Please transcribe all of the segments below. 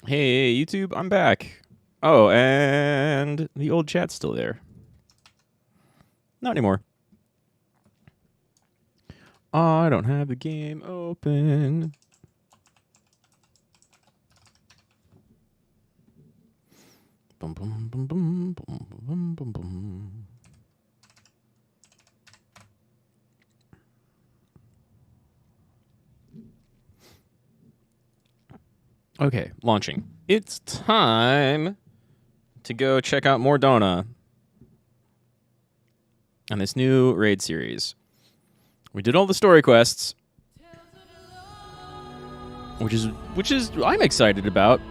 Hey, YouTube, I'm back. Oh, and the old chat's still there. Not anymore. I don't have the game open. Boom, boom, boom, boom, boom, boom, boom, boom. Okay, launching. It's time to go check out Mor Dhona on this new raid series. We did all the story quests, which is I'm excited about.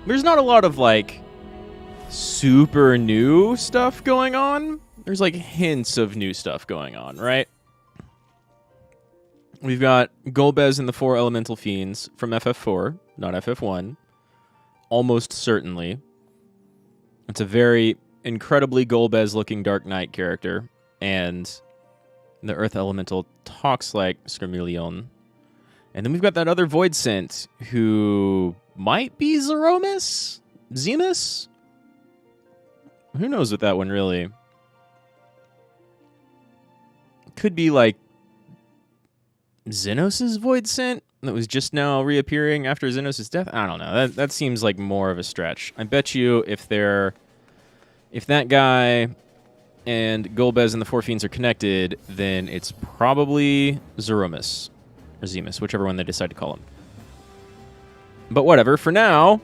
There's not a lot of like super new stuff going on. There's like hints of new stuff going on, right? We've got Golbez and the 4 Elemental Fiends from FF4, not FF1. Almost certainly. It's a very incredibly Golbez-looking Dark Knight character, and the Earth Elemental talks like Skrymeleon. And then we've got that other Void Scent, who might be Zeromus? Zemus? Who knows with that one, really? Could be like Xenos' Void Scent that was just now reappearing after Xenos' death? I don't know. That seems like more of a stretch. I bet you if that guy and Golbez and the 4 Fiends are connected, then it's probably Zeromus. Or Zemus, whichever one they decide to call him. But whatever, for now,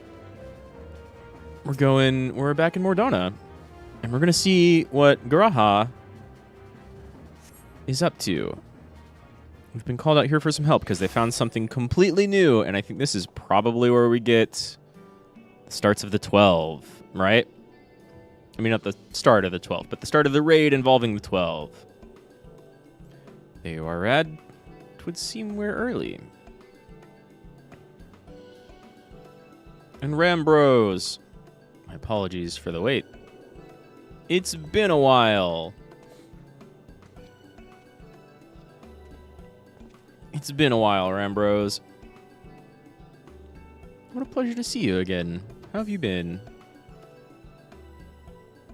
we're back in Mor Dhona. And we're gonna see what Garaha is up to. We've been called out here for some help because they found something completely new, and I think this is probably where we get the starts of the 12, right? I mean, not the start of the 12, but the start of the raid involving the 12. There you are, Rad. It would seem we're early. And Rambros. My apologies for the wait. It's been a while. It's been a while, Rambros. What a pleasure to see you again. How have you been?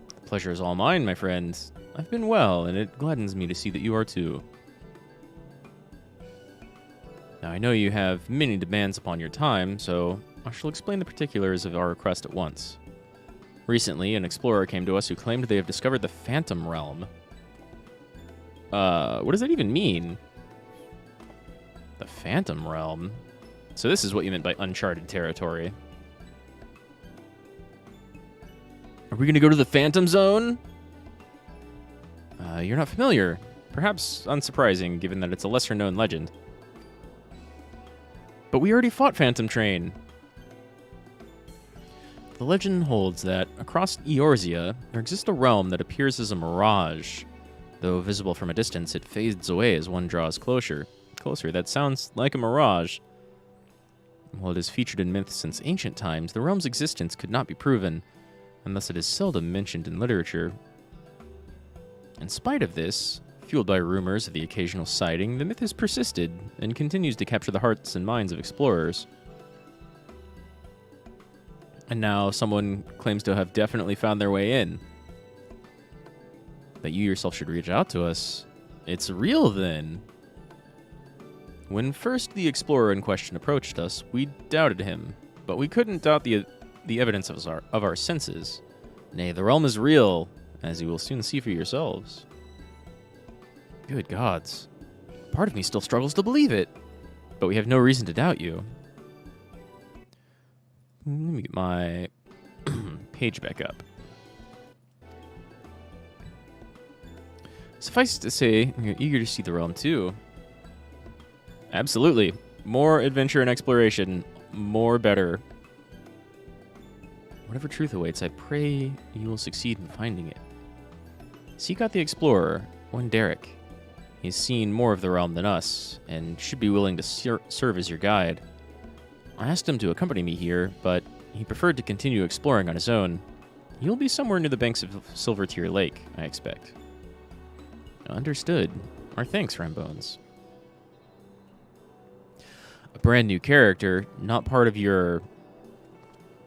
The pleasure is all mine, my friend. I've been well, and it gladdens me to see that you are too. Now, I know you have many demands upon your time, so I shall explain the particulars of our request at once. Recently, an explorer came to us who claimed they have discovered the Phantom Realm. What does that even mean? The Phantom Realm? So this is what you meant by uncharted territory. Are we going to go to the Phantom Zone? You're not familiar. Perhaps unsurprising, given that it's a lesser-known legend. But we already fought Phantom Train. The legend holds that across Eorzea, there exists a realm that appears as a mirage. Though visible from a distance, it fades away as one draws closer. That sounds like a mirage. While it is featured in myths since ancient times, the realm's existence could not be proven, and thus it is seldom mentioned in literature. In spite of this, fueled by rumors of the occasional sighting, the myth has persisted and continues to capture the hearts and minds of explorers. And now someone claims to have definitely found their way in. That you yourself should reach out to us. It's real then. When first the explorer in question approached us, we doubted him, but we couldn't doubt the evidence of our senses. Nay, the realm is real, as you will soon see for yourselves. Good gods. Part of me still struggles to believe it, but we have no reason to doubt you. Let me get my page back up. Suffice it to say, you're eager to see the realm too. Absolutely. More adventure and exploration. More better. Whatever truth awaits, I pray you will succeed in finding it. Seek out the explorer, one Derek. He's seen more of the realm than us, and should be willing to serve as your guide. I asked him to accompany me here, but he preferred to continue exploring on his own. He'll be somewhere near the banks of Silvertear Lake, I expect. Understood. Our thanks, Rambones. A brand new character, not part of your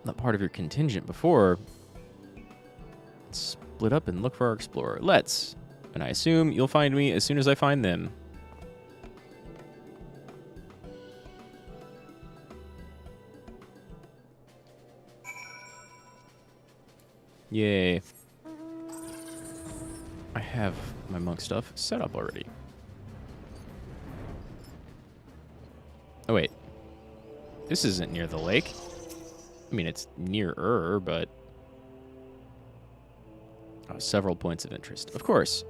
not part of your contingent before. Let's split up and look for our explorer. Let's. And I assume you'll find me as soon as I find them. Yay. I have my monk stuff set up already. Oh, wait. This isn't near the lake. I mean, it's nearer, but... Oh, several points of interest. Of course.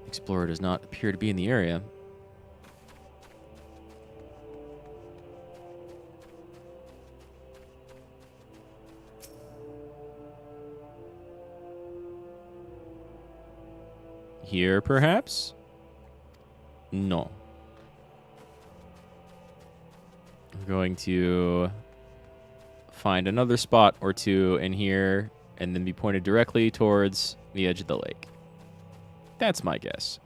Explorer does not appear to be in the area. Here, perhaps? No. I'm going to find another spot or two in here and then be pointed directly towards the edge of the lake. That's my guess.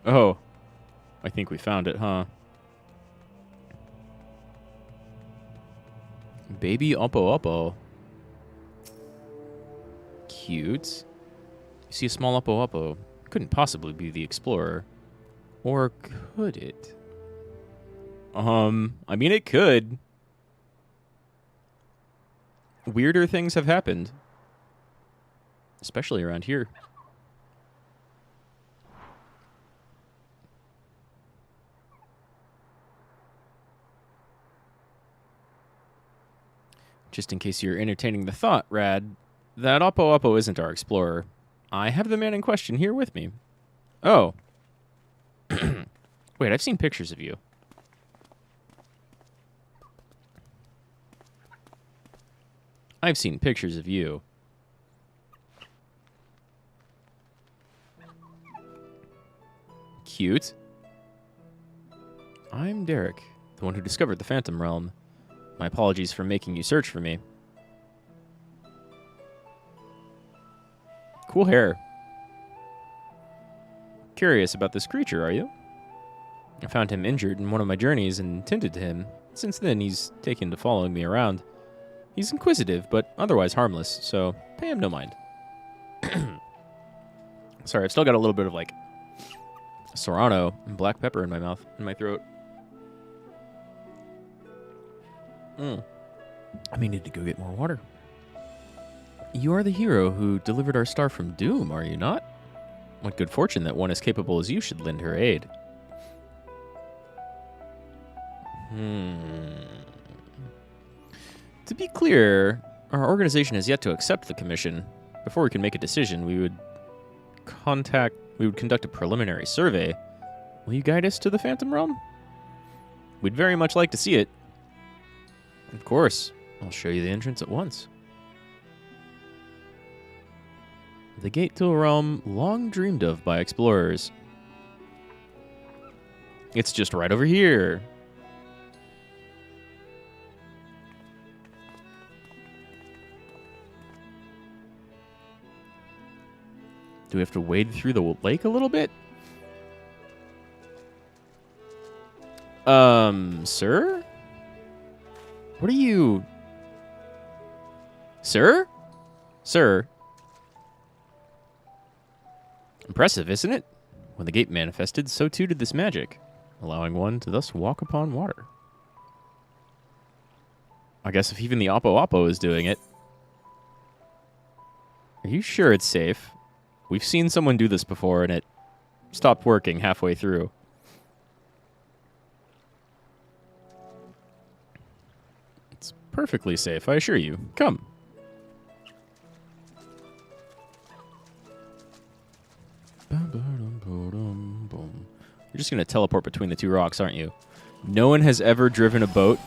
Oh, I think we found it, huh? Baby Oppo Oppo. Cute. You see a small Oppo Oppo. Couldn't possibly be the explorer. Or could it? I mean, it could. Weirder things have happened. Especially around here. Just in case you're entertaining the thought, Rad, that Oppo Oppo isn't our explorer. I have the man in question here with me. Oh. Wait, I've seen pictures of you. I've seen pictures of you. Cute. I'm Derek, the one who discovered the Phantom Realm. My apologies for making you search for me. Cool hair. Curious about this creature, are you? I found him injured in one of my journeys and tended to him. Since then, he's taken to following me around. He's inquisitive, but otherwise harmless, so pay him no mind. Sorry, I've still got a little bit of, like, serrano and black pepper in my mouth, in my throat. I may need to go get more water. You are the hero who delivered our star from doom, are you not? What good fortune that one as capable as you should lend her aid. To be clear, our organization has yet to accept the commission. Before we can make a decision, we would conduct a preliminary survey. Will you guide us to the Phantom Realm? We'd very much like to see it. Of course. I'll show you the entrance at once. The gate to a realm long dreamed of by explorers. It's just right over here. Do we have to wade through the lake a little bit? Sir? What are you... Sir? Sir? Impressive, isn't it? When the gate manifested, so too did this magic, allowing one to thus walk upon water. I guess if even the Oppo Oppo is doing it. Are you sure it's safe? We've seen someone do this before, and it stopped working halfway through. It's perfectly safe, I assure you. Come. You're just going to teleport between the two rocks, aren't you? No one has ever driven a boat,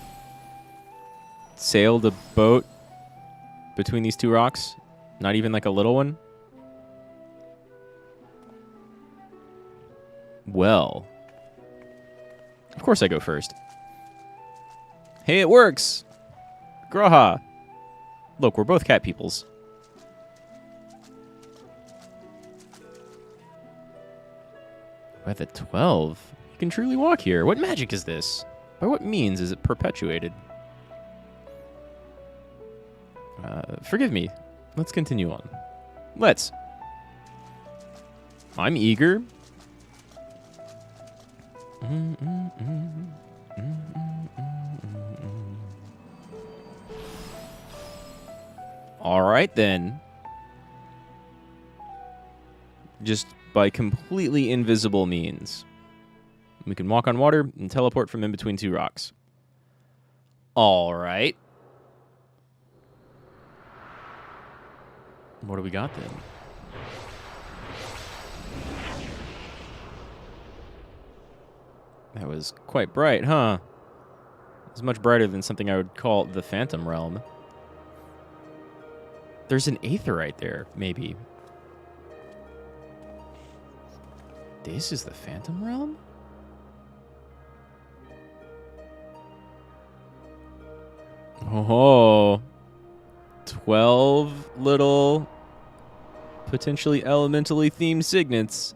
sailed a boat between these two rocks? Not even like a little one? Well, of course I go first. Hey, it works! Graha! Look, we're both cat peoples. By the 12, You can truly walk here. What magic is this? By what means is it perpetuated? Forgive me. Let's continue on. Let's. I'm eager. All right, then. Just by completely invisible means. We can walk on water and teleport from in between two rocks. All right. What do we got then? That was quite bright, huh? It's much brighter than something I would call the Phantom Realm. There's an aetherite there, maybe. This is the Phantom Realm? Oh, 12 little potentially elementally themed signets.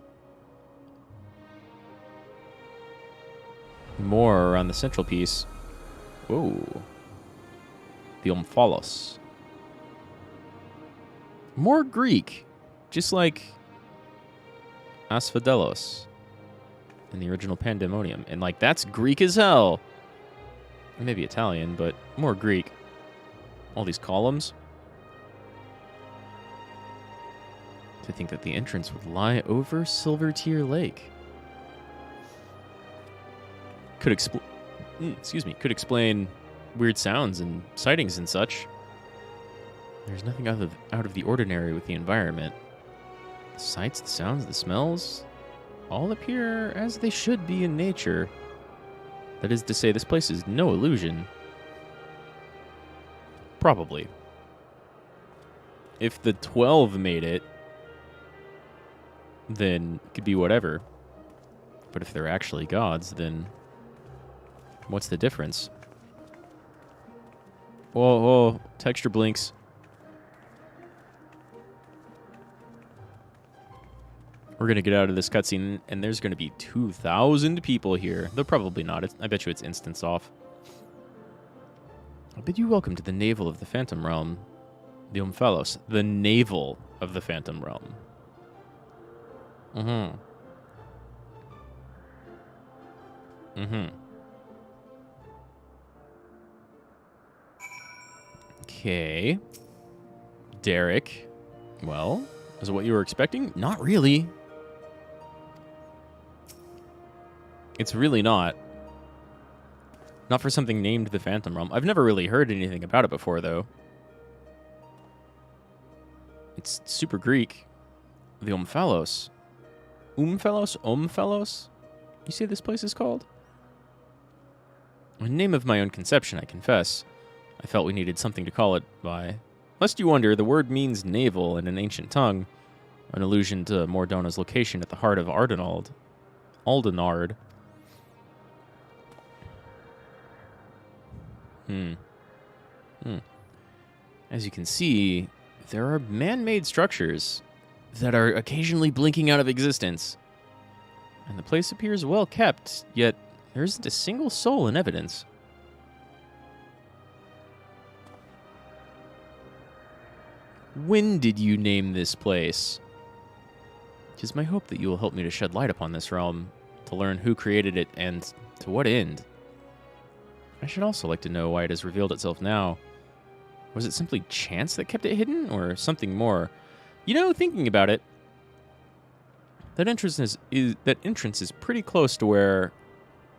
More around the central piece. Whoa. The Omphalos. More Greek. Just like Asphodelos in the original Pandemonium. And like, that's Greek as hell. Maybe Italian, but more Greek. All these columns. To think that the entrance would lie over Silvertear Lake. Could explain weird sounds and sightings and such. There's nothing out of the ordinary with the environment. The sights, the sounds, the smells, all appear as they should be in nature. That is to say, this place is no illusion. Probably. If the 12 made it, then it could be whatever. But if they're actually gods, then what's the difference? Whoa, whoa, texture blinks. We're going to get out of this cutscene, and there's going to be 2,000 people here. Though probably not. I bet you it's instance off. I bid you welcome to the navel of the Phantom Realm. The Omphalos. The navel of the Phantom Realm. Okay. Derek. Well, is it what you were expecting? Not really. It's really not. Not for something named the Phantom Realm. I've never really heard anything about it before, though. It's super Greek. The Omphalos. Omphalos? You say this place is called? A name of my own conception, I confess. I felt we needed something to call it by. Lest you wonder, the word means navel in an ancient tongue, an allusion to Mor Dhona's location at the heart of Aldenard. As you can see, there are man-made structures that are occasionally blinking out of existence. And the place appears well kept, yet there isn't a single soul in evidence. When did you name this place? It is my hope that you will help me to shed light upon this realm, to learn who created it and to what end. I should also like to know why it has revealed itself now. Was it simply chance that kept it hidden, or something more? You know, thinking about it, that entrance is pretty close to where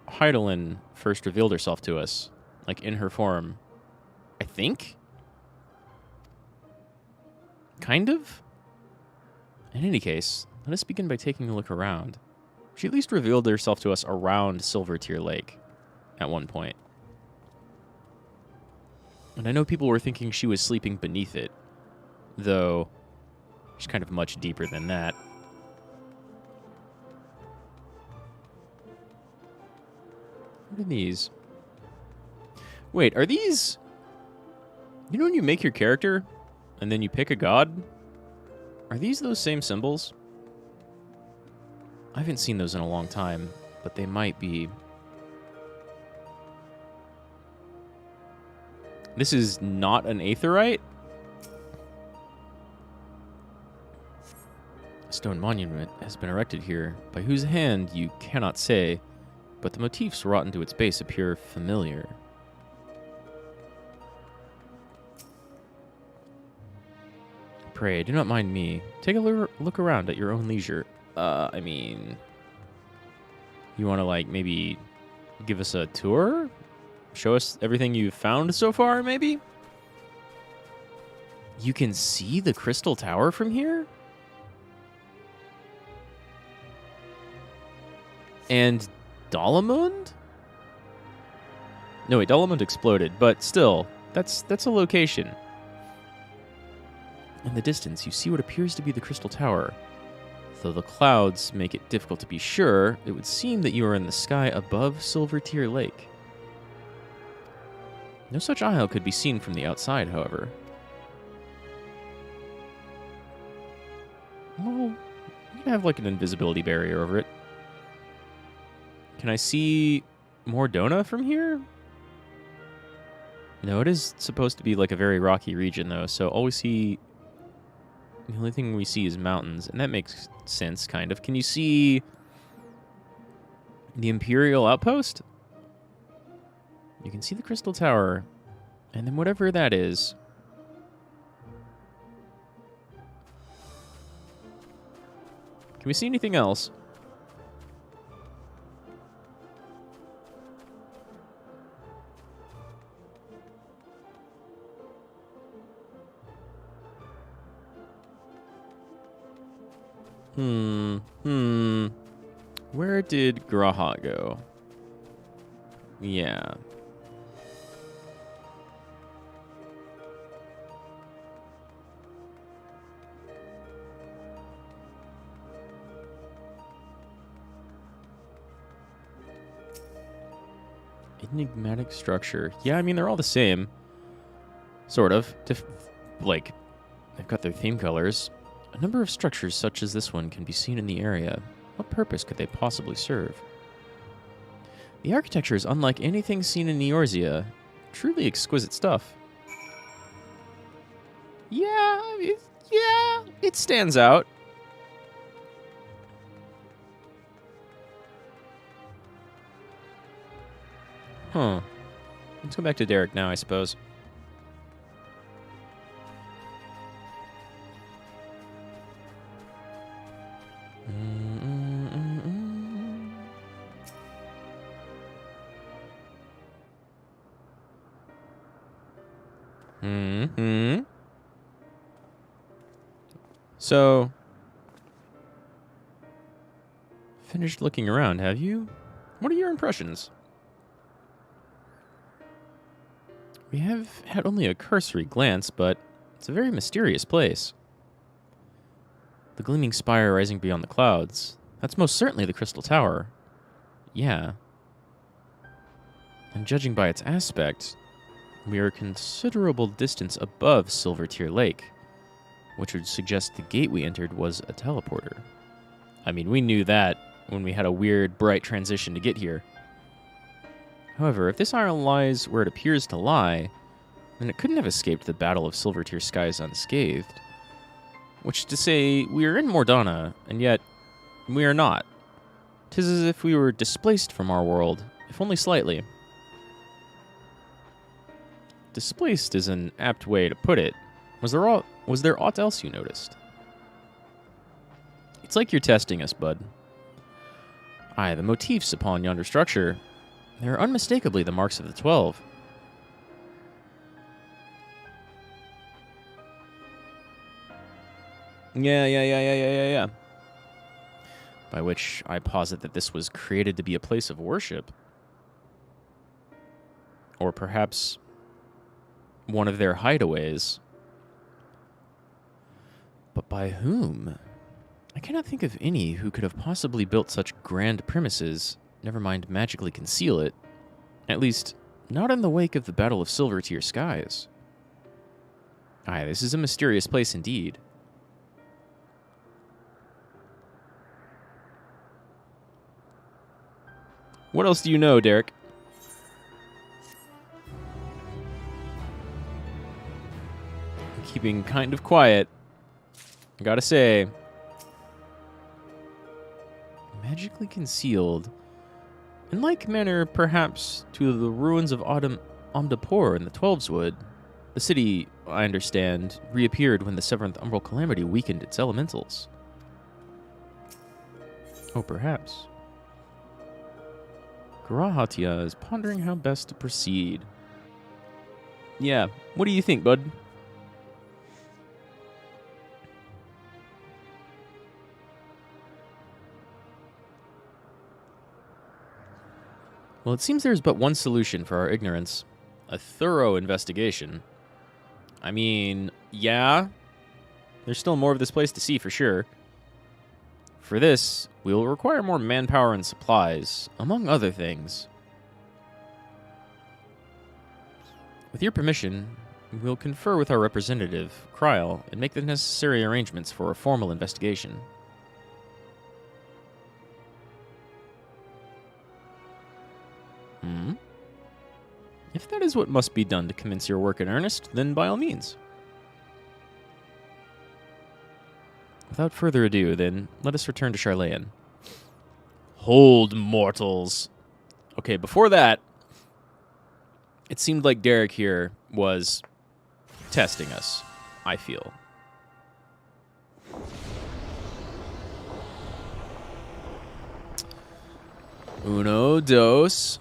Heidelin first revealed herself to us, like in her form. I think? Kind of? In any case, let us begin by taking a look around. She at least revealed herself to us around Silvertear Lake at one point. And I know people were thinking she was sleeping beneath it, though she's kind of much deeper than that. What are these? Wait, are these... You know when you make your character, and then you pick a god? Are these those same symbols? I haven't seen those in a long time. but they might be. This is not an aetheryte? A stone monument has been erected here, by whose hand you cannot say, but the motifs wrought into its base appear familiar. Pray, do not mind me. Take a look around at your own leisure. I mean... You want to, like, maybe give us a tour? Show us everything you've found so far, maybe? You can see the Crystal Tower from here? And Dalamund? No, wait, Dalamund exploded, but still, that's a location. In the distance, you see what appears to be the Crystal Tower. Though the clouds make it difficult to be sure, it would seem that you are in the sky above Silver Tear Lake. No such isle could be seen from the outside, however. Well, you can have like an invisibility barrier over it. Can I see Mor Dhona from here? No, it is supposed to be like a very rocky region, though, so all we see... The only thing we see is mountains, and that makes sense, kind of. Can you see the Imperial Outpost? You can see the Crystal Tower, and then whatever that is. Can we see anything else? Where did Graha go? Yeah. Enigmatic structure. Yeah, I mean, they're all the same. Sort of. Like, they've got their theme colors. A number of structures such as this one can be seen in the area. What purpose could they possibly serve? The architecture is unlike anything seen in Eorzea. Truly exquisite stuff. Yeah, it stands out. Huh. Let's go back to Derek now, I suppose. So, finished looking around, have you? What are your impressions? We have had only a cursory glance, but it's a very mysterious place. The gleaming spire rising beyond the clouds. That's most certainly the Crystal Tower. Yeah. And judging by its aspect, we are a considerable distance above Silver Tear Lake, which would suggest the gate we entered was a teleporter. I mean, we knew that when we had a weird, bright transition to get here. However, if this isle lies where it appears to lie, then it couldn't have escaped the Battle of Silver Tear Skies unscathed. Which is to say, we are in Mor Dhona, and yet we are not. 'Tis as if we were displaced from our world, if only slightly. Displaced is an apt way to put it. Was there aught else you noticed? It's like you're testing us, bud. Aye, the motifs upon yonder structure. They're unmistakably the marks of the 12. Yeah. By which I posit that this was created to be a place of worship. Or perhaps one of their hideaways. But by whom? I cannot think of any who could have possibly built such grand premises, never mind magically conceal it. At least, not in the wake of the Battle of Silver Tear Skies. Aye, this is a mysterious place indeed. What else do you know, Derek? I'm keeping kind of quiet. I gotta say. Magically concealed. In like manner, perhaps, to the ruins of Omdapor in the Twelveswood, the city, I understand, reappeared when the Seventh Umbral Calamity weakened its elementals. Oh, perhaps. Garahatia is pondering how best to proceed. Yeah, what do you think, bud? Well, it seems there's but one solution for our ignorance. A thorough investigation. I mean, yeah, there's still more of this place to see for sure. For this, we will require more manpower and supplies, among other things. With your permission, we'll confer with our representative, Kryl, and make the necessary arrangements for a formal investigation. If that is what must be done to commence your work in earnest, then by all means. Without further ado, then, let us return to Charlayan. Hold, mortals. Okay, before that, it seemed like Derek here was testing us, I feel. Uno, dos.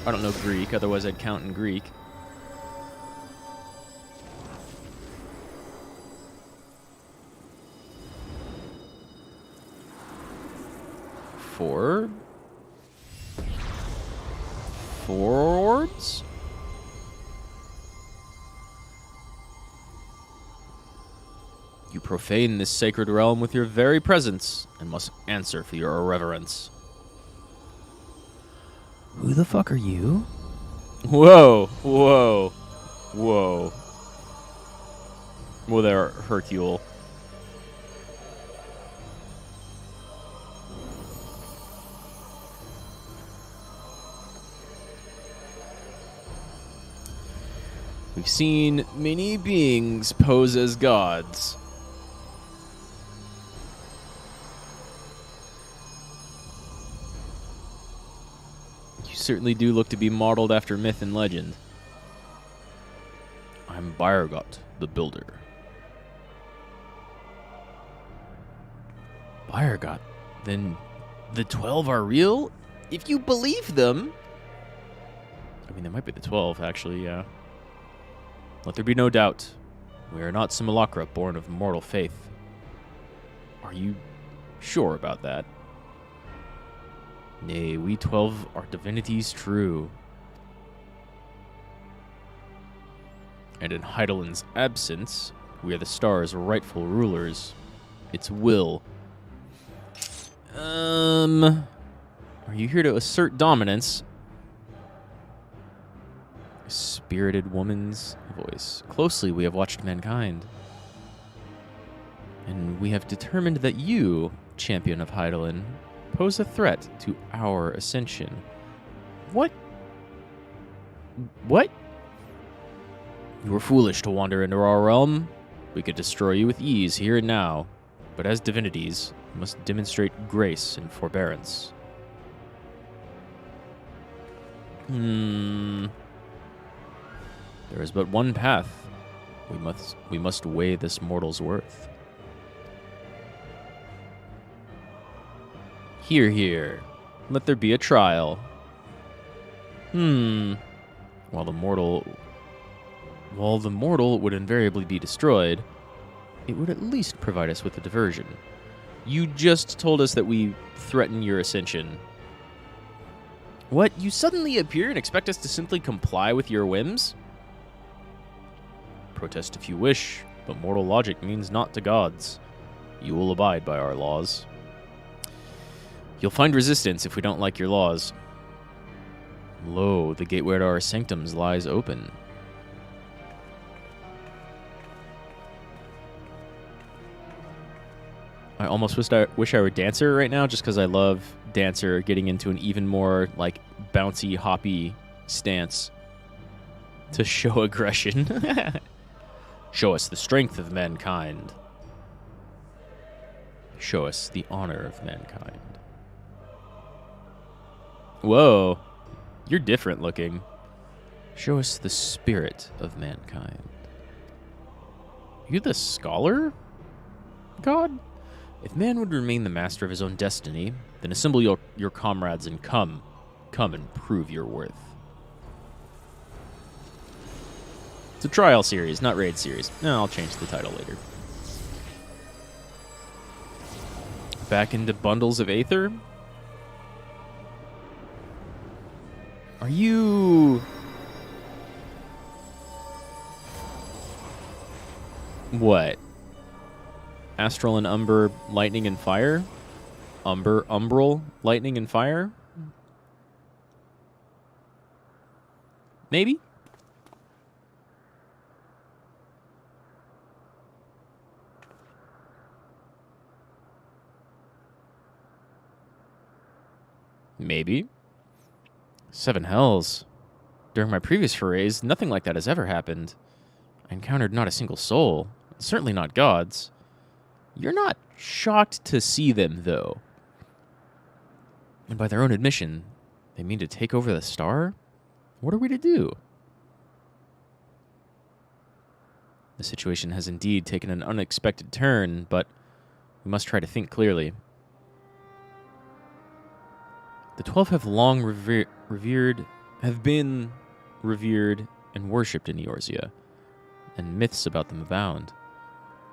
I don't know Greek, otherwise I'd count in Greek. Four orbs? You profane this sacred realm with your very presence and must answer for your irreverence. Who the fuck are you? Whoa, whoa, whoa. Whoa there, Hercule. We've seen many beings pose as gods. You certainly do look to be modeled after myth and legend. I'm Byrgot, the Builder. Byrgot? Then the 12 are real? If you believe them? I mean, they might be the 12, actually, yeah. Let there be no doubt. We are not simulacra born of mortal faith. Are you sure about that? Nay, we 12 are divinities true. And in Heidelin's absence, we are the star's rightful rulers. Its will. Are you here to assert dominance? A spirited woman's voice. Closely we have watched mankind. And we have determined that you, champion of Heidelin, pose a threat to our ascension. What? What? You were foolish to wander into our realm. We could destroy you with ease here and now. But as divinities, we must demonstrate grace and forbearance. There is but one path. We must weigh this mortal's worth. Hear, hear. Let there be a trial. While the mortal would invariably be destroyed, it would at least provide us with a diversion. You just told us that we threaten your ascension. What? You suddenly appear and expect us to simply comply with your whims? Protest if you wish, but mortal logic means naught to gods. You will abide by our laws. You'll find resistance if we don't like your laws. Lo, the gateway to our sanctums lies open. I almost wish I were Dancer right now, just because I love Dancer getting into an even more, like, bouncy, hoppy stance to show aggression. Show us the strength of mankind. Show us the honor of mankind. Whoa. You're different looking. Show us the spirit of mankind. You the scholar? God? If man would remain the master of his own destiny, then assemble your comrades and come and prove your worth. It's a trial series, not raid series. No, I'll change the title later. Back into bundles of Aether? Are you... What? Astral and Umber, Lightning and Fire? Umbral, Lightning and Fire? Maybe? Maybe. Seven Hells. During my previous forays, nothing like that has ever happened. I encountered not a single soul. Certainly not gods. You're not shocked to see them, though. And by their own admission, they mean to take over the star? What are we to do? The situation has indeed taken an unexpected turn, but we must try to think clearly. The 12 have long been revered and worshipped in Eorzea, and myths about them abound.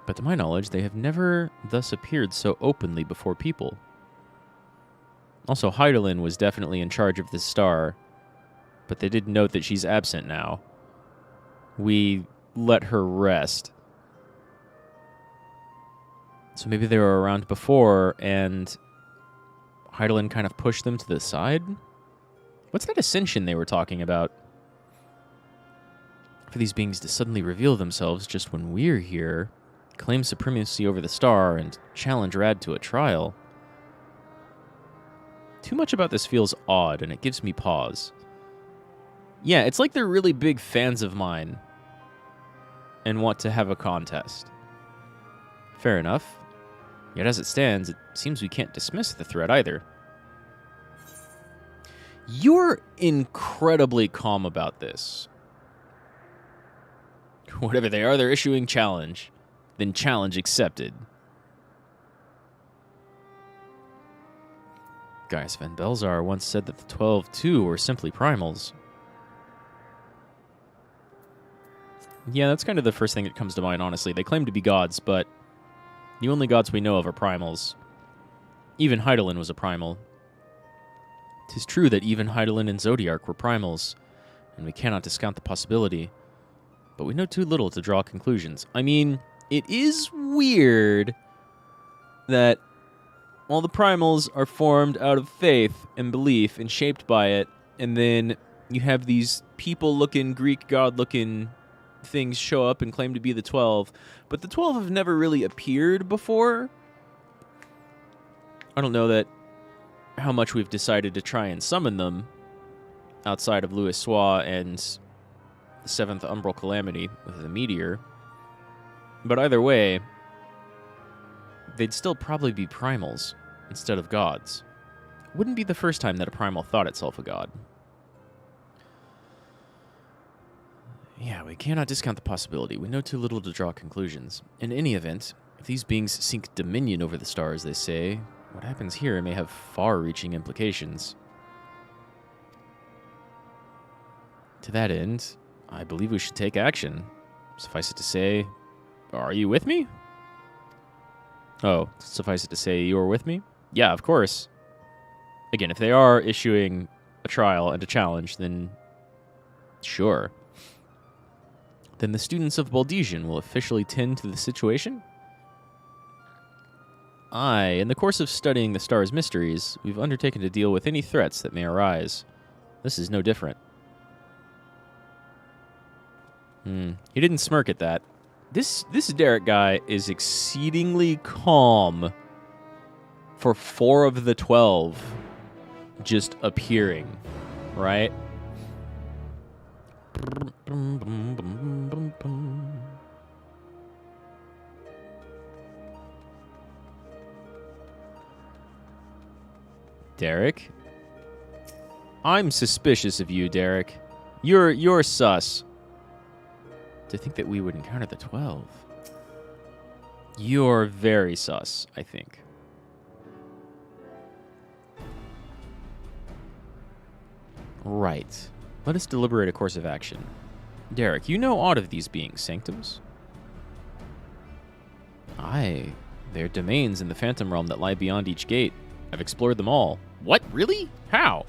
But to my knowledge, they have never thus appeared so openly before people. Also, Hydaelyn was definitely in charge of this star, but they did note that she's absent now. We let her rest. So maybe they were around before, and Hydaelyn kind of pushed them to the side? What's that ascension they were talking about? For these beings to suddenly reveal themselves just when we're here, claim supremacy over the star, and challenge Rad to a trial. Too much about this feels odd, and it gives me pause. Yeah, it's like they're really big fans of mine and want to have a contest. Fair enough. Yet as it stands, it seems we can't dismiss the threat either. You're incredibly calm about this. Whatever they are, they're issuing challenge. Then challenge accepted. Gaius Van Belzar once said that the 12 too were simply primals. Yeah, that's kind of the first thing that comes to mind, honestly. They claim to be gods, but the only gods we know of are primals. Even Hydaelyn was a primal. 'Tis true that even Hydaelyn and Zodiark were primals, and we cannot discount the possibility. But we know too little to draw conclusions. I mean, it is weird that all the primals are formed out of faith and belief and shaped by it, and then you have these people-looking, Greek god-looking things show up and claim to be the 12, but the 12 have never really appeared before. I don't know that how much we've decided to try and summon them outside of Louis Sois and the 7th Umbral Calamity with the meteor. But either way, they'd still probably be primals instead of gods. Wouldn't be the first time that a primal thought itself a god. Yeah, we cannot discount the possibility. We know too little to draw conclusions. In any event, if these beings seek dominion over the stars, they say, what happens here may have far-reaching implications. To that end, I believe we should take action. Suffice it to say, are you with me? Oh, suffice it to say, you're with me? Yeah, of course. Again, if they are issuing a trial and a challenge, then sure. Then the students of Baldesian will officially tend to the situation? Aye, in the course of studying the star's mysteries, we've undertaken to deal with any threats that may arise. This is no different. He didn't smirk at that. This Derek guy is exceedingly calm for 4 of the 12 just appearing, right? Derek? I'm suspicious of you, Derek. You're sus. To think that we would encounter the 12. You're very sus, I think. Right. Let us deliberate a course of action. Derek, you know aught of these beings' sanctums? Aye. They are domains in the Phantom Realm that lie beyond each gate. I've explored them all. What? Really? How?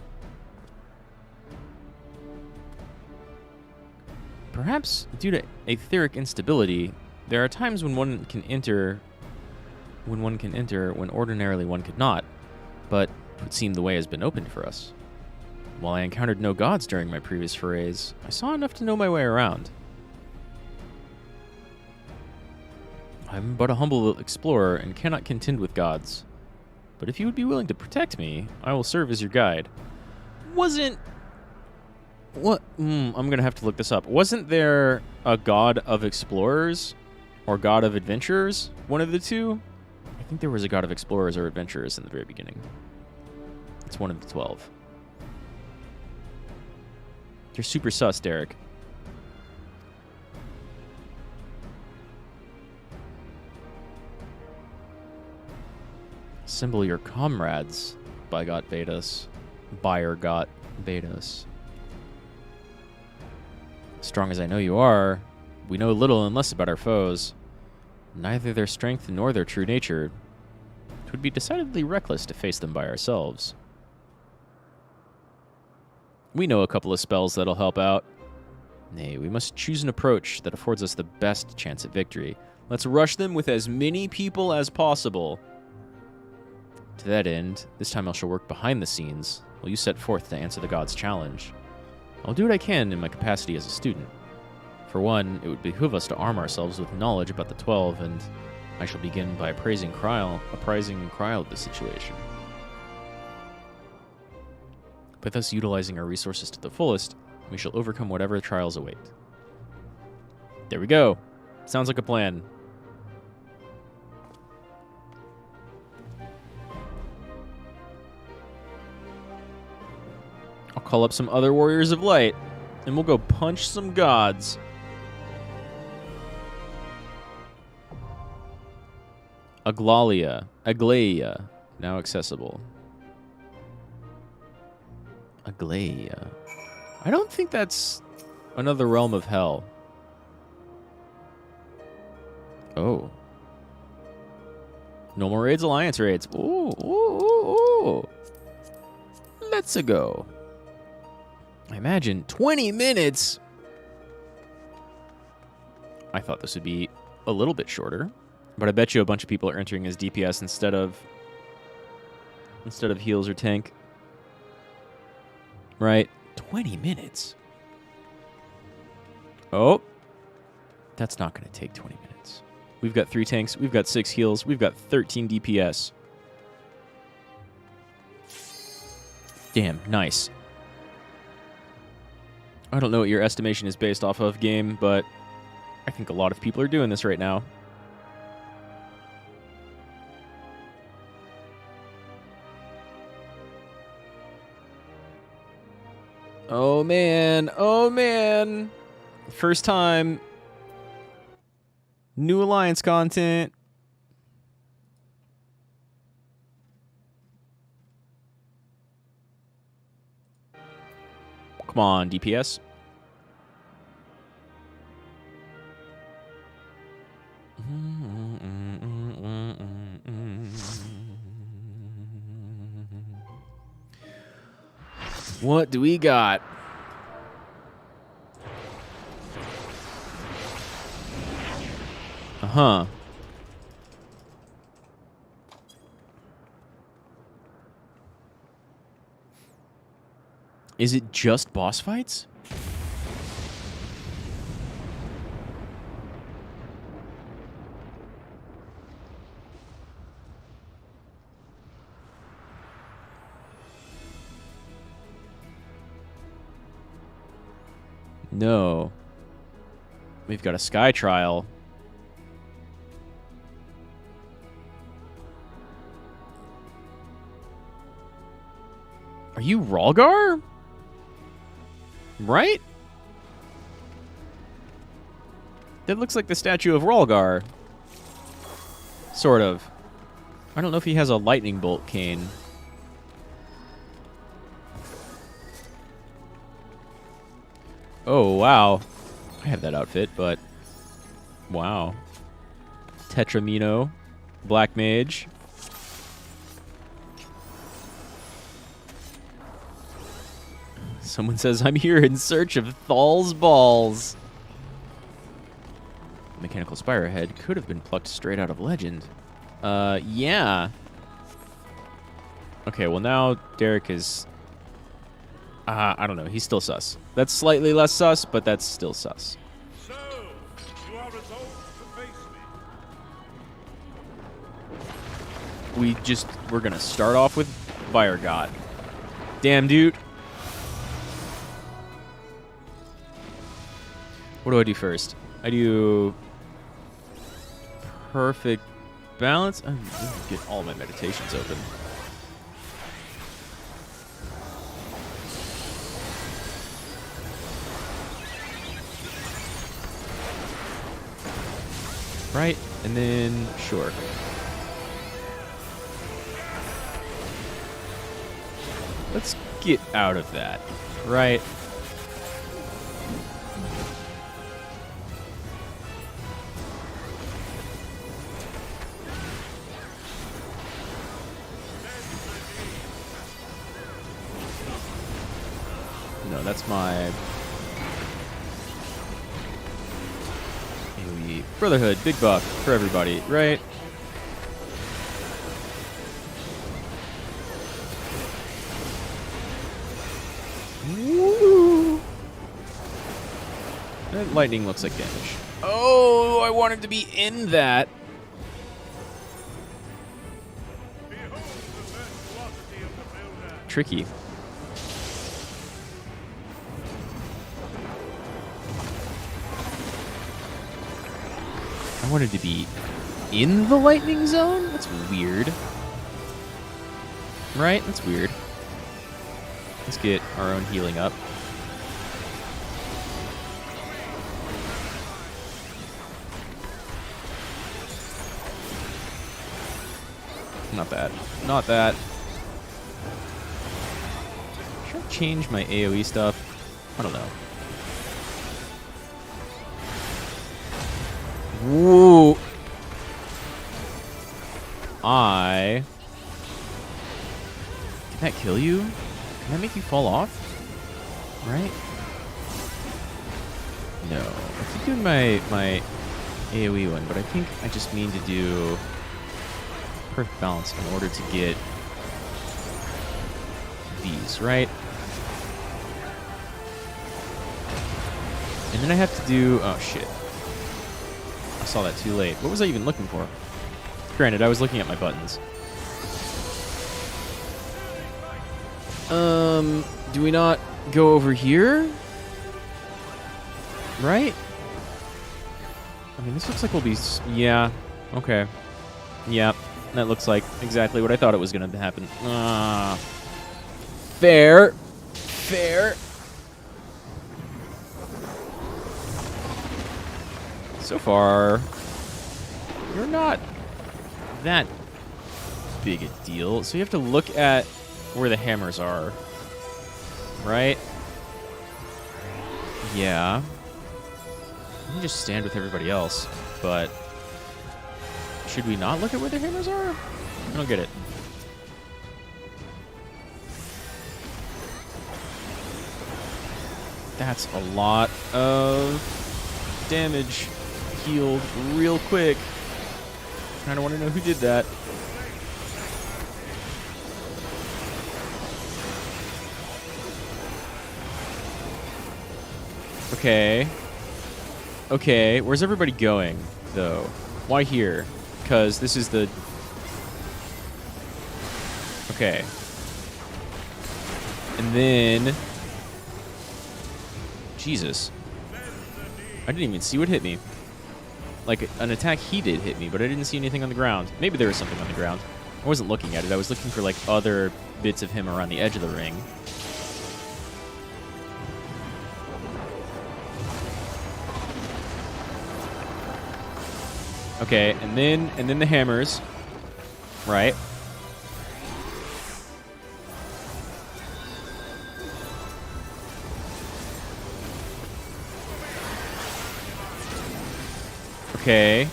Perhaps due to etheric instability, there are times when one can enter when ordinarily one could not, but it would seem the way has been opened for us. While I encountered no gods during my previous forays, I saw enough to know my way around. I'm but a humble explorer and cannot contend with gods. But if you would be willing to protect me, I will serve as your guide. What? I'm going to have to look this up. Wasn't there a god of explorers or god of adventurers? One of the two? I think there was a god of explorers or adventurers in the very beginning. It's one of the 12. You're super sus, Derek. Assemble your comrades, by got Betas. Buyer got Betas. Strong as I know you are, we know little and less about our foes. Neither their strength nor their true nature. It would be decidedly reckless to face them by ourselves. We know a couple of spells that'll help out. Nay, we must choose an approach that affords us the best chance at victory. Let's rush them with as many people as possible. To that end, this time I shall work behind the scenes, while you set forth to answer the god's challenge. I'll do what I can in my capacity as a student. For one, it would behoove us to arm ourselves with knowledge about the 12, and I shall begin by apprising Kryl of the situation. By thus utilizing our resources to the fullest, we shall overcome whatever trials await. There we go. Sounds like a plan. I'll call up some other warriors of light, and we'll go punch some gods. Aglaia, now accessible. Aglaia. I don't think that's another realm of hell. Oh. No more raids, alliance raids. Ooh. Let's go. I imagine 20 minutes. I thought this would be a little bit shorter, but I bet you a bunch of people are entering as DPS instead of heals or tank. Right? 20 minutes. Oh. That's not going to take 20 minutes. We've got 3 tanks. We've got 6 heals. We've got 13 DPS. Damn, nice. I don't know what your estimation is based off of, game, but I think a lot of people are doing this right now. Oh, man. Oh, man. First time. New Alliance content. Come on, DPS. What do we got? Uh-huh. Is it just boss fights? No. We've got a sky trial. Are you Rhalgar? Right? That looks like the statue of Rhalgar. Sort of. I don't know if he has a lightning bolt cane. Oh, wow. I have that outfit, but... Wow. Tetramino. Black Mage. Someone says, I'm here in search of Thal's balls. Mechanical Spire head could have been plucked straight out of Legend. Yeah. Okay, well now Derek is... I don't know, he's still sus. That's slightly less sus, but that's still sus. So, you are resolved to face me. We're gonna start off with Fire God. Damn, dude. What do I do first? I do perfect balance. I need to get all my meditations open. Right, and then sure. Let's get out of that. Right. No, that's my AoE Brotherhood, big buff for everybody, right? Woo! That lightning looks like damage. Oh, I wanted to be in that. Behold the virtuosity of the builder. Tricky. I wanted to be in the lightning zone? That's weird. Right? That's weird. Let's get our own healing up. Not that. Not that. Should I change my AoE stuff? I don't know. Whoa. Can that kill you? Can that make you fall off? Right? No. I keep doing my AoE one, but I think I just mean to do perfect balance in order to get these, right? And then I have to do... Oh, shit. I saw that too late. What was I even looking for? Granted, I was looking at my buttons. Do we not go over here? Right? I mean, this looks like we'll be... Yeah. Okay. Yeah. That looks like exactly what I thought it was going to happen. Fair. Fair. So far, you're not that big a deal. So you have to look at where the hammers are. Right? Yeah. You can just stand with everybody else, but should we not look at where the hammers are? I don't get it. That's a lot of damage healed real quick. Kind of want to know who did that. Okay. Okay, where's everybody going, though? Why here? Because this is the... Okay. And then... Jesus. I didn't even see what hit me. Like, an attack he did hit me, but I didn't see anything on the ground. Maybe there was something on the ground. I wasn't looking at it. I was looking for, like, other bits of him around the edge of the ring. Okay, and then the hammers. Right. Okay.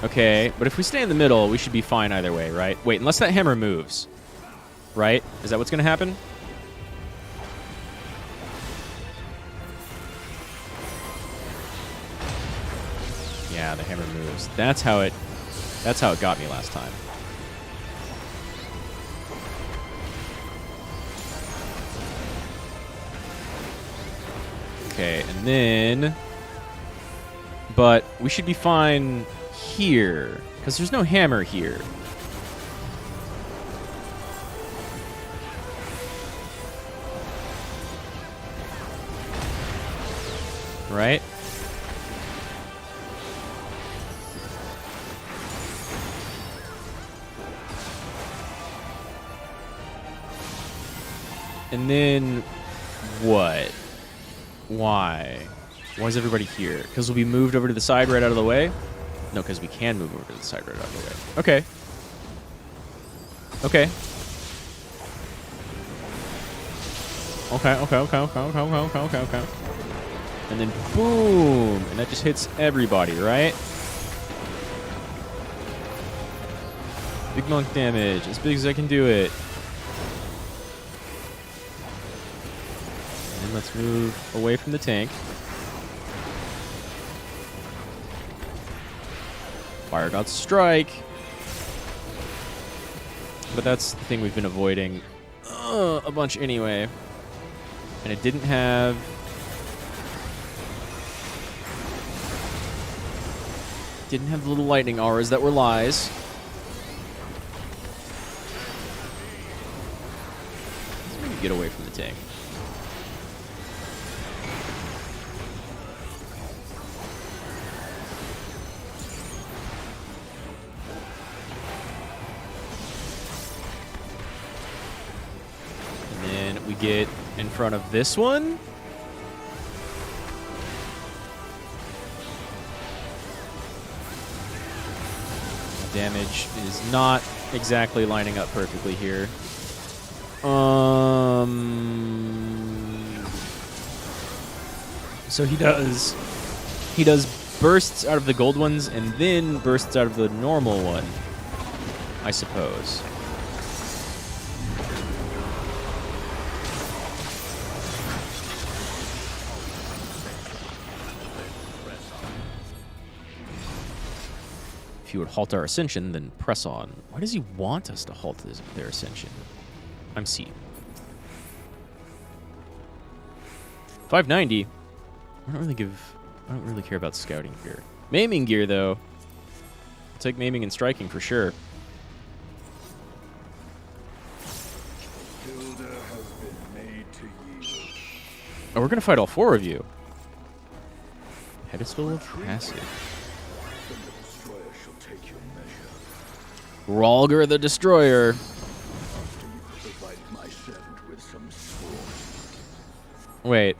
Okay, but if we stay in the middle, we should be fine either way, right? Wait, unless that hammer moves. Right? Is that what's going to happen? Yeah, the hammer moves. That's how it got me last time. Okay, and then... But we should be fine here, because there's no hammer here. Right? And then what? Why? Why is everybody here? Because we'll be moved over to the side right out of the way? No, because we can move over to the side right out of the way. Okay. Okay. Okay. And then boom! And that just hits everybody, right? Big monk damage. As big as I can do it. And let's move away from the tank. Fire God Strike. But that's the thing we've been avoiding a bunch anyway. And it didn't have... Didn't have the little lightning auras that were lies. Let's maybe get away from the tank. Get in front of this one. The damage is not exactly lining up perfectly here. So he does bursts out of the gold ones and then bursts out of the normal one, I suppose. If you would halt our ascension, then press on. Why does he want us to halt their ascension? I'm C. 590. I don't really care about scouting gear. Maiming gear, though. I'll take maiming and striking for sure. Oh, we're gonna fight all four of you. Pedestal of Acid. Ralger the Destroyer. Wait.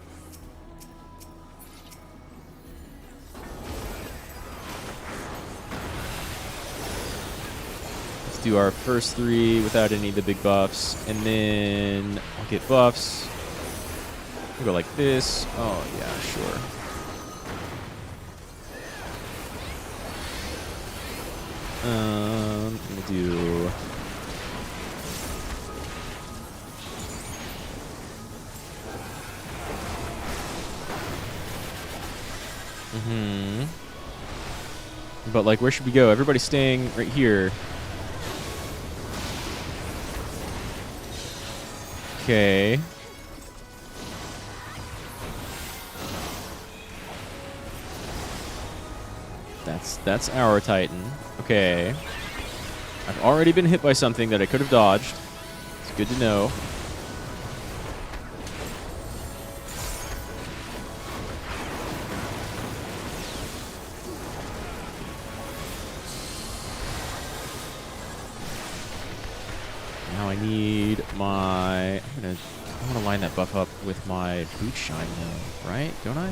Let's do our first three without any of the big buffs, and then I'll get buffs. We'll go like this. Oh, yeah, sure. I'm gonna do... But, like, where should we go? Everybody's staying right here. Okay. That's our Titan. Okay. I've already been hit by something that I could have dodged. It's good to know. buff up with my boot shine though, right? Don't I?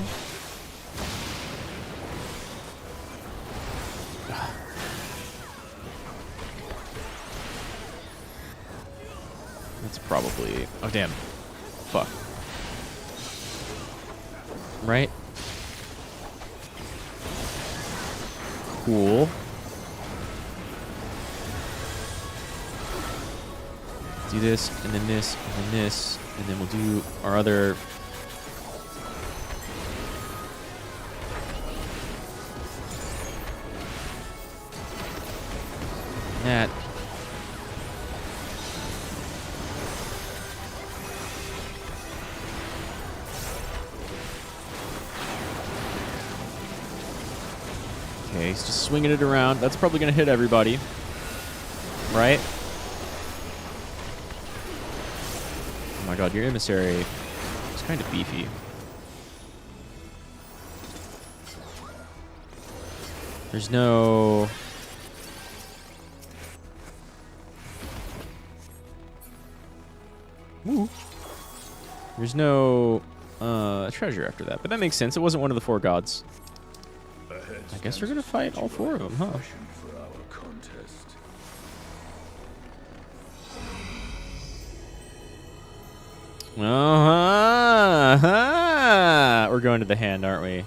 That's probably... Oh, damn. Fuck. Right? Cool. Do this, and then this, and then this, and then we'll do our other... That. Okay, he's just swinging it around. That's probably going to hit everybody. Right? Oh my god, your emissary is kind of beefy. There's no... Ooh. There's no treasure after that, but that makes sense. It wasn't one of the 4 gods. I guess we're gonna fight all 4 of them, huh? We're going to the hand, aren't we?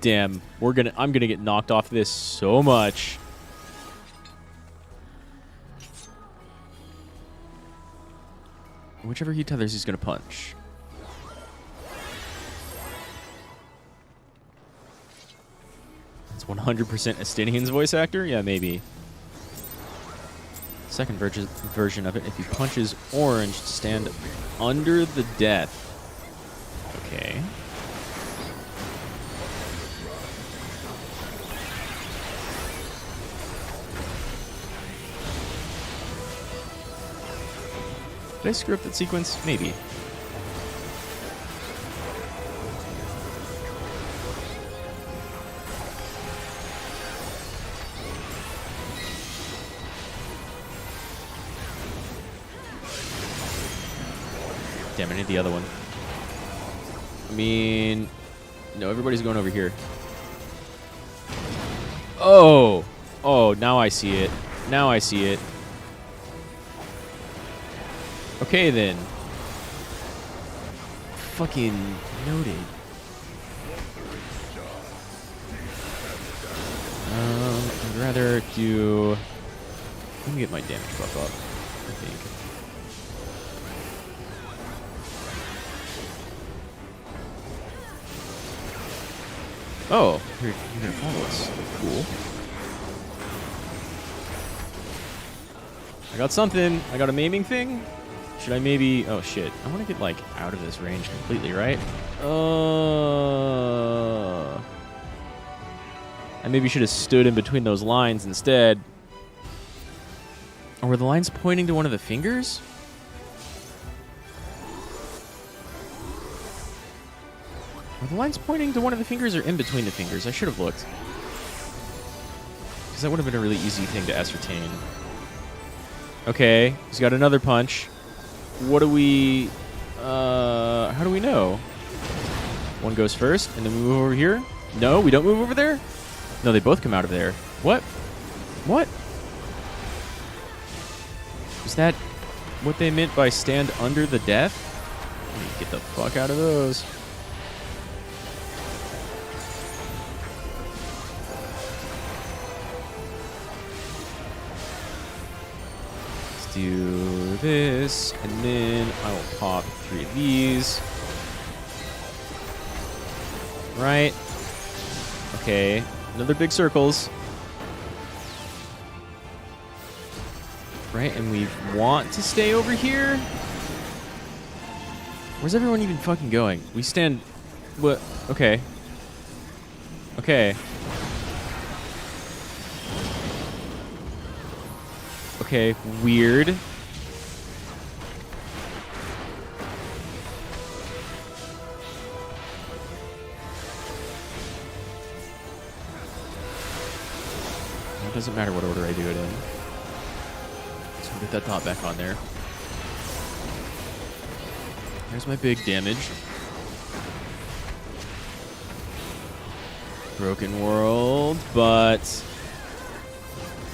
Damn, I'm gonna get knocked off this so much. Whichever he tethers, he's gonna punch. It's 100% Estinian's voice actor? Yeah, maybe. Second version of it, if he punches orange to stand under the death. Okay. Did I screw up that sequence? Maybe. Damn, I need the other one. I mean... No, everybody's going over here. Oh! Oh, now I see it. Now I see it. Okay, then. Fucking noted. I'd rather do... Let me get my damage buff up, I think. Oh, you're gonna follow us. Cool. I got something. I got a maiming thing. Should I maybe... Oh, shit. I want to get, like, out of this range completely, right? I maybe should have stood in between those lines instead. Or were the lines pointing to one of the fingers? Were the lines pointing to one of the fingers or in between the fingers? I should have looked. Because that would have been a really easy thing to ascertain. Okay, he's got another punch. What do we... how do we know? One goes first, and then we move over here? No, we don't move over there? No, they both come out of there. What? What? Is that what they meant by stand under the death? Get the fuck out of those. Let's do this, and then I will pop 3 of these. Right. Okay. Another big circles. Right, and we want to stay over here? Where's everyone even fucking going? We stand... What? Okay. Okay. Okay, weird. It doesn't matter what order I do it in. It's Get that dot back on there. There's my big damage. Broken world, but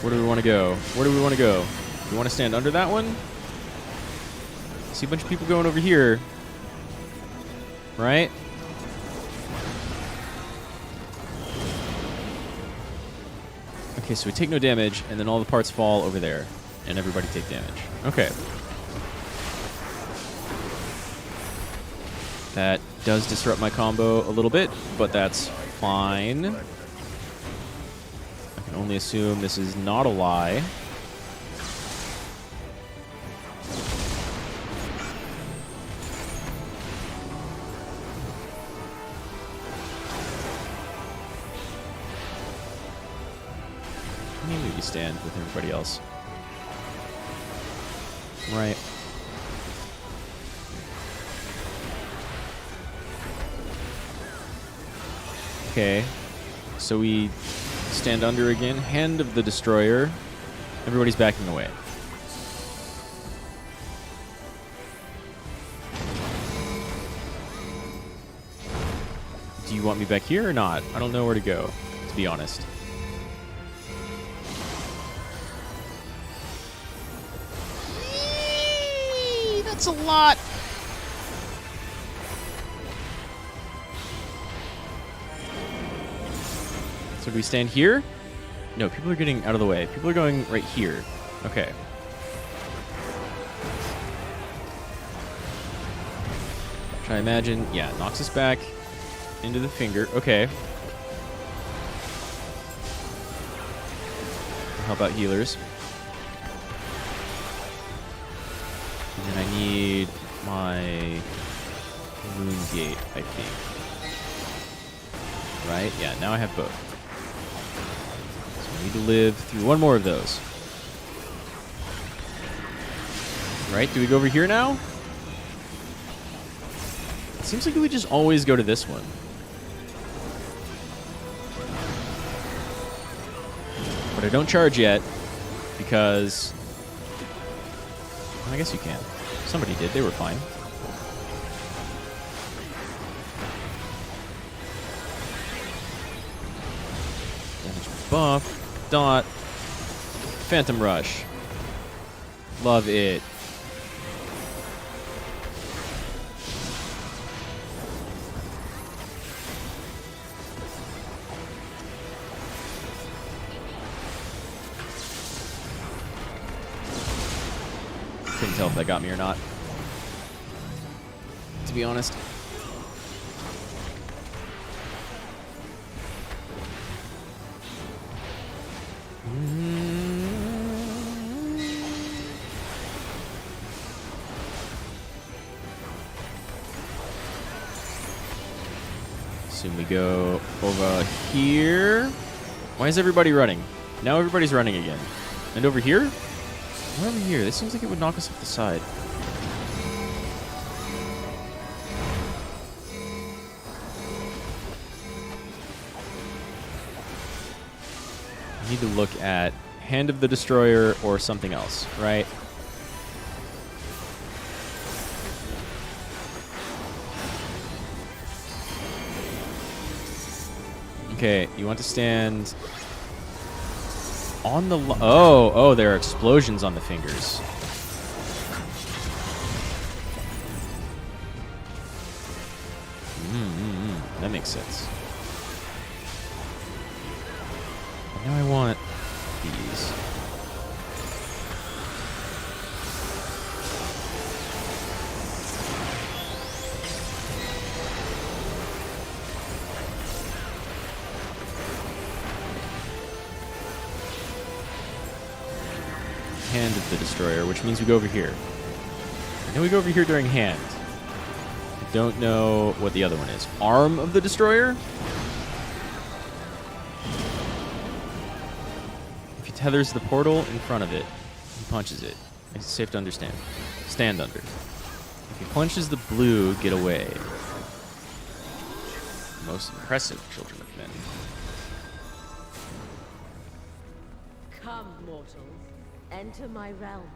where do we want to go? Where do we want to go? We want to stand under that one? See a bunch of people going over here. Right? Okay, so we take no damage, and then all the parts fall over there, and everybody take damage. Okay. That does disrupt my combo a little bit, but that's fine. I can only assume this is not a lie. Maybe stand with everybody else. Right. Okay. So we stand under again. Hand of the Destroyer. Everybody's backing away. Do you want me back here or not? I don't know where to go, to be honest. That's a lot. So do we stand here? No, people are getting out of the way. People are going right here. Okay. Try to imagine. Yeah, knocks us back into the finger. Okay. How about healers? And then I need my Moon Gate, I think. Right? Yeah, now I have both. So I need to live through one more of those. Right? Do we go over here now? It seems like we just always go to this one. But I don't charge yet because... I guess you can. Somebody did. They were fine. Damage buff. Dot. Phantom Rush. Love it. Couldn't tell if that got me or not, to be honest. Assume we go over here. Why is everybody running? Now everybody's running again. And over here? Why over here? This seems like it would knock us off the side. I need to look at Hand of the Destroyer or something else, right? Okay, you want to stand on the... Oh, there are explosions on the fingers. That makes sense. But now I want these. Hand of the Destroyer, which means we go over here. And then we go over here during Hand. I don't know what the other one is. Arm of the Destroyer? If he tethers the portal in front of it, he punches it. It's safe to understand. Stand under. If he punches the blue, get away. Most impressive children of men. Come, mortals. Enter my realm.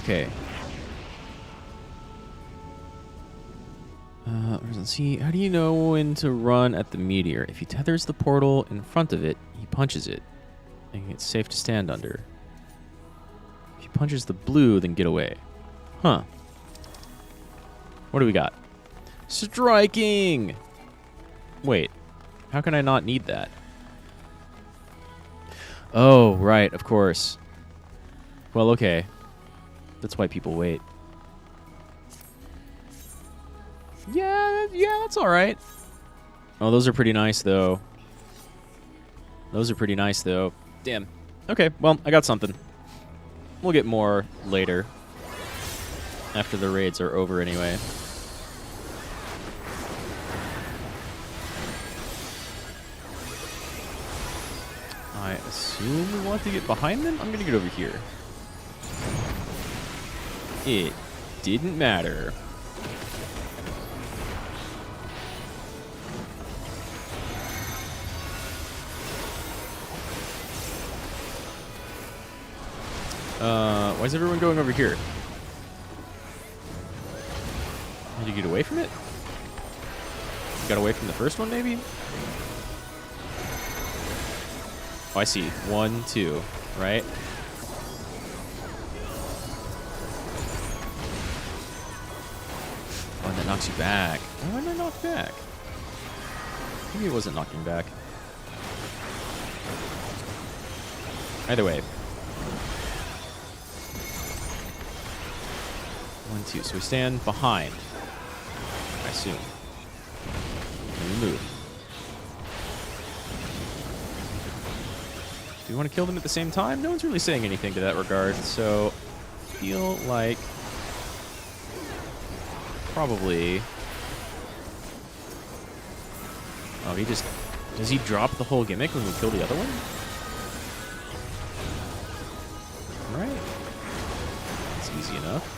Okay. Let's see. How do you know when to run at the meteor? If he tethers the portal in front of it, he punches it. And it's safe to stand under. If he punches the blue, then get away. Huh. What do we got? Striking! Wait. How can I not need that? Oh, right. Of course. Well, okay. That's why people wait. Yeah, that's all right. Oh, those are pretty nice, though. Those are pretty nice, though. Damn. Okay, well, I got something. We'll get more later. After the raids are over, anyway. I assume we want to get behind them? I'm going to get over here. It didn't matter. Why is everyone going over here? Did you get away from it? You got away from the first one, maybe? Oh, I see. 1, 2, right? Oh, and that knocks you back. Why am I knocked back? Maybe it wasn't knocking back. Either way. 1, 2. So we stand behind. I assume. And we move. Do you want to kill them at the same time? No one's really saying anything to that regard, so I feel like probably. Oh, he just does he drop the whole gimmick when we kill the other one? Right. That's easy enough.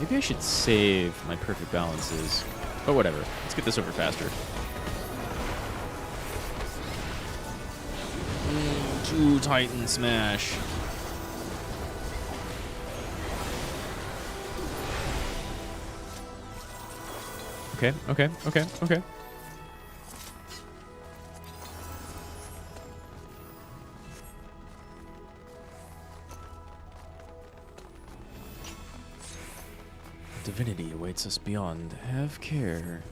Maybe I should save my perfect balances. But whatever. Let's get this over faster. 2 Titan Smash. Okay. Divinity awaits us beyond. Have care.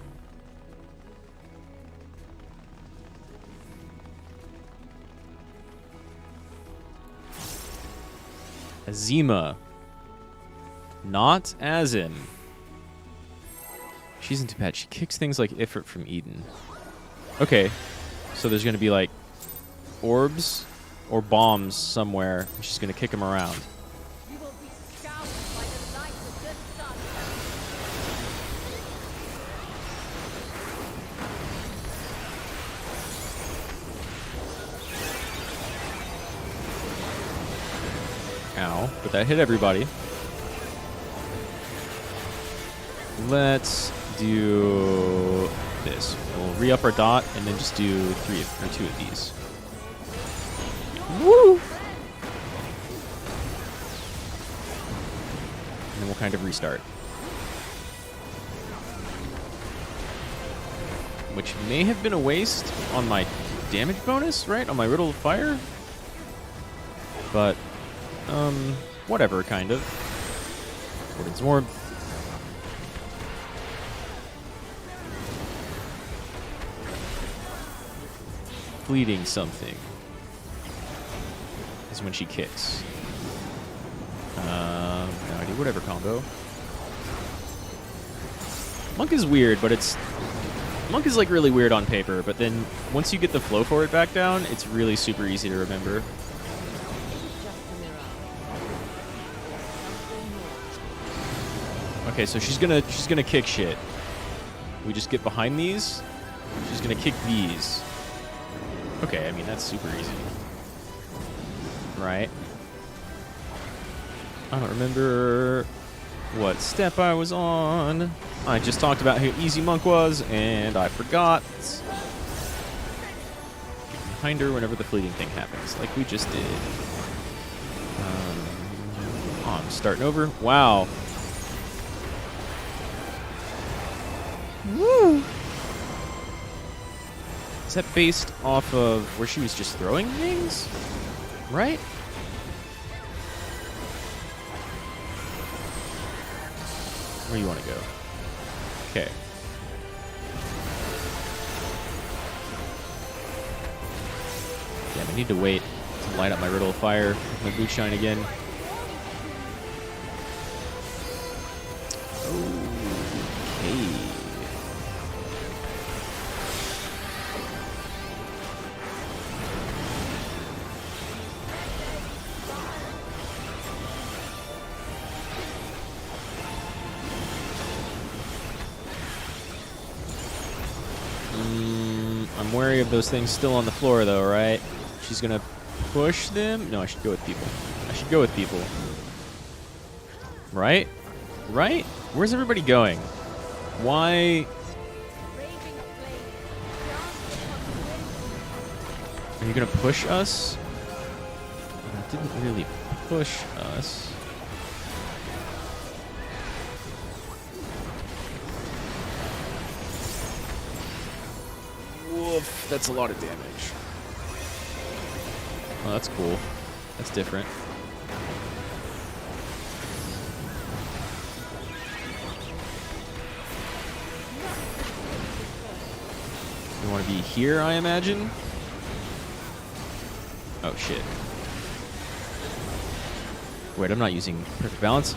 Azima. Not Azim. She's into bad. She kicks things like Ifrit from Eden. Okay. So there's going to be like orbs or bombs somewhere. She's going to kick them around. You will be scoured by the light of the sun. Ow. But that hit everybody. Let's do this. We'll re-up our dot and then just do 2 of these. Woo! And then we'll kind of restart. Which may have been a waste on my damage bonus, right? On my Riddle of Fire? But, whatever, kind of. Warden's Orb. Fleeting something is when she kicks. No idea. Whatever combo. Monk is weird, but Monk is like really weird on paper, but then once you get the flow for it back down, it's really super easy to remember. Okay, so she's gonna kick shit. We just get behind these. She's gonna kick these. Okay, I mean, that's super easy. Right? I don't remember what step I was on. I just talked about how easy Monk was, and I forgot. Get behind her whenever the fleeting thing happens, like we just did. Oh, I'm starting over. Wow. Woo! Is that based off of where she was just throwing things? Right? Where you want to go? Okay. Damn, I need to wait to light up my riddle of fire with my boot shine again. Okay. I'm wary of those things still on the floor, though, right? She's gonna push them? No, I should go with people. I should go with people. Right? Right? Where's everybody going? Why? Raving flame. Dance upon the wind. Are you gonna push us? It didn't really push us. Woof, that's a lot of damage. Oh, that's cool. That's different. You want to be here, I imagine? Oh, shit. Wait, I'm not using perfect balance.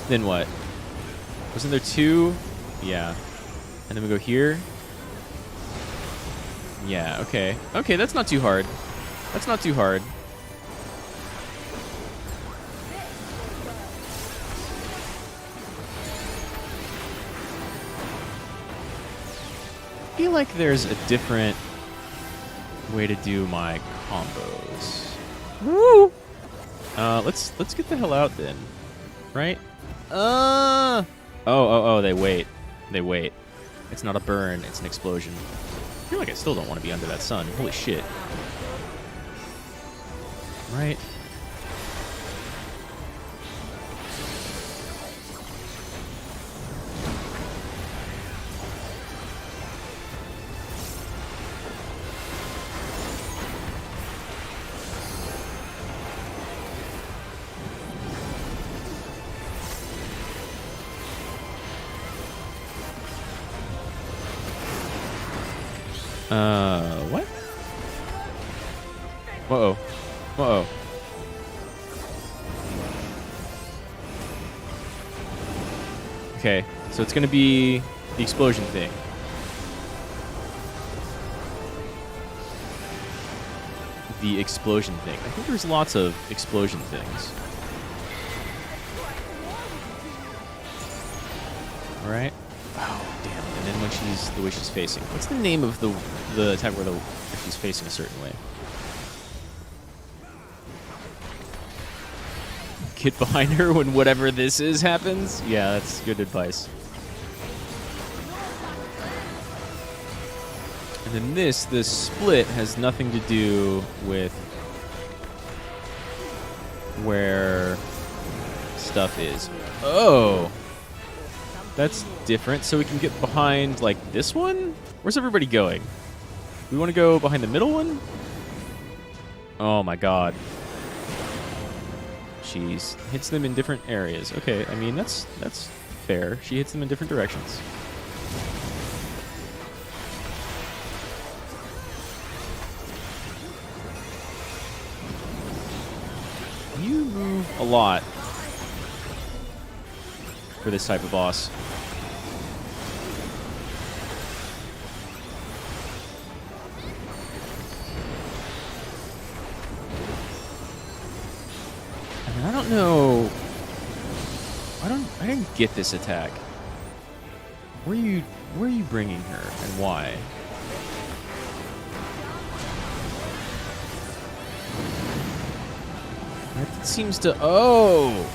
Then what? Wasn't there two? Yeah. And then we go here. Yeah, okay. Okay, that's not too hard. That's not too hard. I feel like there's a different way to do my combos. Woo! Let's get the hell out then. Right? Oh, they wait. They wait. It's not a burn, it's an explosion. I feel like I still don't want to be under that sun. Holy shit. Right? What? Uh-oh. Uh-oh. Okay, so it's gonna be the explosion thing. The explosion thing. I think there's lots of explosion things. Alright. Oh, damn. And then when she's the way she's facing. What's the name of the attack where if she's facing a certain way? Get behind her when whatever this is happens? Yeah, that's good advice. And then the split has nothing to do with where stuff is. Oh! That's different. So we can get behind, like, this one? Where's everybody going? We want to go behind the middle one? Oh my god. She hits them in different areas. Okay, I mean, that's fair. She hits them in different directions. You move a lot for this type of boss. I don't know. I didn't get this attack. Where are you bringing her and why? That seems to. Oh.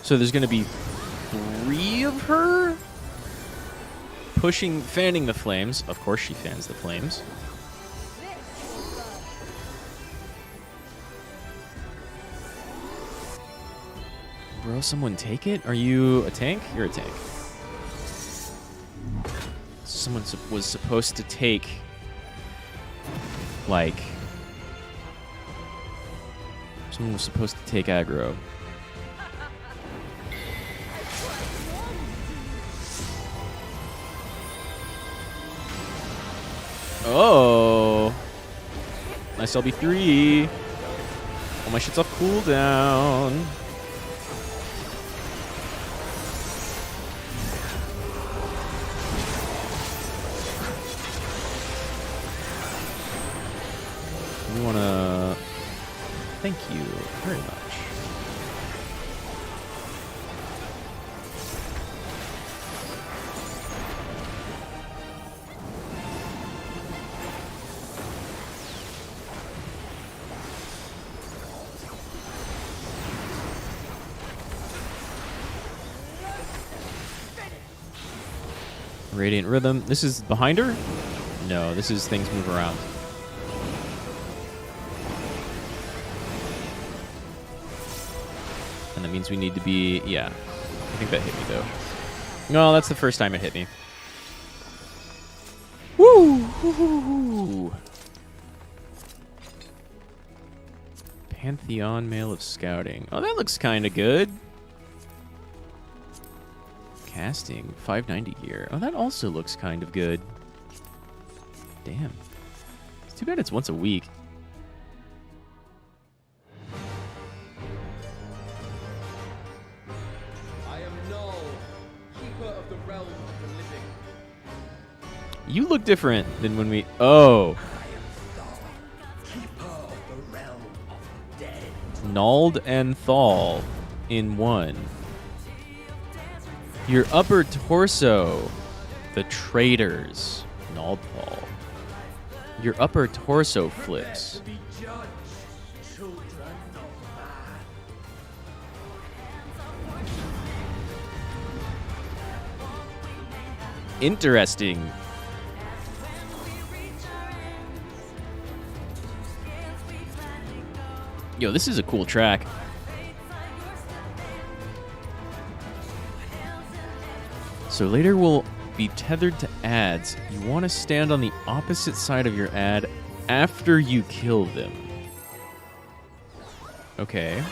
So there's gonna be 3 of her fanning the flames. Of course, she fans the flames. Bro, someone take it? Are you a tank? You're a tank. Someone was supposed to take, like... Someone was supposed to take aggro. Oh! Nice LB3. Oh, my shit's off cooldown. We wanna... Thank you very much. Radiant Rhythm. This is behind her? No, this is things move around. And that means we need to be... Yeah. I think that hit me, though. No, that's the first time it hit me. Woo! Woo-hoo-hoo. Pantheon Mail of Scouting. Oh, that looks kind of good. Casting, 590 gear. Oh, that also looks kind of good. Damn. It's too bad it's once a week. I am Null, keeper of the realm of the living. You look different than when we... Oh. I am Thal, keeper of the realm of the dead. Nald and Thal in one. Your upper torso. The traitors. Nald Thal. Your upper torso flips. To be judged, children of man. Interesting. Yo, this is a cool track. So later we'll be tethered to ads. You want to stand on the opposite side of your ad after you kill them. Okay. You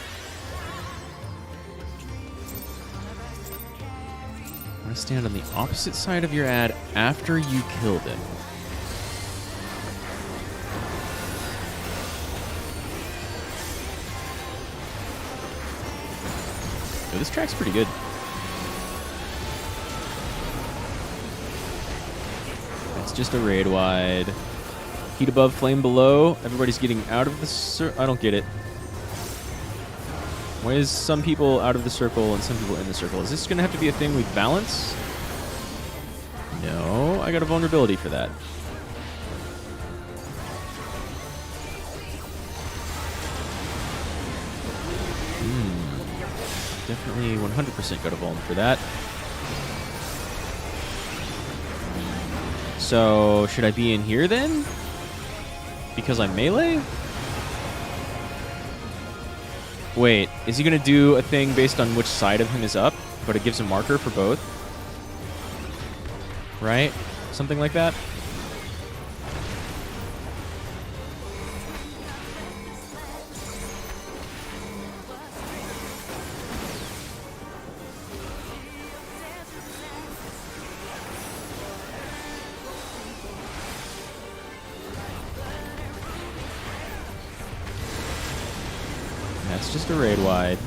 want to stand on the opposite side of your ad after you kill them. Yo, this track's pretty good. It's just a raid wide. Heat above, flame below. Everybody's getting out of the I don't get it. Why is some people out of the circle and some people in the circle? Is this going to have to be a thing we balance? No, I got a vulnerability for that. Definitely 100% got a vuln for that. So, should I be in here then? Because I'm melee? Wait, is he going to do a thing based on which side of him is up, but it gives a marker for both? Right? Something like that? That's just a raid wide.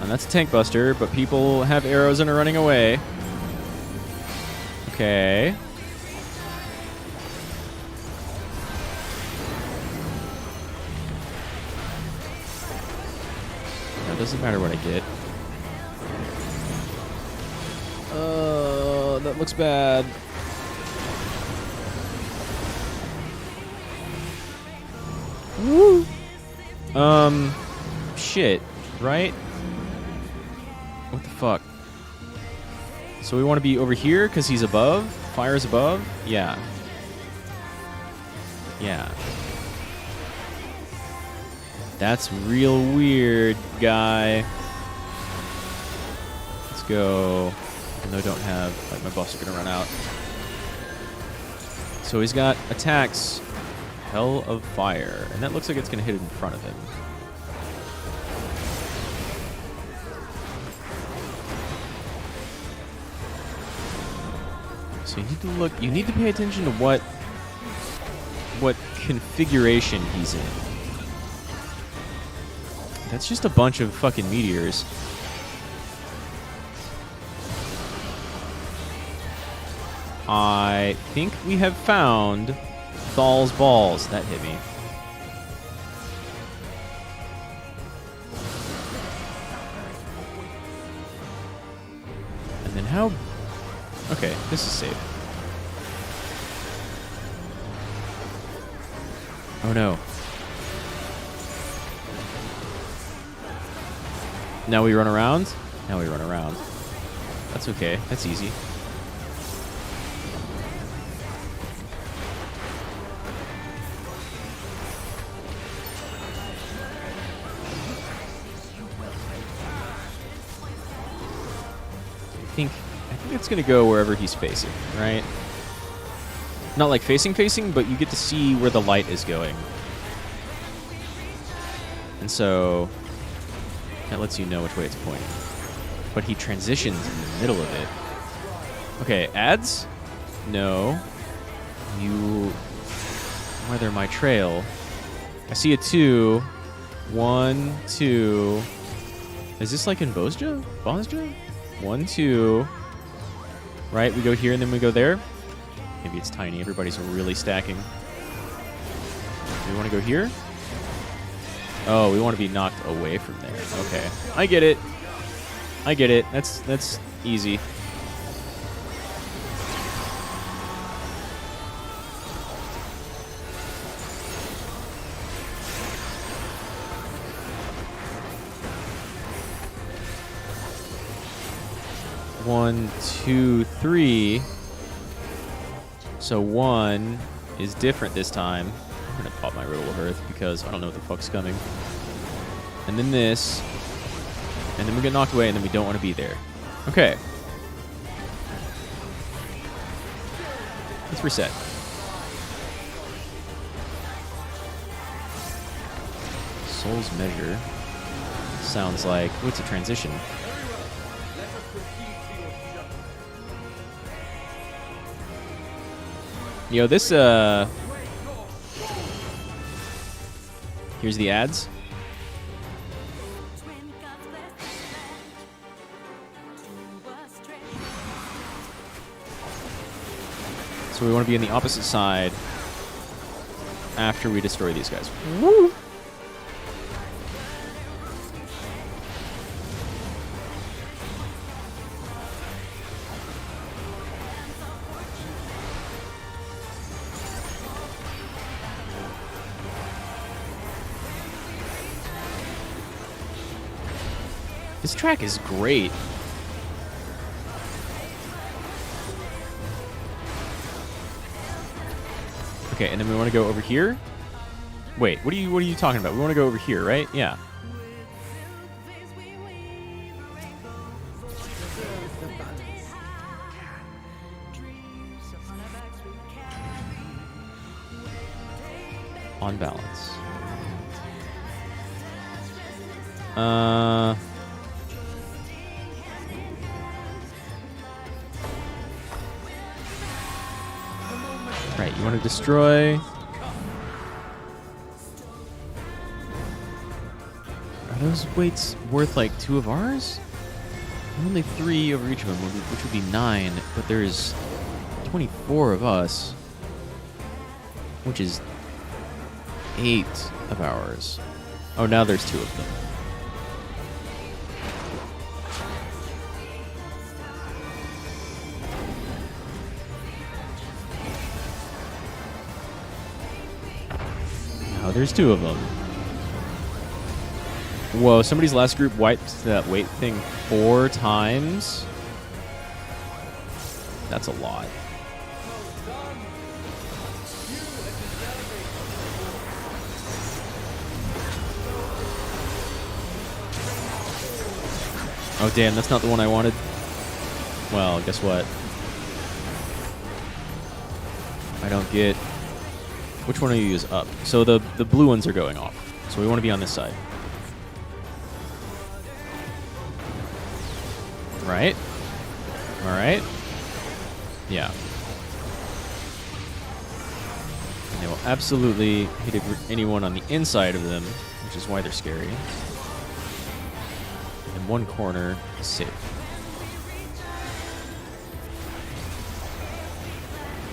And that's a tank buster, but people have arrows and are running away. Okay. It doesn't matter what I get. That looks bad. Woo! Shit, right? What the fuck? So we want to be over here because he's above? Fire's above? Yeah. Yeah. That's real weird, guy. Let's go. Even though I don't have... Like, my buffs are going to run out. So he's got attacks. Hell of Fire. And that looks like it's going to hit in front of him. So you need to look... You need to pay attention to what configuration he's in. That's just a bunch of fucking meteors. I think we have found Thal's balls. That hit me. And then how... Okay, this is safe. Oh no. Now we run around? Now we run around. That's okay. That's easy. I think it's gonna go wherever he's facing, right? Not like facing, but you get to see where the light is going. And so that lets you know which way it's pointing. But he transitions in the middle of it. Okay, ads? No. You weather my trail. I see a 2. 1, 2. Is this like in Bozja? 1, 2. Right, we go here and then we go there. Maybe it's tiny. Everybody's really stacking. Do we want to go here? Oh, we want to be knocked away from there. Okay. I get it. I get it. That's easy. One, 2, 3. So 1 is different this time. I'm going to pop my Riddle of Earth because I don't know what the fuck's coming. And then this. And then we get knocked away and then we don't want to be there. Okay. Let's reset. Soul's Measure. Sounds like... What's a transition? Yo, this, Here's the ads. So we want to be on the opposite side after we destroy these guys. Woo! This track is great. Okay, and then we want to go over here. Wait, what are you talking about? We want to go over here, right? Yeah. On balance. Right, you want to destroy. Are those weights worth like 2 of ours? Only 3 over each of them, which would be 9, but there's 24 of us, which is 8 of ours. Oh, now there's 2 of them. Now there's 2 of them. Whoa, somebody's last group wiped that weight thing 4 times? That's a lot. Oh, damn, that's not the one I wanted. Well, guess what? I don't get... Which one do you use? Up. So the blue ones are going off. So we want to be on this side. Right? Alright. Yeah. And they will absolutely hit anyone on the inside of them, which is why they're scary. And one corner is safe.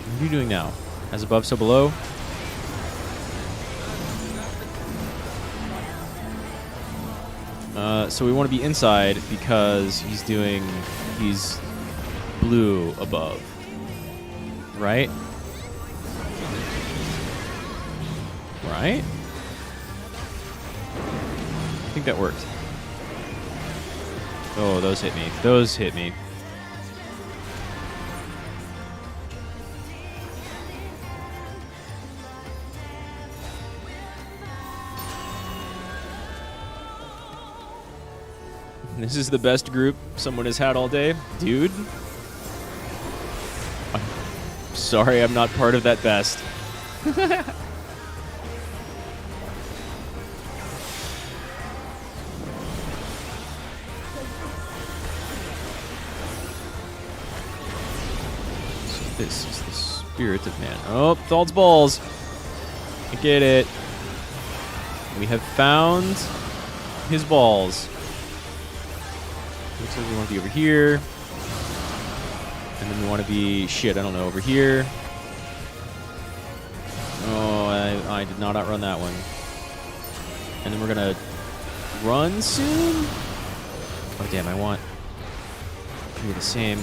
What are you doing now? As above, so below? So we want to be inside because he's blue above. Right? Right? I think that worked. Oh, those hit me. Those hit me. This is the best group someone has had all day. Dude. I'm sorry I'm not part of that best. So this is the spirit of man. Oh, Thald's balls. I get it. We have found his balls. Looks like we want to be over here. And then we want to be, shit, I don't know, over here. Oh, I did not outrun that one. And then we're going to run soon? Oh, damn, I want to do the same.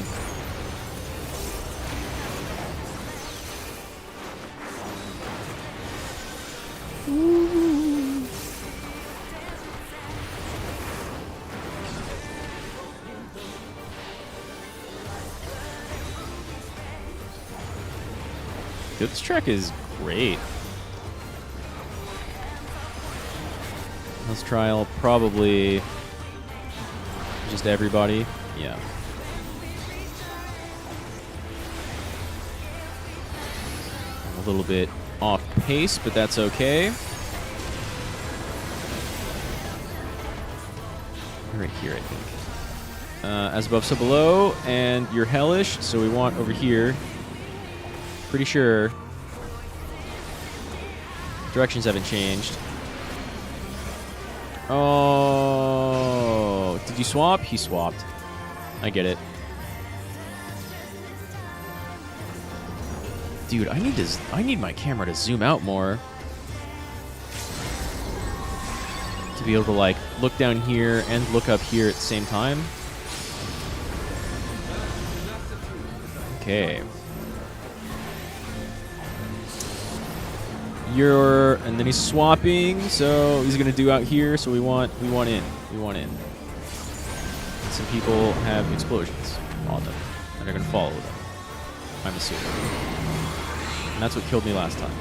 This track is great. Let's try probably just everybody. Yeah. I'm a little bit off pace, but that's okay. Right here, I think. As above, so below, and you're hellish, so we want over here. Pretty sure directions haven't changed. Oh, did you swap? He swapped. I get it. Dude, I need my camera to zoom out more to be able to like look down here and look up here at the same time. Okay. And then he's swapping, so he's gonna do out here. So we want in. Some people have explosions on them, and they're gonna follow them. I'm assuming, and that's what killed me last time,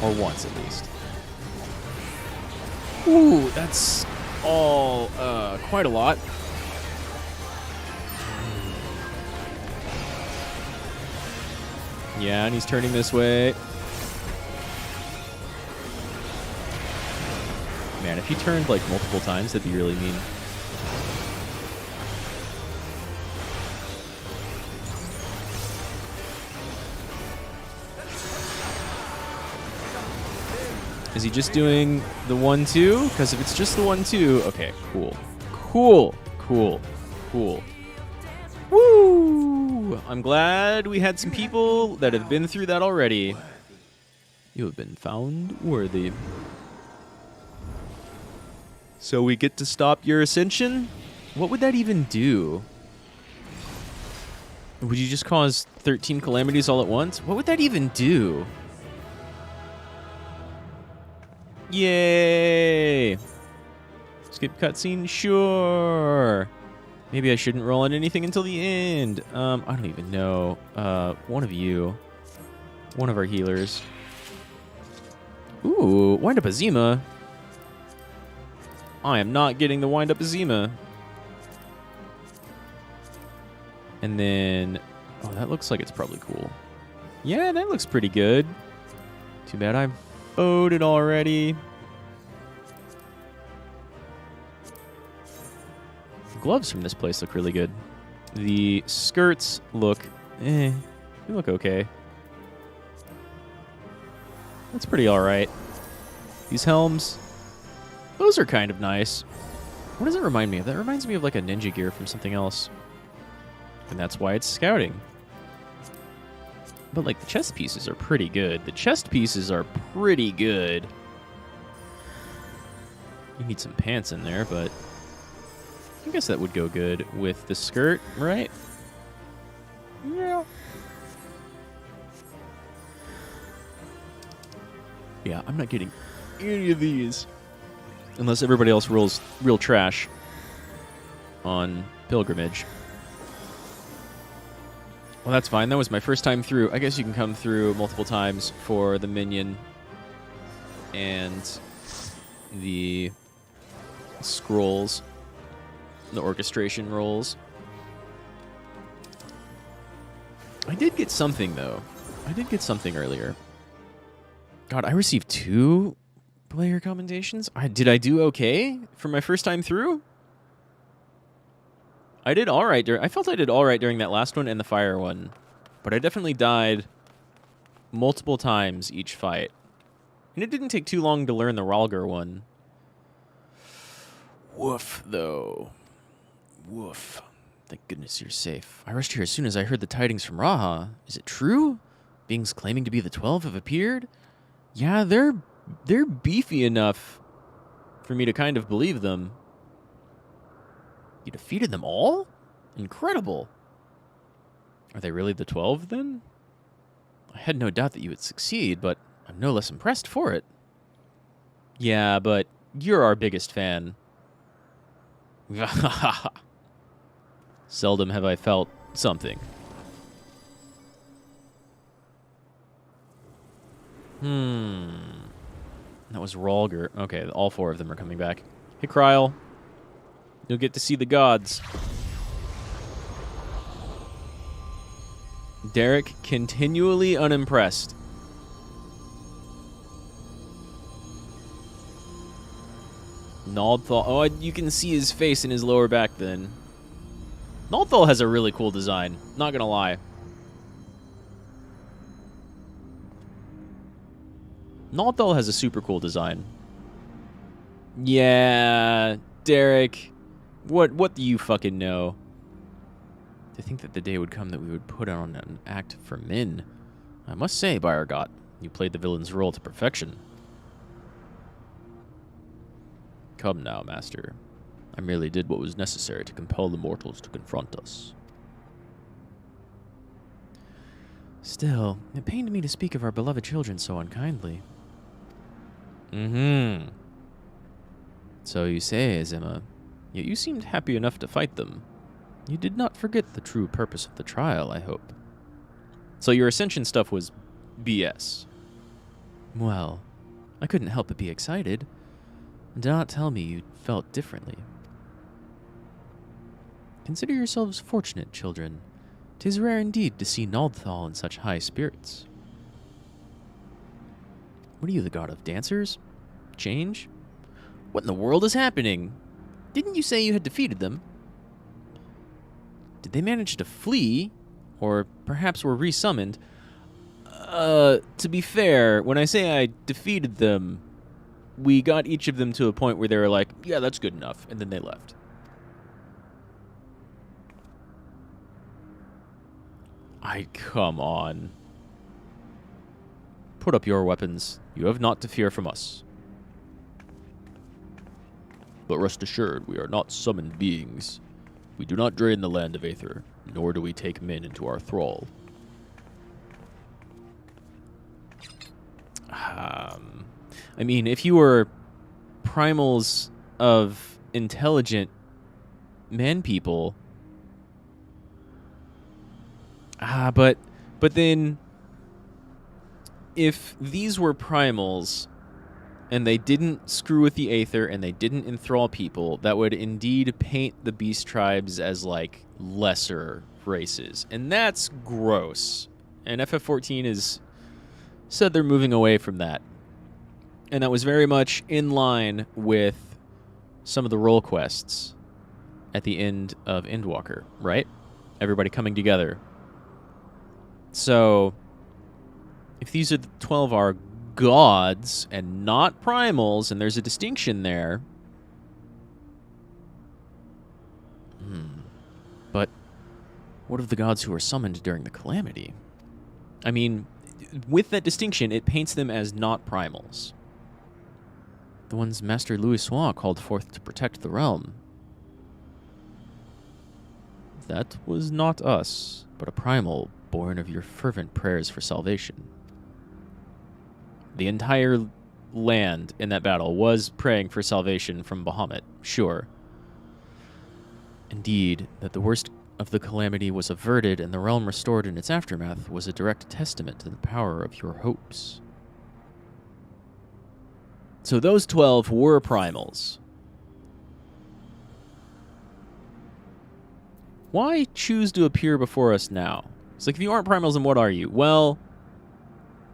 or once at least. Ooh, that's all quite a lot. Yeah, and he's turning this way. Man, if he turned like multiple times, that'd be really mean. Is he just doing the 1-2? Because if it's just the 1-2, okay, cool. Cool. Woo! I'm glad we had some people that have been through that already. You have been found worthy. So we get to stop your ascension? What would that even do? Would you just cause 13 calamities all at once? What would that even do? Yay! Skip cutscene? Sure. Maybe I shouldn't roll on anything until the end. I don't even know. One of you. One of our healers. Ooh, wind up Azima. I am not getting the wind up Azima. And then... Oh, that looks like it's probably cool. Yeah, that looks pretty good. Too bad I voted already. The gloves from this place look really good. The skirts look... they look okay. That's pretty alright. These helms... Those are kind of nice. What does it remind me of? That reminds me of like a ninja gear from something else. And that's why it's scouting. But like the chest pieces are pretty good. The chest pieces are pretty good. You need some pants in there, but I guess that would go good with the skirt, right? Yeah. Yeah, I'm not getting any of these. Unless everybody else rolls real trash on Pilgrimage. Well, that's fine. That was my first time through. I guess you can come through multiple times for the minion and the scrolls, the orchestration rolls. I did get something, though. I did get something earlier. God, I received 2 player commendations? Did I do okay for my first time through? I did all right. I felt I did all right during that last one and the fire one. But I definitely died multiple times each fight. And it didn't take too long to learn the Ralgar one. Woof, though. Woof. Thank goodness you're safe. I rushed here as soon as I heard the tidings from Raha. Is it true? Beings claiming to be the 12 have appeared? Yeah, they're beefy enough for me to kind of believe them. You defeated them all? Incredible. Are they really the 12, then? I had no doubt that you would succeed, but I'm no less impressed for it. Yeah, but you're our biggest fan. Seldom have I felt something. That was Ralgar. Okay, all 4 of them are coming back. Hey, Kryl. You'll get to see the gods. Derek, continually unimpressed. Naldthal. Oh, you can see his face in his lower back then. Naldthal has a really cool design. Not gonna lie. Naldthal has a super cool design. Yeah, Derek. What do you fucking know? To think that the day would come that we would put on an act for Min. I must say, Bayergot, you played the villain's role to perfection. Come now, Master. I merely did what was necessary to compel the mortals to confront us. Still, it pained me to speak of our beloved children so unkindly. So you say, Zima, yet you seemed happy enough to fight them. You did not forget the true purpose of the trial, I hope. So your Ascension stuff was BS. Well, I couldn't help but be excited. Do not tell me you felt differently. Consider yourselves fortunate, children. 'Tis rare indeed to see Naldthal in such high spirits. What are you, the god of dancers? Change? What in the world is happening? Didn't you say you had defeated them? Did they manage to flee? Or perhaps were resummoned? To be fair, when I say I defeated them, we got each of them to a point where they were like, yeah, that's good enough, and then they left. Come on. Put up your weapons. You have naught to fear from us. But rest assured, we are not summoned beings. We do not drain the land of Aether, nor do we take men into our thrall. I mean, if you were primals of intelligent man people... but then... If these were primals, and they didn't screw with the Aether, and they didn't enthrall people, that would indeed paint the beast tribes as, like, lesser races, and that's gross. And FF14 is said they're moving away from that. And that was very much in line with some of the role quests at the end of Endwalker, right? Everybody coming together. So, if these are the 12 are gods and not primals, and there's a distinction there... But what of the gods who are summoned during the Calamity? I mean, with that distinction, it paints them as not primals. The ones Master Louis Soin called forth to protect the realm. That was not us, but a primal born of your fervent prayers for salvation. The entire land in that battle was praying for salvation from Bahamut, sure. Indeed, that the worst of the calamity was averted and the realm restored in its aftermath was a direct testament to the power of your hopes. So those 12 were primals. Why choose to appear before us now? It's like, if you aren't primals, then what are you? Well,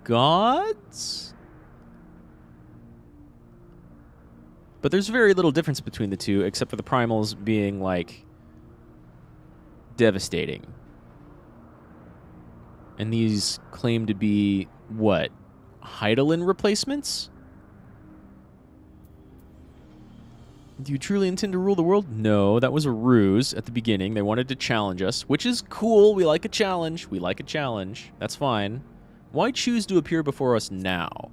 gods? But there's very little difference between the two, except for the primals being, like, devastating. And these claim to be, what, Hydaelyn replacements? Do you truly intend to rule the world? No, that was a ruse at the beginning. They wanted to challenge us, which is cool. We like a challenge. We like a challenge. That's fine. Why choose to appear before us now?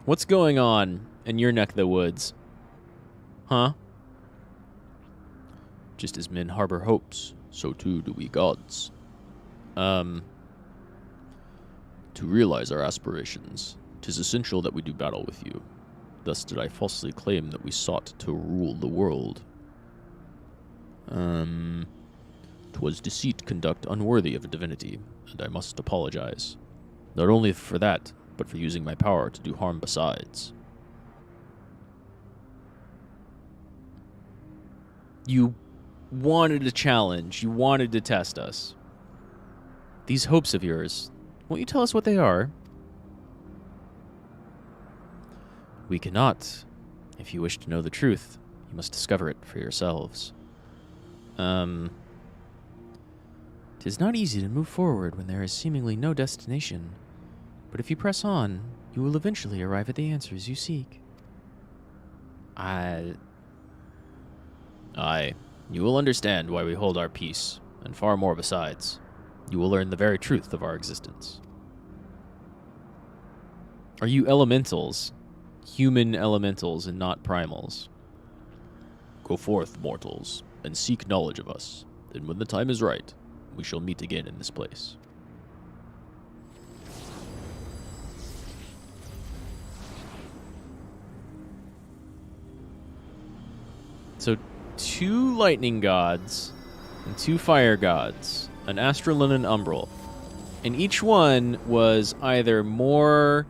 What's going on in your neck of the woods? Huh? Just as men harbor hopes, so too do we gods. To realize our aspirations, 'tis essential that we do battle with you. Thus did I falsely claim that we sought to rule the world. 'Twas deceit conduct unworthy of a divinity, and I must apologize. Not only for that, but for using my power to do harm besides. You wanted a challenge. You wanted to test us. These hopes of yours, won't you tell us what they are? We cannot. If you wish to know the truth, you must discover it for yourselves. 'Tis not easy to move forward when there is seemingly no destination. But if you press on, you will eventually arrive at the answers you seek. Aye. You will understand why we hold our peace, and far more besides. You will learn the very truth of our existence. Are you elementals? Human elementals and not primals? Go forth, mortals, and seek knowledge of us. Then when the time is right, we shall meet again in this place. So, 2 lightning gods and 2 fire gods, an Astral and an Umbral. And each one was either more...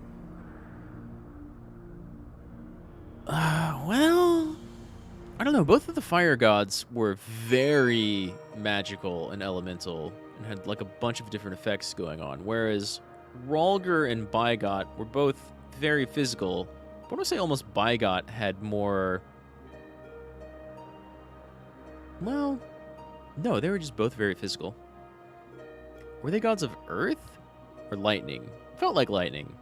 well... I don't know. Both of the fire gods were very magical and elemental and had like a bunch of different effects going on. Whereas Rhalgr and Bygot were both very physical. But I want to say almost Bygot had more... well, no, they were just both very physical. Were they gods of earth or lightning? Felt like lightning.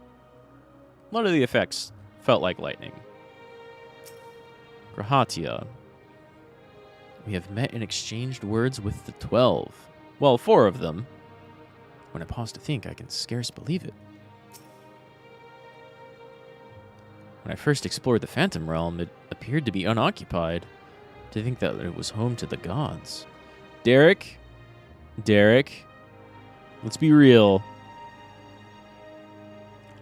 A lot of the effects felt like lightning. Grahatia. We have met and exchanged words with the 12. Well, 4 of them. When I pause to think, I can scarce believe it. When I first explored the Phantom Realm, it appeared to be unoccupied. To think that it was home to the gods. Derek, let's be real.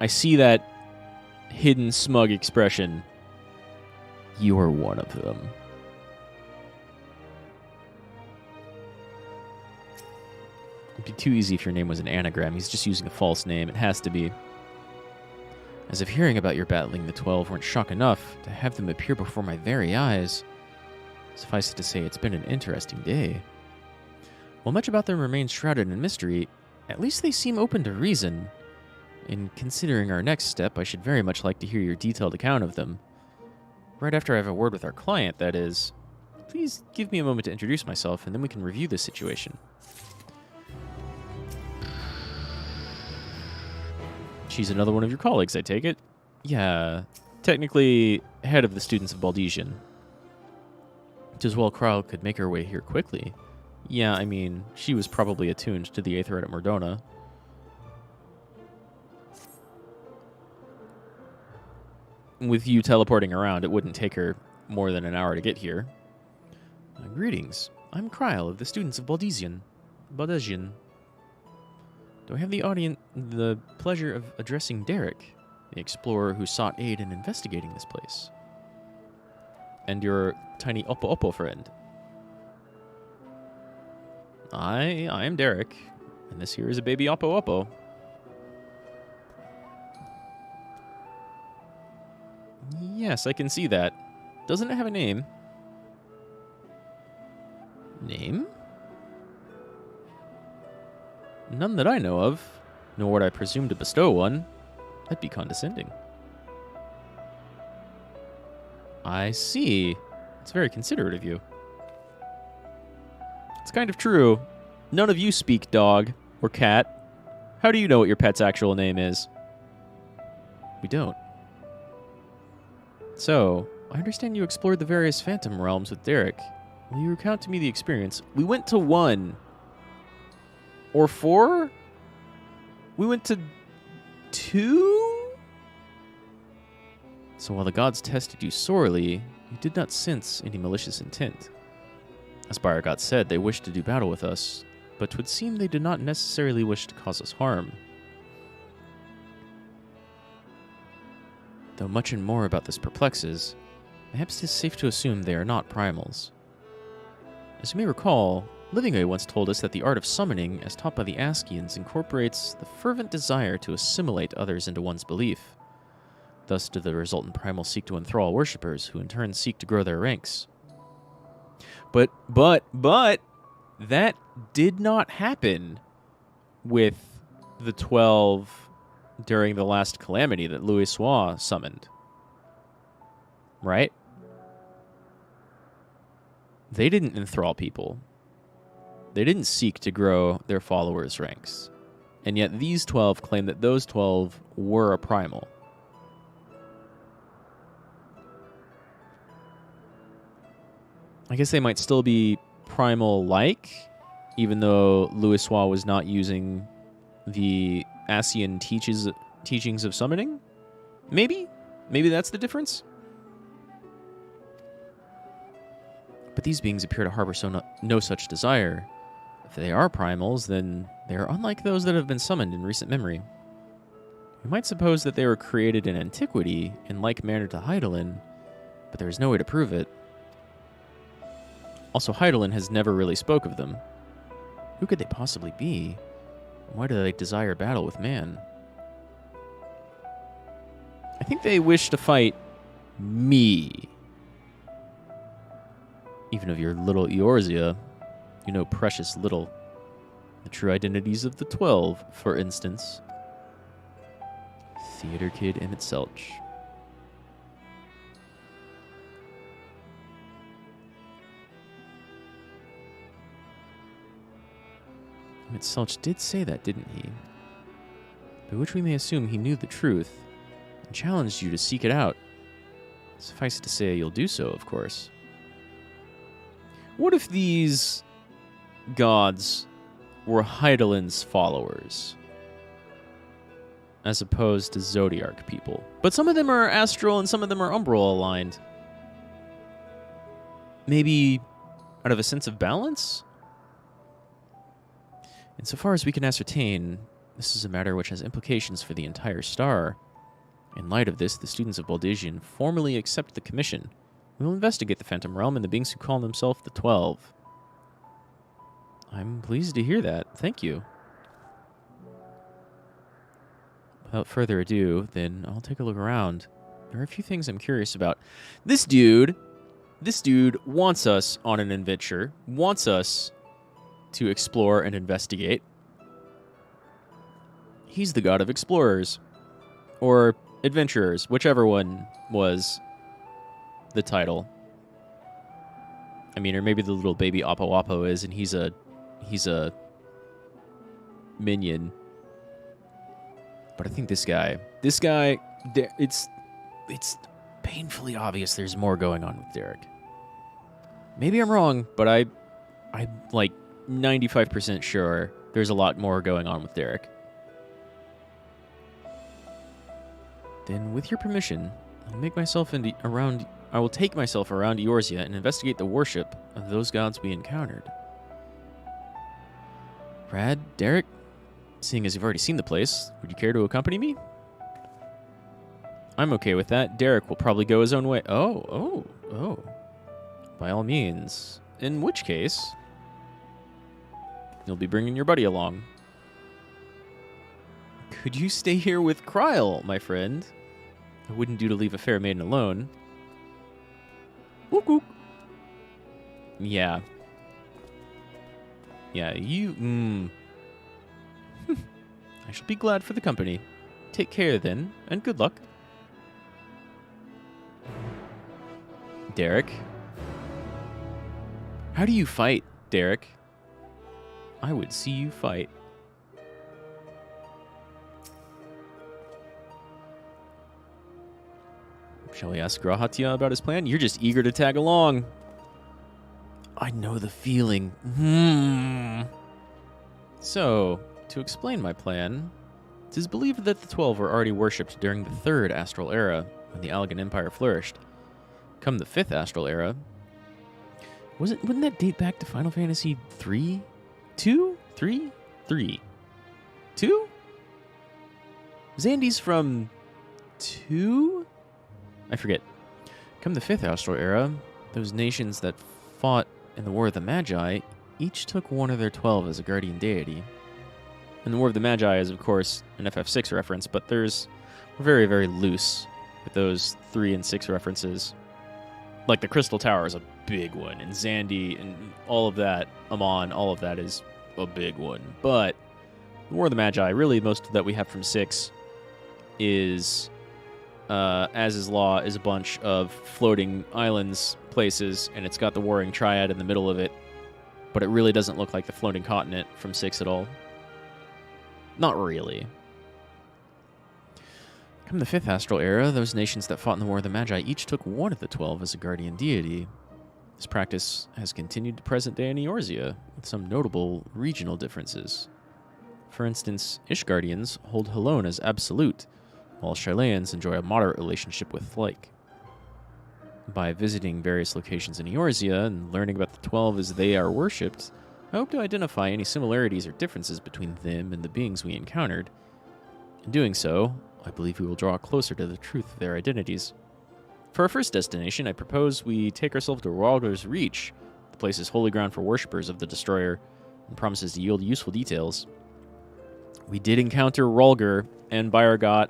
I see that hidden smug expression. You are one of them. It'd be too easy if your name was an anagram. He's just using a false name. It has to be. As if hearing about your battling the 12 weren't shock enough to have them appear before my very eyes. Suffice it to say, it's been an interesting day. While much about them remains shrouded in mystery, at least they seem open to reason. In considering our next step, I should very much like to hear your detailed account of them. Right after I have a word with our client, that is. Please give me a moment to introduce myself, and then we can review the situation. She's another one of your colleagues, I take it? Yeah, technically head of the students of Baldesian. Tis well Kryle could make her way here quickly. Yeah, I mean, she was probably attuned to the 8th Rad at Mor Dhona. With you teleporting around, it wouldn't take her more than an hour to get here. Greetings. I'm Kryle of the students of Baldesian. Do I have the pleasure of addressing Derek, the explorer who sought aid in investigating this place? And your tiny Oppo friend? I am Derek, and this here is a baby Oppo. Yes, I can see that. Doesn't it have a name? Name? None that I know of, nor would I presume to bestow one. That'd be condescending. I see. It's very considerate of you. It's kind of true. None of you speak dog or cat. How do you know what your pet's actual name is? We don't. So, I understand you explored the various phantom realms with Derek. Will you recount to me the experience? We went to 1. Or 4? We went to 2? So while the gods tested you sorely, you did not sense any malicious intent. As Byre God said, they wished to do battle with us, but 'twould seem they did not necessarily wish to cause us harm. Though much and more about this perplexes, perhaps it is safe to assume they are not primals. As you may recall, Livingway once told us that the art of summoning, as taught by the Askians, incorporates the fervent desire to assimilate others into one's belief. Thus do the resultant primals seek to enthrall worshippers, who in turn seek to grow their ranks. But, that did not happen with the 12 during the last calamity that Louisoix summoned. Right? They didn't enthrall people. They didn't seek to grow their followers' ranks. And yet these 12 claim that those 12 were a primal. I guess they might still be primal-like, even though Louisoix was not using the Asian teachings of summoning? Maybe? Maybe that's the difference? But these beings appear to harbor no such desire. If they are primals, then they are unlike those that have been summoned in recent memory. We might suppose that they were created in antiquity, in like manner to Hydaelyn, but there is no way to prove it. Also, Hydaelyn has never really spoke of them. Who could they possibly be? And why do they desire battle with man? I think they wish to fight me. Even of your little Eorzea, you know precious little. The true identities of the 12, for instance. Theater Kid Emmett Selch. Emmett Selch did say that, didn't he? By which we may assume he knew the truth and challenged you to seek it out. Suffice it to say, you'll do so, of course. What if these gods were Hydaelyn's followers, as opposed to Zodiarch people? But some of them are astral and some of them are umbral aligned. Maybe out of a sense of balance? Insofar as we can ascertain, this is a matter which has implications for the entire star. In light of this, the students of Baldesian formally accept the commission. We will investigate the Phantom Realm and the beings who call themselves the 12. I'm pleased to hear that. Thank you. without further ado, then I'll take a look around. There are a few things I'm curious about. This dude wants us on an adventure, wants us to explore and investigate. He's the god of explorers. Or adventurers, whichever one was the title. I mean, or maybe the little baby Oppo Oppo is, and he's a minion. But I think this guy, it's painfully obvious there's more going on with Derek. Maybe I'm wrong, but I'm like 95% sure there's a lot more going on with Derek. Then, with your permission, I will take myself around Eorzea and investigate the worship of those gods we encountered. Rad, Derek, seeing as you've already seen the place, would you care to accompany me? I'm okay with that. Derek will probably go his own way. Oh. By all means. In which case, you'll be bringing your buddy along. Could you stay here with Kryle, my friend? It wouldn't do to leave a fair maiden alone. Wook wook. Yeah. Yeah, you... I shall be glad for the company. Take care, then, and good luck. Derek? How do you fight, Derek? I would see you fight. Shall we ask Grahatia about his plan? You're just eager to tag along. I know the feeling. So, to explain my plan, it is believed that the 12 were already worshipped during the 3rd Astral Era, when the Allegan Empire flourished. Come the 5th Astral Era, wouldn't that date back to Final Fantasy 3? 2? 3? 3. 2? Zandy's from 2? I forget. Come the 5th Astral Era, those nations that fought in the War of the Magi each took one of their 12 as a guardian deity. And the War of the Magi is, of course, an FF6 reference, but we're very, very loose with those 3 and 6 references. Like the Crystal Tower is a big one, and Zandy and all of that, Amon, all of that is a big one. But the War of the Magi, really most that we have from 6 is... as is law, is a bunch of floating islands places, and it's got the Warring Triad in the middle of it, but it really doesn't look like the floating continent from 6 at all. Not really. Come the 5th Astral Era, those nations that fought in the War of the Magi each took one of the 12 as a guardian deity. This practice has continued to present day in Eorzea, with some notable regional differences. For instance, Ishgardians hold Halone as absolute, while Shyleans enjoy a moderate relationship with Thyke. By visiting various locations in Eorzea and learning about the 12 as they are worshipped, I hope to identify any similarities or differences between them and the beings we encountered. In doing so, I believe we will draw closer to the truth of their identities. For our first destination, I propose we take ourselves to Ralger's Reach. The place is holy ground for worshippers of the Destroyer, and promises to yield useful details. We did encounter Ralger and Byergot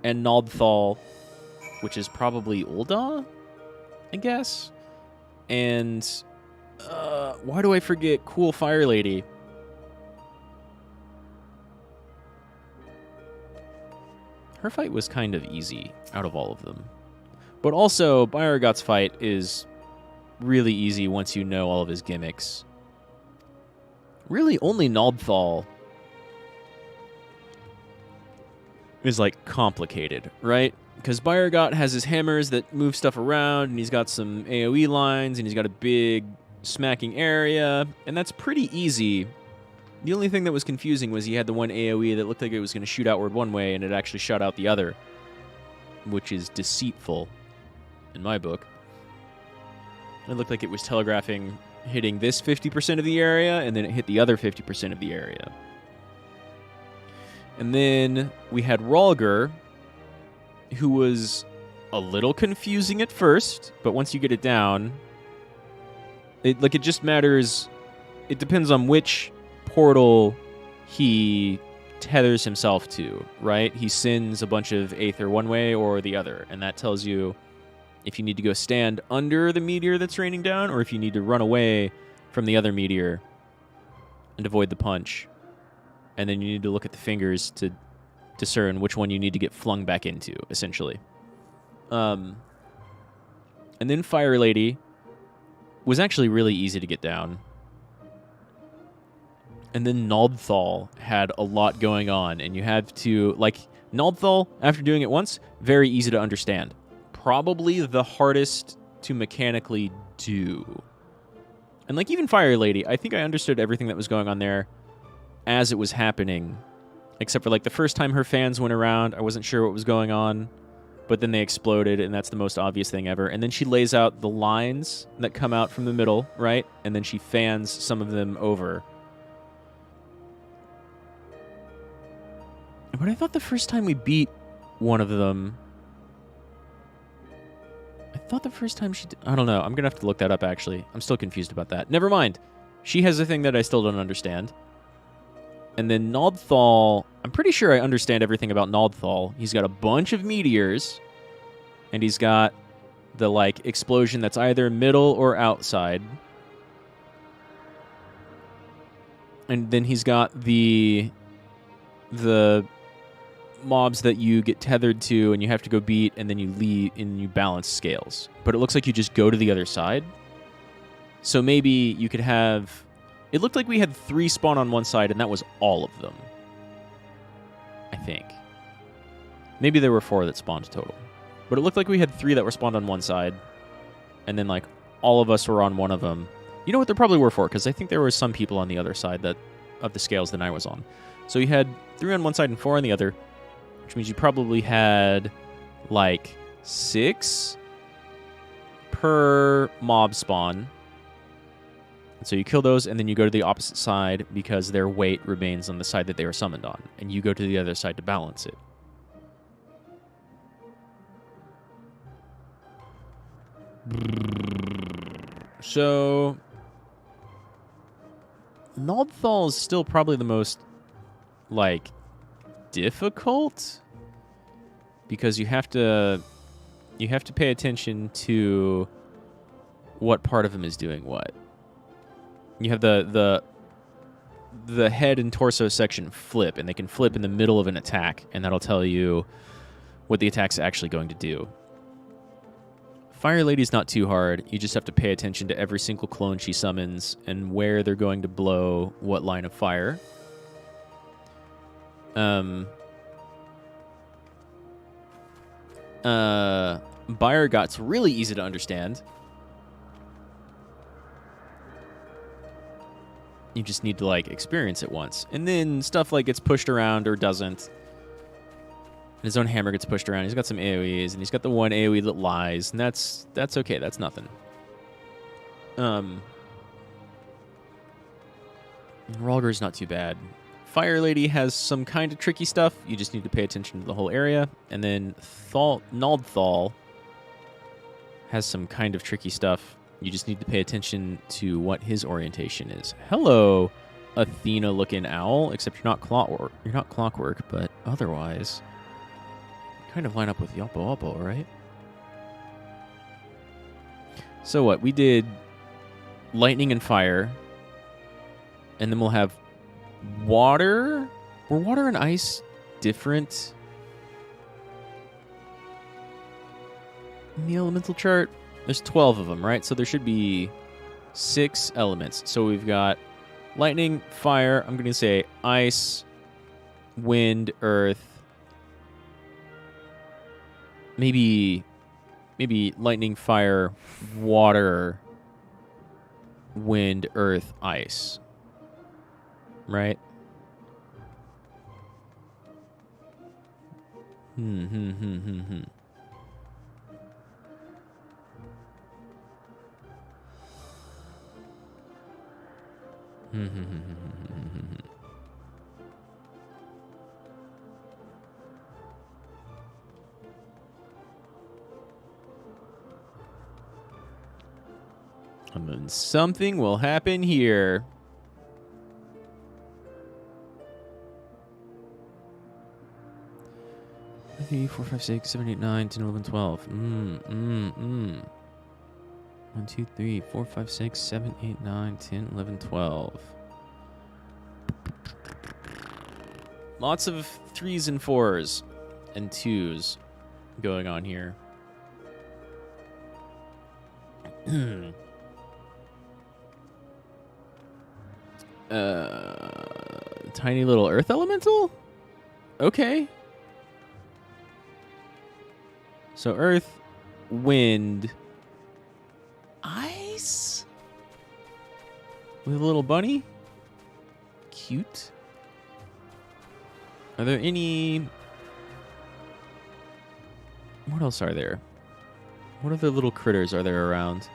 and Naldthal, which is probably Ul'dah, I guess? And, why do I forget Cool Fire Lady? Her fight was kind of easy out of all of them. But also, Byergot's fight is really easy once you know all of his gimmicks. Really, only Naldthal is, like, complicated, right? Because Byergot has his hammers that move stuff around, and he's got some AoE lines, and he's got a big smacking area, and that's pretty easy. The only thing that was confusing was he had the one AoE that looked like it was going to shoot outward one way, and it actually shot out the other, which is deceitful, in my book. It looked like it was telegraphing hitting this 50% of the area, and then it hit the other 50% of the area. And then we had Ralger, who was a little confusing at first, but once you get it down, it just matters. It depends on which portal he tethers himself to, right? He sends a bunch of aether one way or the other, and that tells you if you need to go stand under the meteor that's raining down or if you need to run away from the other meteor and avoid the punch. And then you need to look at the fingers to discern which one you need to get flung back into, essentially. And then Fire Lady was actually really easy to get down. And then Naldthal had a lot going on, and you had to, like, Naldthal, after doing it once, very easy to understand. Probably the hardest to mechanically do. And, like, even Fire Lady, I think I understood everything that was going on there as it was happening. Except for, like, the first time her fans went around, I wasn't sure what was going on. But then they exploded, and that's the most obvious thing ever. And then she lays out the lines that come out from the middle, right? And then she fans some of them over. But I thought the first time we beat one of them... I thought the first time she did... I don't know. I'm going to have to look that up, actually. I'm still confused about that. Never mind. She has a thing that I still don't understand. And then Naldthal... I'm pretty sure I understand everything about Naldthal. He's got a bunch of meteors. And he's got the, like, explosion that's either middle or outside. And then he's got the mobs that you get tethered to and you have to go beat, and then you lead and you balance scales. But it looks like you just go to the other side. So maybe you could have... It looked like we had 3 spawn on one side, and that was all of them. I think. Maybe there were 4 that spawned total. But it looked like we had 3 that were spawned on one side, and then, like, all of us were on one of them. You know what? There probably were 4, because I think there were some people on the other side that of the scales than I was on. So you had 3 on one side and 4 on the other, which means you probably had, like, 6 per mob spawn. And so you kill those, and then you go to the opposite side because their weight remains on the side that they were summoned on. And you go to the other side to balance it. So... Naldthal is still probably the most, like, difficult, because you have to pay attention to what part of him is doing what. You have the head and torso section flip, and they can flip in the middle of an attack, and that'll tell you what the attack's actually going to do. Fire Lady's not too hard. You just have to pay attention to every single clone she summons and where they're going to blow what line of fire. Bayergot's really easy to understand. You just need to, like, experience it once. And then stuff like gets pushed around or doesn't. His own hammer gets pushed around. He's got some AoEs, and he's got the one AoE that lies, and that's okay. That's nothing. Rhalgr's not too bad. Fire Lady has some kind of tricky stuff. You just need to pay attention to the whole area. And then Naldthal has some kind of tricky stuff. You just need to pay attention to what his orientation is. Hello, Athena-looking owl. Except you're not clockwork. You're not clockwork, but otherwise, you kind of line up with Yoppo Oppo, right? So what? We did lightning and fire, and then we'll have water. Were water and ice different in the elemental chart? There's 12 of them, right? So there should be 6 elements. So we've got lightning, fire, I'm going to say ice, wind, earth. Maybe lightning, fire, water, wind, earth, ice. Right? And then something will happen here. 3, 4, 5, 6, 7, 8, 9, 10, 11, 12. 1, 2, 3, 4, 5, 6, 7, 8, 9, 10, 11, 12. Lots of 3s and 4s and 2s going on here. Tiny little earth elemental? Okay. So earth, wind, ice? With a little bunny? Cute. Are there any... What else are there? What other little critters are there around?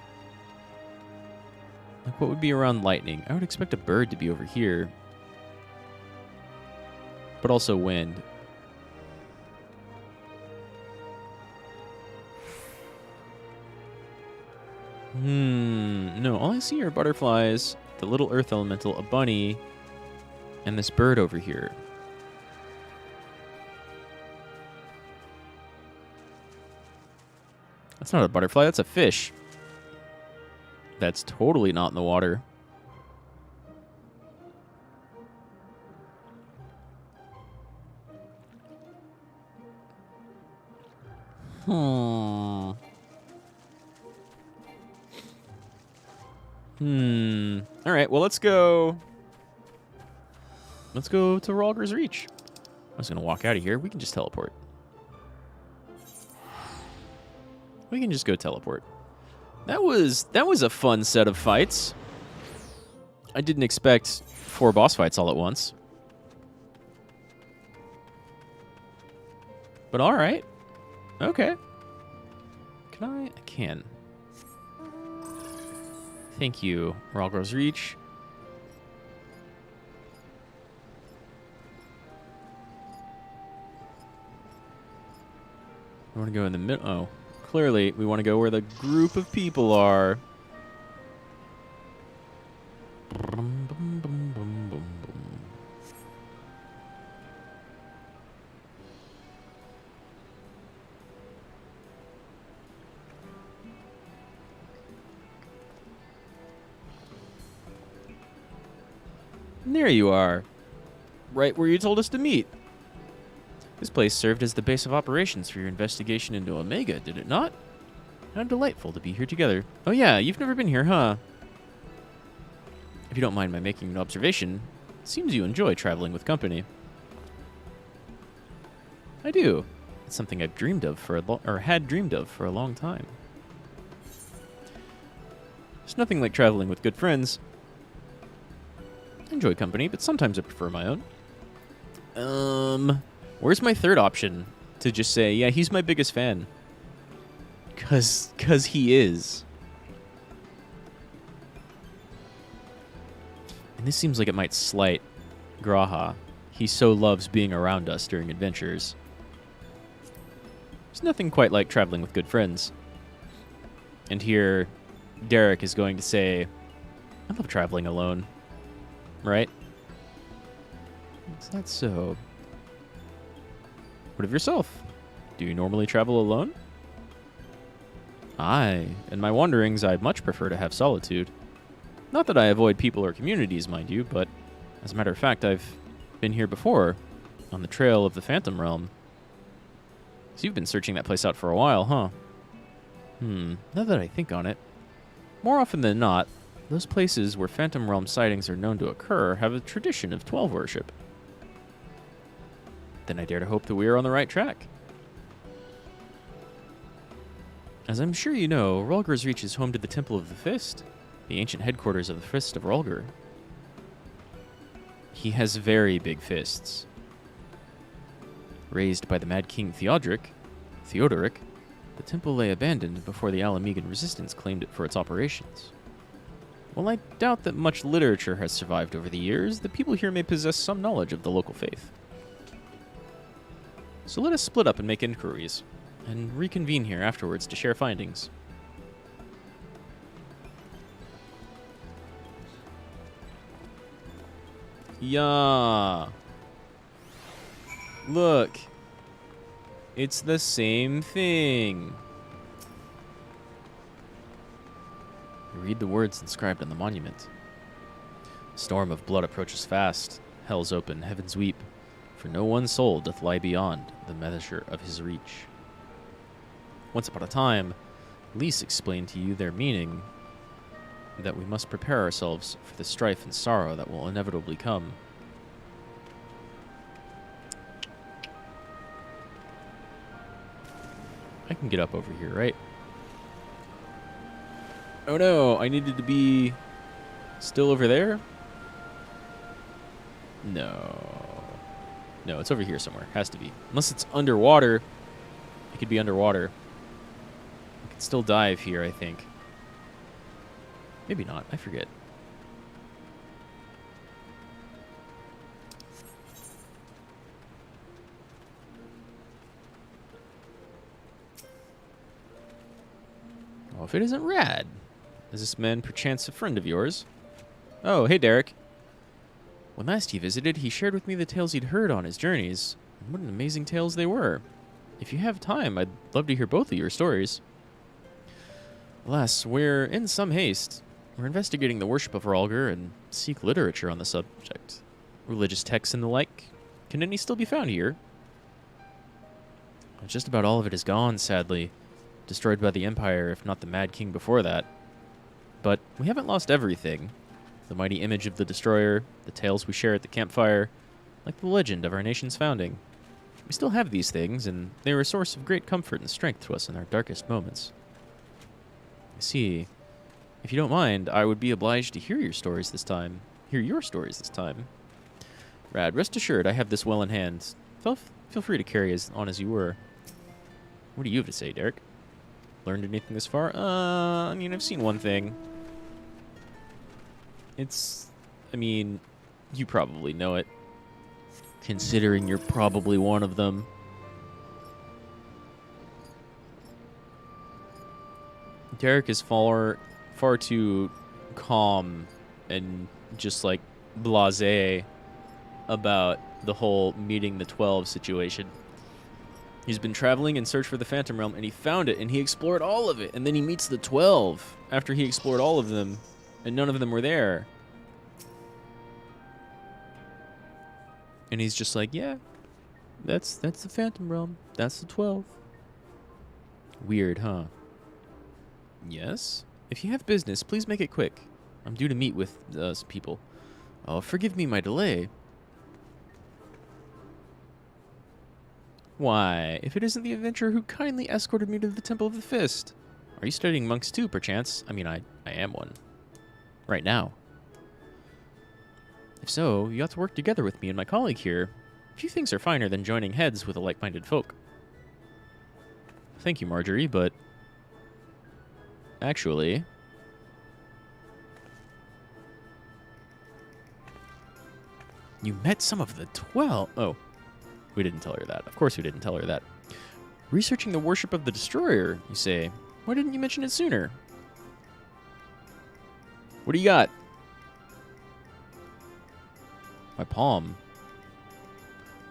Like, what would be around lightning? I would expect a bird to be over here. But also wind. No, all I see are butterflies, the little earth elemental, a bunny, and this bird over here. That's not a butterfly, that's a fish. That's totally not in the water. All right, well, let's go. Let's go to Ralger's Reach. I was going to walk out of here. We can just teleport. We can just go teleport. That was a fun set of fights. I didn't expect 4 boss fights all at once. But all right. Okay. Can I? I can. Thank you, Ralger's Reach. I want to go in the middle. Oh, clearly we want to go where the group of people are. Bum, bum, bum, bum, bum, bum. And there you are. Right where you told us to meet. This place served as the base of operations for your investigation into Omega, did it not? How delightful to be here together. Oh yeah, you've never been here, huh? If you don't mind my making an observation, it seems you enjoy traveling with company. I do. It's something I've dreamed of had dreamed of for a long time. There's nothing like traveling with good friends. I enjoy company, but sometimes I prefer my own. Where's my third option? To just say, yeah, he's my biggest fan. Cause he is. And this seems like it might slight Graha. He so loves being around us during adventures. There's nothing quite like traveling with good friends. And here, Derek is going to say, I love traveling alone. Right? Is that so? What of yourself? Do you normally travel alone? In my wanderings, I much prefer to have solitude. Not that I avoid people or communities, mind you, but as a matter of fact, I've been here before, on the trail of the Phantom Realm. So you've been searching that place out for a while, huh? Now that I think on it, more often than not, those places where Phantom Realm sightings are known to occur have a tradition of 12 worship. Then I dare to hope that we are on the right track. As I'm sure you know, Ralger's Reach is home to the Temple of the Fist, the ancient headquarters of the Fist of Ralger. He has very big fists. Raised by the Mad King Theodoric, the temple lay abandoned before the Alamegan resistance claimed it for its operations. While I doubt that much literature has survived over the years, the people here may possess some knowledge of the local faith. So let us split up and make inquiries, and reconvene here afterwards to share findings. Yeah. Look. It's the same thing. You read the words inscribed on the monument. A storm of blood approaches fast. Hell's open, heavens weep. For no one soul doth lie beyond the measure of his reach. Once upon a time, Lys explained to you their meaning, that we must prepare ourselves for the strife and sorrow that will inevitably come. I can get up over here, right? Oh no, I needed to be still over there? No. No, it's over here somewhere. Has to be. Unless it's underwater. It could be underwater. I could still dive here, I think. Maybe not. I forget. Well, if it isn't Rad. Is this man perchance a friend of yours? Oh, hey, Derek. When last he visited, he shared with me the tales he'd heard on his journeys. And what an amazing tales they were. If you have time, I'd love to hear both of your stories. Alas, we're in some haste. We're investigating the worship of Rhalgr and seek literature on the subject. Religious texts and the like. Can any still be found here? Just about all of it is gone, sadly. Destroyed by the Empire, if not the Mad King before that. But we haven't lost everything. The mighty image of the Destroyer, the tales we share at the campfire, like the legend of our nation's founding. We still have these things, and they are a source of great comfort and strength to us in our darkest moments. I see. If you don't mind, I would be obliged to hear your stories this time. Rad, rest assured, I have this well in hand. Feel free to carry on as you were. What do you have to say, Derek? Learned anything this far? I mean, I've seen one thing. I mean, you probably know it. Considering you're probably one of them. Derek is far too calm and just like blasé about the whole meeting the 12 situation. He's been traveling in search for the Phantom Realm, and he found it, and he explored all of it, and then he meets the 12 after he explored all of them, and none of them were there. And he's just like, yeah, that's the Phantom Realm. That's the 12. Weird, huh? Yes? If you have business, please make it quick. I'm due to meet with some people. Oh, forgive me my delay. Why, if it isn't the adventurer who kindly escorted me to the Temple of the Fist. Are you studying monks too, perchance? I mean, I am one. Right now. If so, you ought to work together with me and my colleague here. Few things are finer than joining heads with a like-minded folk. Thank you, Marjorie, but... Actually... You met some of the 12... Oh. We didn't tell her that. Of course we didn't tell her that. Researching the worship of the Destroyer, you say. Why didn't you mention it sooner? What do you got? My palm.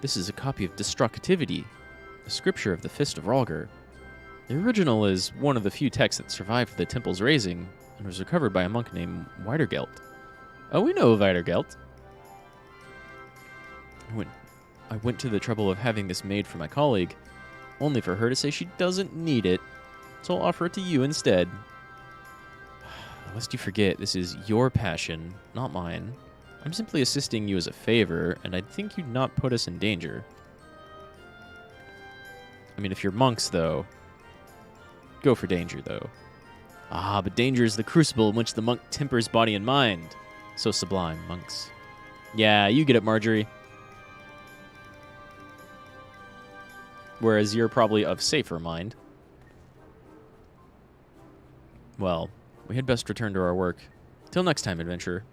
This is a copy of Destructivity, a scripture of the Fist of Rhalgr. The original is one of the few texts that survived the temple's razing and was recovered by a monk named Widergelt. Oh, we know Widergelt. I went to the trouble of having this made for my colleague, only for her to say she doesn't need it, so I'll offer it to you instead. Lest you forget, this is your passion, not mine. I'm simply assisting you as a favor, and I'd think you'd not put us in danger. I mean, if you're monks, though, go for danger, though. Ah, but danger is the crucible in which the monk tempers body and mind. So sublime, monks. Yeah, you get it, Marjorie. Whereas you're probably of safer mind. Well, we had best return to our work. Till next time, adventurer.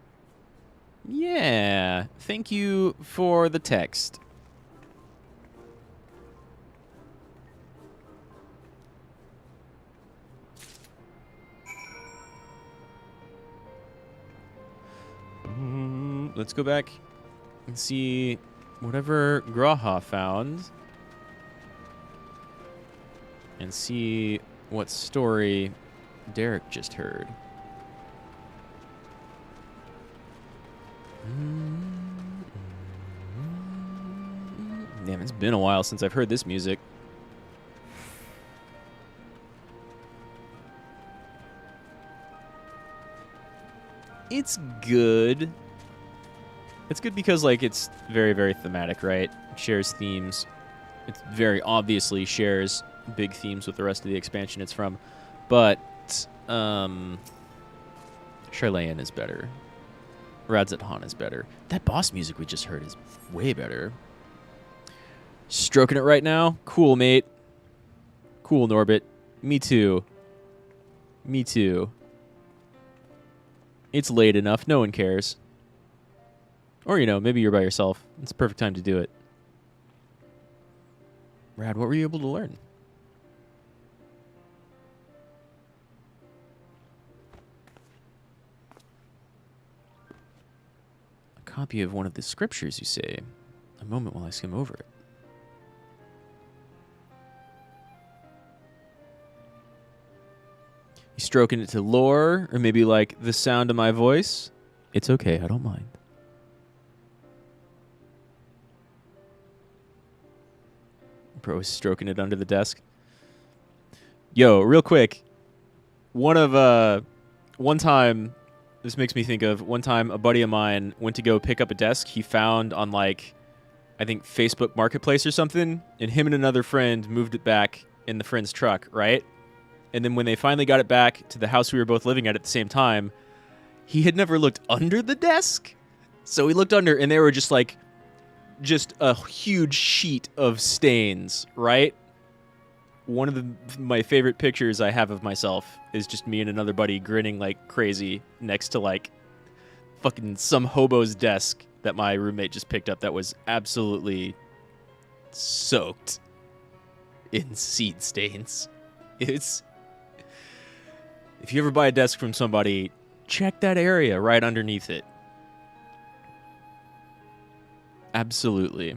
Yeah, thank you for the text. Let's go back and see whatever Graha found. and see what story Derek just heard. Damn, it's been a while since I've heard this music. It's good. It's good because, like, it's very, very thematic, right? It shares themes. It very obviously shares big themes with the rest of the expansion it's from. But, Charlayan is better. Rad Mahou is better. That boss music we just heard is way better. Stroking it right now? Cool, mate. Cool, Norbit. Me too. Me too. It's late enough. No one cares. Or, you know, maybe you're by yourself. It's the perfect time to do it. Rad, what were you able to learn? A copy of one of the scriptures, you say. A moment while I skim over it. You stroking it to lore, or maybe like the sound of my voice? It's okay, I don't mind. Bro is stroking it under the desk. Yo, real quick. One time, this makes me think of one time a buddy of mine went to go pick up a desk he found on, like, I think Facebook Marketplace or something, and him and another friend moved it back in the friend's truck, right? And then when they finally got it back to the house we were both living at the same time, he had never looked under the desk. So he looked under, and they were just like, just a huge sheet of stains, right? One of my favorite pictures I have of myself is just me and another buddy grinning like crazy next to like fucking some hobo's desk that my roommate just picked up that was absolutely soaked in seed stains. It's... If you ever buy a desk from somebody, check that area right underneath it. Absolutely.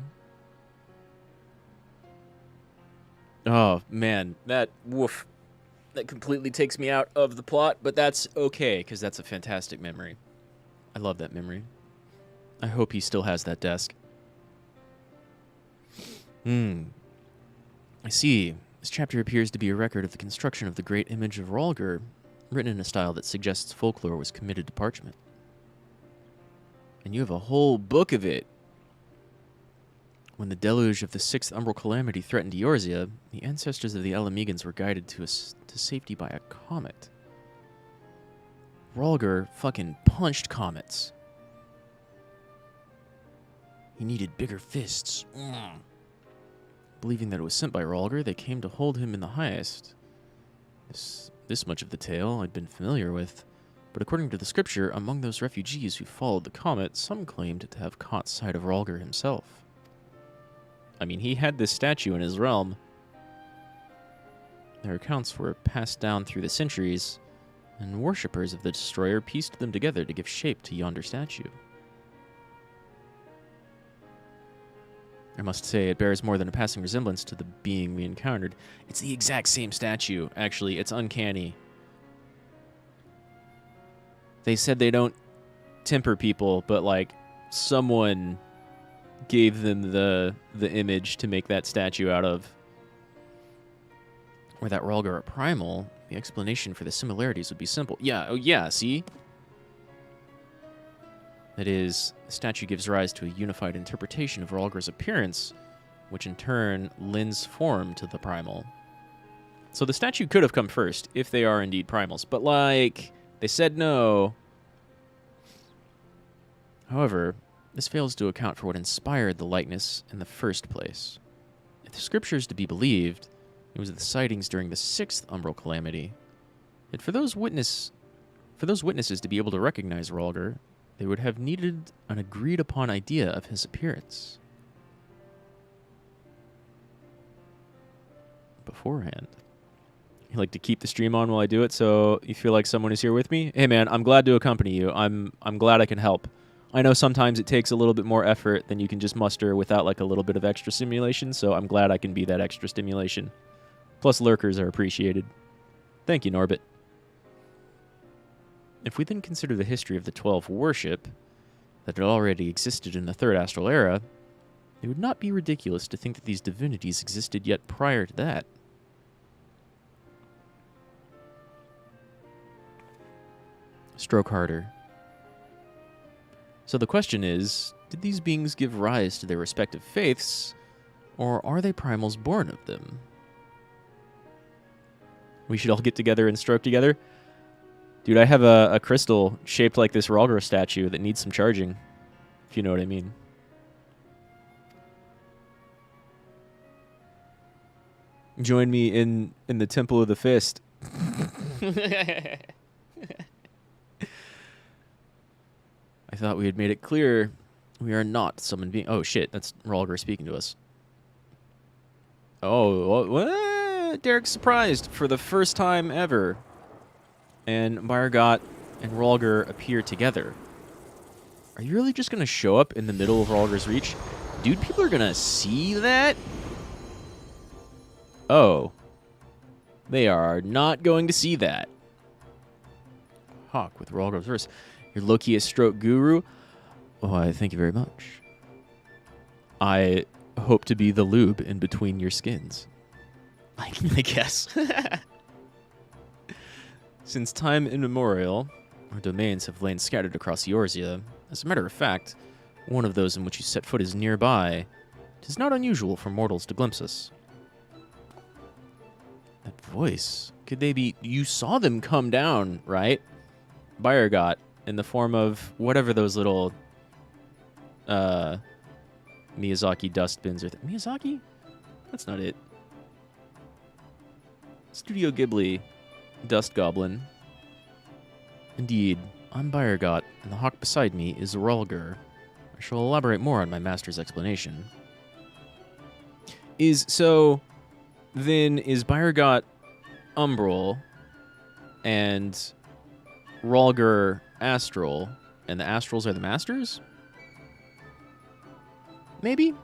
Oh, man. That completely takes me out of the plot, but that's okay, because that's a fantastic memory. I love that memory. I hope he still has that desk. I see. This chapter appears to be a record of the construction of the great image of Rhalgr, written in a style that suggests folklore was committed to parchment. And you have a whole book of it. When the deluge of the sixth umbral calamity threatened Eorzea, the ancestors of the Alamegans were guided to safety by a comet. Rhalgr fucking punched comets. He needed bigger fists. Believing that it was sent by Rhalgr, they came to hold him in the highest. This much of the tale I'd been familiar with, but according to the scripture, among those refugees who followed the comet, some claimed to have caught sight of Rhalgr himself. I mean, he had this statue in his realm. Their accounts were passed down through the centuries, and worshippers of the Destroyer pieced them together to give shape to yonder statue. I must say, it bears more than a passing resemblance to the being we encountered. It's the exact same statue, actually. It's uncanny. They said they don't temper people, but, like, someone gave them the image to make that statue out of. Were that Rhalgr a primal, the explanation for the similarities would be simple. Yeah, oh yeah, see? That is, the statue gives rise to a unified interpretation of Rhalgr's appearance, which in turn lends form to the primal. So the statue could have come first, if they are indeed primals, but, like, they said no. However, this fails to account for what inspired the likeness in the first place. If the scripture is to be believed, it was the sightings during the sixth umbral calamity. Yet for those witnesses to be able to recognize Rhalgr, they would have needed an agreed-upon idea of his appearance beforehand. You like to keep the stream on while I do it, so you feel like someone is here with me? Hey, man, I'm glad to accompany you. I'm glad I can help. I know sometimes it takes a little bit more effort than you can just muster without, like, a little bit of extra stimulation, so I'm glad I can be that extra stimulation. Plus, lurkers are appreciated. Thank you, Norbit. If we then consider the history of the 12 worship that had already existed in the Third Astral Era, it would not be ridiculous to think that these divinities existed yet prior to that. Stroke harder. So the question is, did these beings give rise to their respective faiths, or are they primals born of them? We should all get together and stroke together. Dude, I have a crystal shaped like this Ralgor statue that needs some charging, if you know what I mean. Join me in the Temple of the Fist. I thought we had made it clear we are not summoned being. Oh shit, that's Ralgor speaking to us. Oh, what? Derek's surprised for the first time ever. And Bayergot and Ralgor appear together. Are you really just going to show up in the middle of Ralgor's reach? Dude, people are going to see that? Oh. They are not going to see that. Hawk with Ralgor's verse. Your Lokiest stroke guru? Oh, I thank you very much. I hope to be the lube in between your skins. I guess. Since time immemorial, our domains have lain scattered across Eorzea. As a matter of fact, one of those in which you set foot is nearby. It is not unusual for mortals to glimpse us. That voice, could they be... You saw them come down, right? Bayergot, in the form of whatever those little... Miyazaki dustbins are... Miyazaki? That's not it. Studio Ghibli dust goblin. Indeed, I'm Bayergot, and the hawk beside me is Ralgor. I shall elaborate more on my master's explanation. Is Bayergot umbral and Ralgor astral, and the astrals are the masters? Maybe?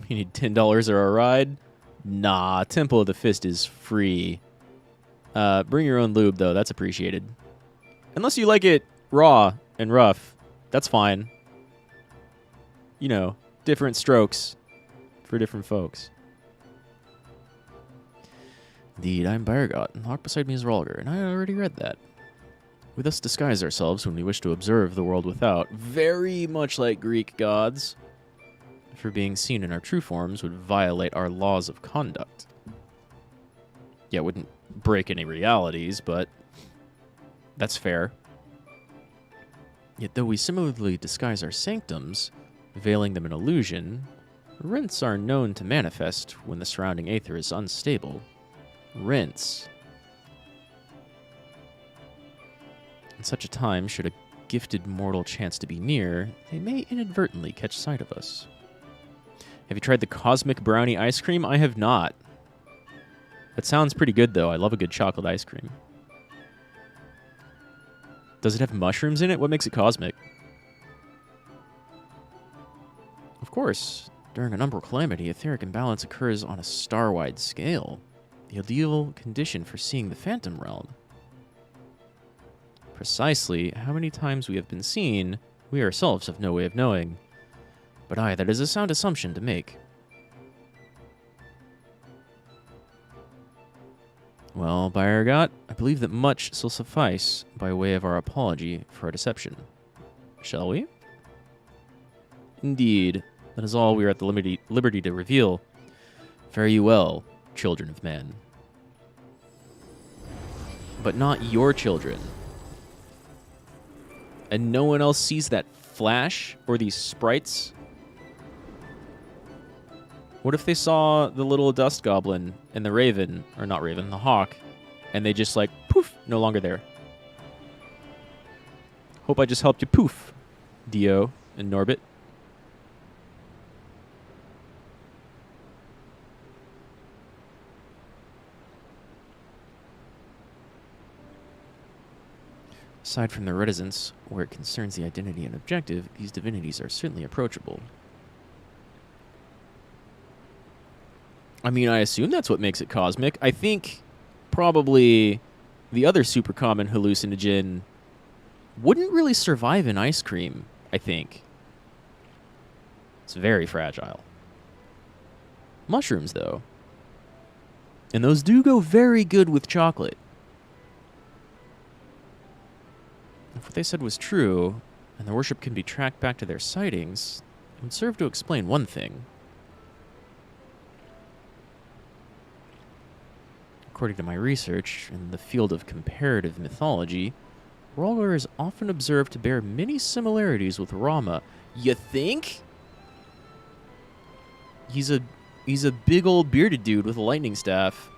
You need $10 or a ride? Nah, Temple of the Fist is free. Bring your own lube, though. That's appreciated. Unless you like it raw and rough, that's fine. You know, different strokes for different folks. Indeed, I'm Bayergot, and the hawk beside me is Ralgor, and I already read that. We thus disguise ourselves when we wish to observe the world without, very much like Greek gods. For being seen in our true forms would violate our laws of conduct. Yeah, it wouldn't break any realities, but that's fair. Yet though we similarly disguise our sanctums, veiling them in illusion, rents are known to manifest when the surrounding aether is unstable. Rents. In such a time, should a gifted mortal chance to be near, they may inadvertently catch sight of us. Have you tried the Cosmic Brownie ice cream? I have not. That sounds pretty good, though. I love a good chocolate ice cream. Does it have mushrooms in it? What makes it cosmic? Of course, during an umbral calamity, etheric imbalance occurs on a star-wide scale. The ideal condition for seeing the Phantom Realm. Precisely how many times we have been seen, we ourselves have no way of knowing. But aye, that is a sound assumption to make. Well, Bayergot, I believe that much shall suffice by way of our apology for our deception. Shall we? Indeed, that is all we are at the liberty to reveal. Fare you well, children of men. But not your children. And no one else sees that flash or these sprites? What if they saw the little dust goblin and the raven, or not raven, the hawk, and they just like, poof, no longer there? Hope I just helped you poof, Dio and Norbit. Aside from their reticence, where it concerns the identity and objective, these divinities are certainly approachable. I mean, I assume that's what makes it cosmic. I think probably the other super common hallucinogen wouldn't really survive in ice cream, I think. It's very fragile. Mushrooms, though. And those do go very good with chocolate. If what they said was true, and their worship can be tracked back to their sightings, it would serve to explain one thing. According to my research in the field of comparative mythology, Rolwer is often observed to bear many similarities with Rama. You think? He's a big old bearded dude with a lightning staff.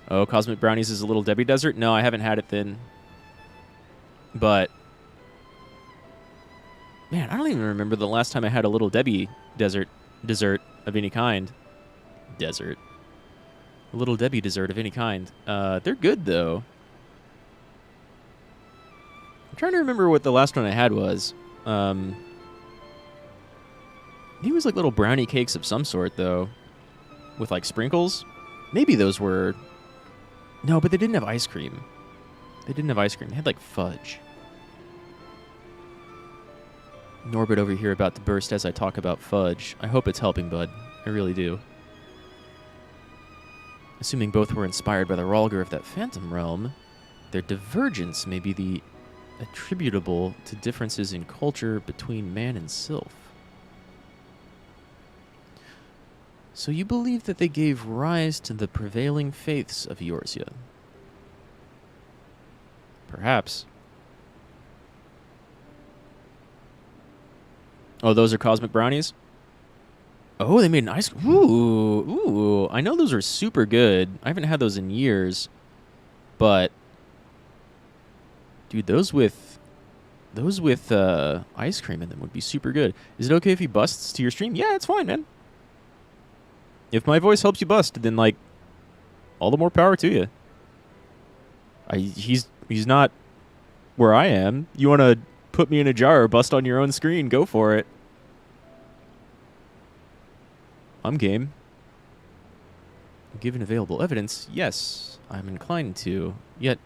Oh, Cosmic Brownies is a Little Debbie dessert? No, I haven't had it then. But man, I don't even remember the last time I had a Little Debbie dessert of any kind. Desert. A Little Debbie dessert of any kind. They're good, though. I'm trying to remember what the last one I had was. He was like little brownie cakes of some sort, though. With, like, sprinkles. Maybe those were... No, but they didn't have ice cream. They didn't have ice cream. They had, like, fudge. Norbit over here about to burst as I talk about fudge. I hope it's helping, bud. I really do. Assuming both were inspired by the Rolger of that phantom realm, their divergence may be the attributable to differences in culture between man and sylph. So you believe that they gave rise to the prevailing faiths of Eorzea? Perhaps. Oh, those are cosmic brownies? Oh, they made an ice... Ooh. I know those are super good. I haven't had those in years. But... Dude, those with ice cream in them would be super good. Is it okay if he busts to your stream? Yeah, it's fine, man. If my voice helps you bust, then, like, all the more power to you. He's not where I am. You want to put me in a jar or bust on your own screen, go for it. I'm game. Given available evidence, yes, I'm inclined to. Yet,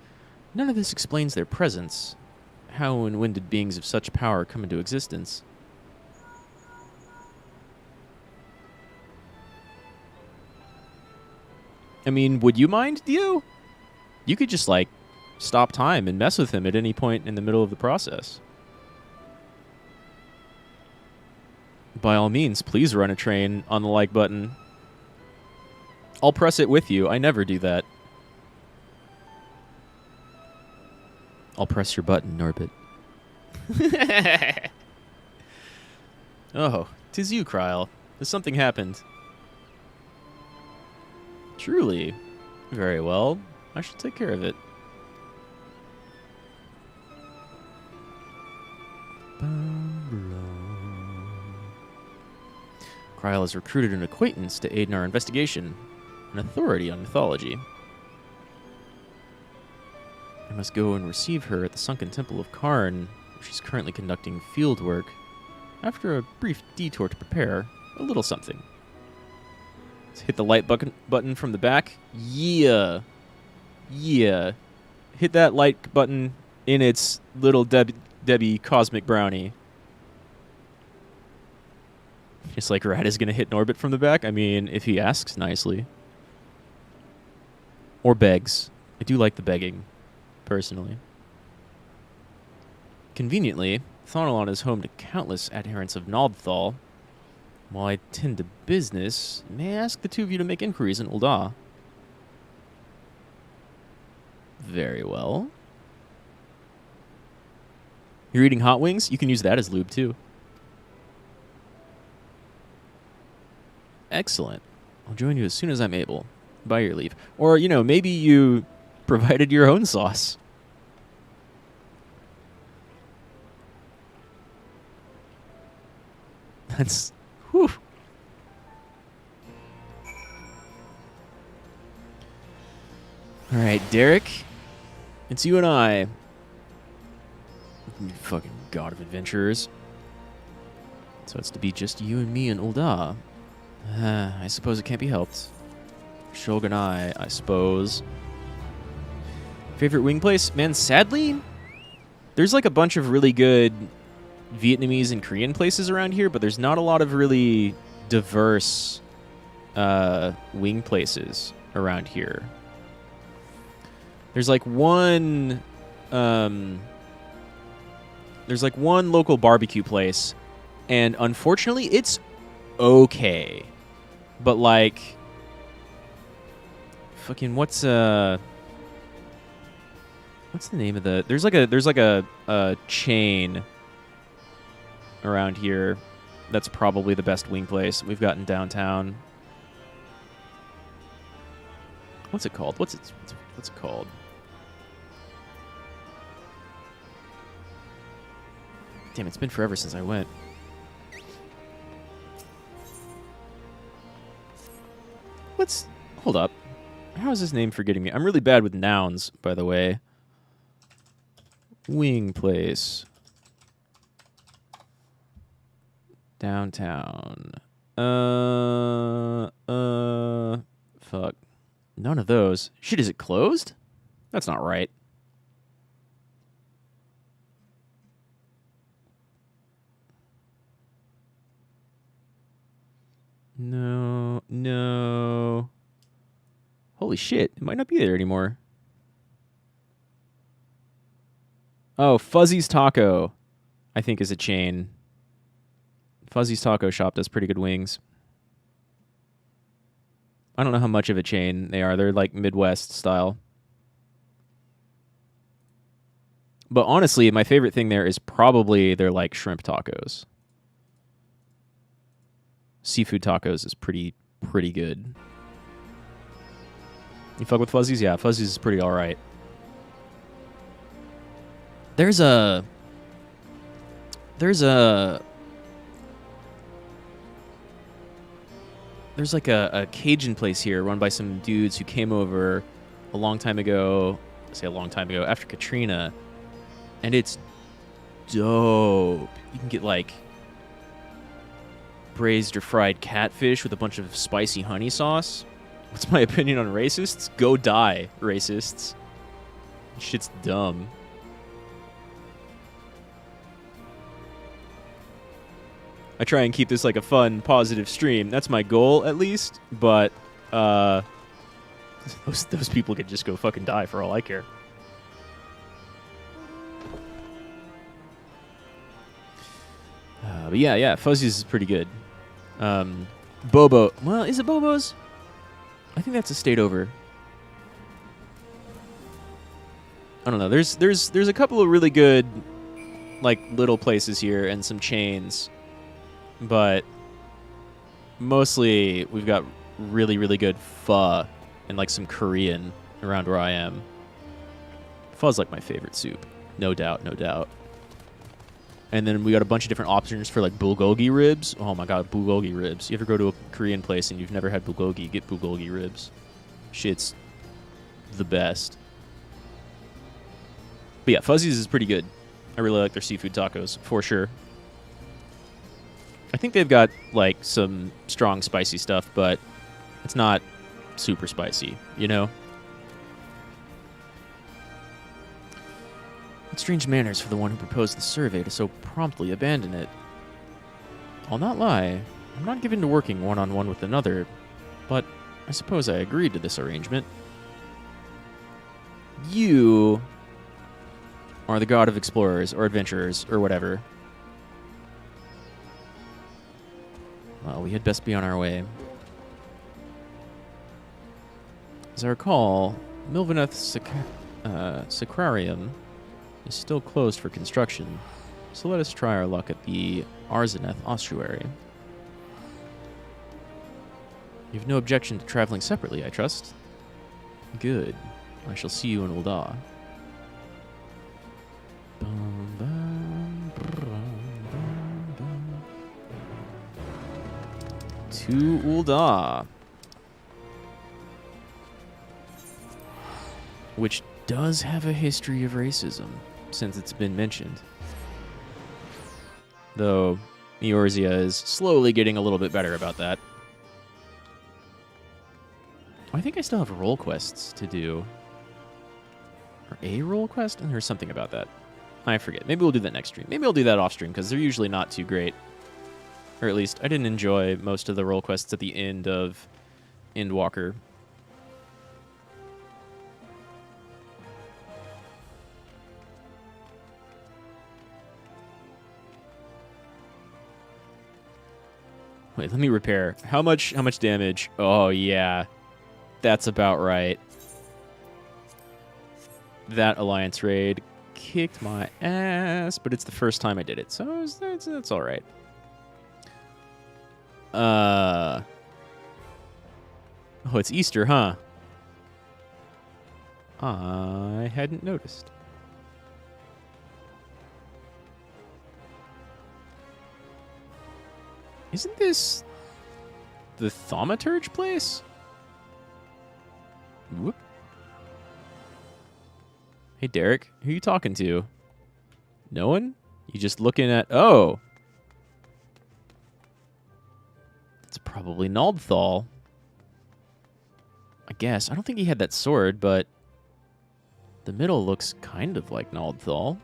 none of this explains their presence. How and when did beings of such power come into existence? I mean, would you mind, Dio? You could just, like, stop time and mess with him at any point in the middle of the process. By all means, please run a train on the like button. I'll press it with you. I never do that. I'll press your button, Norbit. Oh, 'tis you, Kryl. Has something happened? Truly. Very well. I shall take care of it. Kryl has recruited an acquaintance to aid in our investigation, an authority on mythology. I must go and receive her at the sunken temple of Karn, where she's currently conducting field work. After a brief detour to prepare, a little something. Let's hit the light button from the back. Yeah. Yeah. Hit that like button in its Little Debbie cosmic brownie. Just like Rad is going to hit Norbit from the back. I mean, if he asks nicely. Or begs. I do like the begging, personally. Conveniently, Thonalon is home to countless adherents of Naldthal. While I tend to business, may I ask the two of you to make inquiries in Ul'dah? Very well. You're eating hot wings? You can use that as lube, too. Excellent. I'll join you as soon as I'm able. By your leave. Or, you know, maybe you provided your own sauce. That's... Whew. Alright, Derek. It's you and I. You fucking god of adventurers. So it's to be just you and me and Ul'dah. I suppose it can't be helped. Shogunai, I suppose. Favorite wing place? Man, sadly, there's like a bunch of really good Vietnamese and Korean places around here, but there's not a lot of really diverse wing places around here. There's like one local barbecue place, and unfortunately it's okay. But like fucking what's the name of the there's like a chain around here that's probably the best wing place we've got in downtown. What's it called? What's it called? Damn, it's been forever since I went. Hold up. How is this name forgetting me? I'm really bad with nouns, by the way. Wing place. Downtown. Fuck. None of those. Shit, is it closed? That's not right. No. Holy shit, it might not be there anymore. Oh, Fuzzy's Taco, I think, is a chain. Fuzzy's Taco Shop does pretty good wings. I don't know how much of a chain they are. They're like Midwest style. But honestly, my favorite thing there is probably their like shrimp tacos. Seafood tacos is pretty good. You fuck with Fuzzy's? Yeah, Fuzzy's is pretty alright. There's a like a Cajun place here run by some dudes who came over a long time ago. I say a long time ago, after Katrina. And it's dope. You can get like braised or fried catfish with a bunch of spicy honey sauce. What's my opinion on racists? Go die, racists. Shit's dumb. I try and keep this like a fun, positive stream. That's my goal, at least. But those people could just go fucking die for all I care. But yeah, Fuzzy's is pretty good. Bobo. Well, is it Bobo's? I think that's a state over. I don't know. There's a couple of really good like little places here and some chains. But mostly we've got really, really good pho and like some Korean around where I am. Pho's like my favorite soup. No doubt. And then we got a bunch of different options for like bulgogi ribs. Oh my god, bulgogi ribs. You ever go to a Korean place and you've never had bulgogi, get bulgogi ribs. Shit's the best. But yeah, Fuzzy's is pretty good. I really like their seafood tacos, for sure. I think they've got like some strong spicy stuff, but it's not super spicy, you know? What strange manners for the one who proposed the survey to so promptly abandon it. I'll not lie, I'm not given to working one-on-one with another, but I suppose I agreed to this arrangement. You are the god of explorers, or adventurers, or whatever. Well, we had best be on our way. As I recall, Milvaneth Sacrarium is still closed for construction, so let us try our luck at the Arzeneth Ossuary. You have no objection to traveling separately, I trust? Good. I shall see you in Ul'dah. To Ul'dah. Which does have a history of racism, since it's been mentioned. Though, Eorzea is slowly getting a little bit better about that. I think I still have role quests to do. Or a role quest? And there's something about that. I forget. Maybe we'll do that next stream. Maybe I'll do that off stream, because they're usually not too great. Or at least, I didn't enjoy most of the role quests at the end of Endwalker. Wait, let me repair. How much damage? Oh, yeah. That's about right. That Alliance raid kicked my ass, but it's the first time I did it, so that's all right. Oh, it's Easter, huh? I hadn't noticed. Isn't this the Thaumaturge place? Whoop. Hey, Derek, who are you talking to? No one? You just looking at... Oh! It's probably Naldthal. I guess. I don't think he had that sword, but... the middle looks kind of like Naldthal.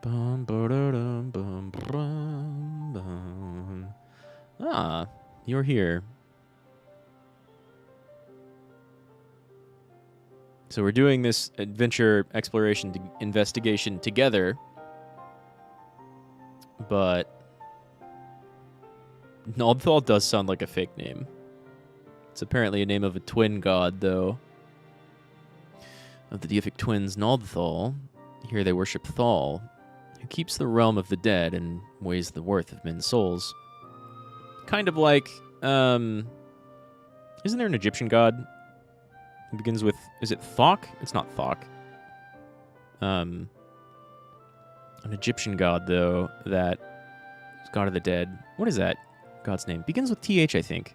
Bum, ba-da-dum, bum, bum, bum. Ah, you're here. So we're doing this adventure exploration investigation together, but Naldthal does sound like a fake name. It's apparently a name of a twin god, though. Of the deific twins Naldthal, here they worship Thal, who keeps the realm of the dead and weighs the worth of men's souls. Kind of like, isn't there an Egyptian god? It begins with, is it Thok? It's not Thok. An Egyptian god, though, that is god of the dead. What is that god's name? Begins with TH, I think.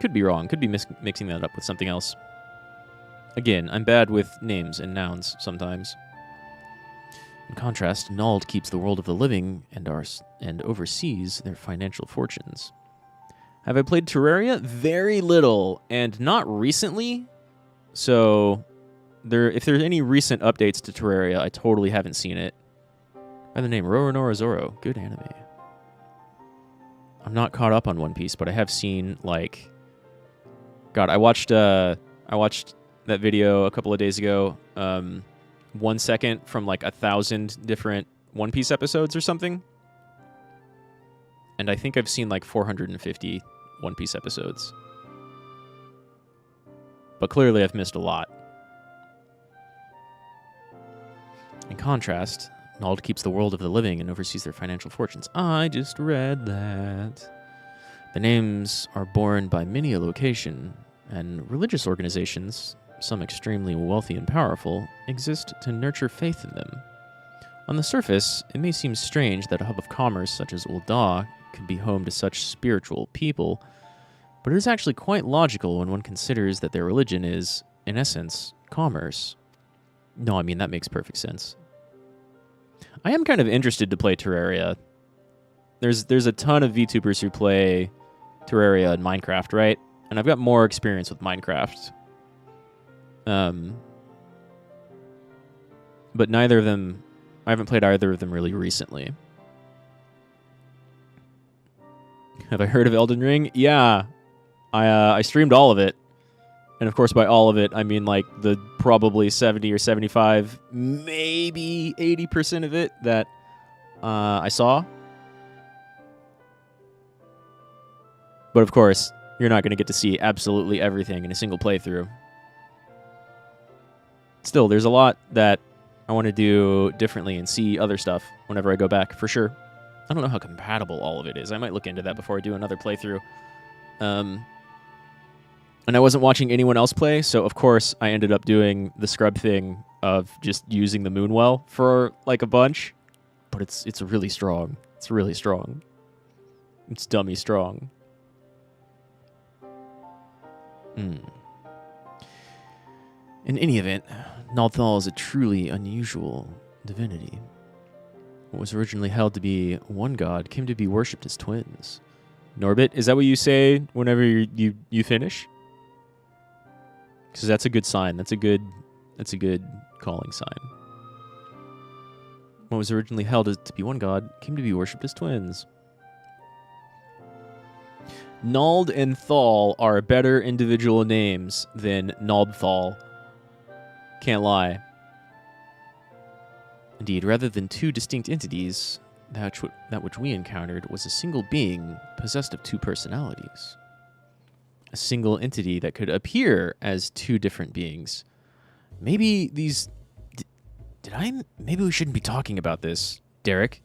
Could be wrong. Could be mixing that up with something else. Again, I'm bad with names and nouns sometimes. In contrast, Nald keeps the world of the living and oversees their financial fortunes. Have I played Terraria? Very little, and not recently. So, if there's any recent updates to Terraria, I totally haven't seen it. By the name Roronoa Zoro. Good anime. I'm not caught up on One Piece, but I have seen, like... God, I watched that video a couple of days ago. 1 second from like 1,000 different One Piece episodes or something. And I think I've seen like 450 One Piece episodes. But clearly I've missed a lot. In contrast, Nald keeps the world of the living and oversees their financial fortunes. I just read that. The names are borne by many a location, and religious organizations, some extremely wealthy and powerful, exist to nurture faith in them. On the surface, it may seem strange that a hub of commerce such as Ul'dah could be home to such spiritual people, but it is actually quite logical when one considers that their religion is, in essence, commerce. No, I mean, that makes perfect sense. I am kind of interested to play Terraria. There's a ton of VTubers who play Terraria and Minecraft, right? And I've got more experience with Minecraft. But neither of them... I haven't played either of them really recently. Have I heard of Elden Ring? Yeah. I streamed all of it. And of course, by all of it, I mean like the probably 70 or 75, maybe 80% of it that I saw. But of course, you're not going to get to see absolutely everything in a single playthrough. Still, there's a lot that I want to do differently and see other stuff whenever I go back, for sure. I don't know how compatible all of it is. I might look into that before I do another playthrough. And I wasn't watching anyone else play, so of course I ended up doing the scrub thing of just using the Moonwell for like a bunch. But it's really strong. It's really strong. It's dummy strong. In any event, Naldthal is a truly unusual divinity. What was originally held to be one god came to be worshipped as twins. Norbit, is that what you say whenever you finish? Because that's a good sign. That's a good calling sign. What was originally held to be one god came to be worshipped as twins. Nald and Thal are better individual names than Naldthal. Can't lie. Indeed, rather than two distinct entities, that which we encountered was a single being possessed of two personalities. A single entity that could appear as two different beings. Maybe these... Maybe we shouldn't be talking about this, Derek.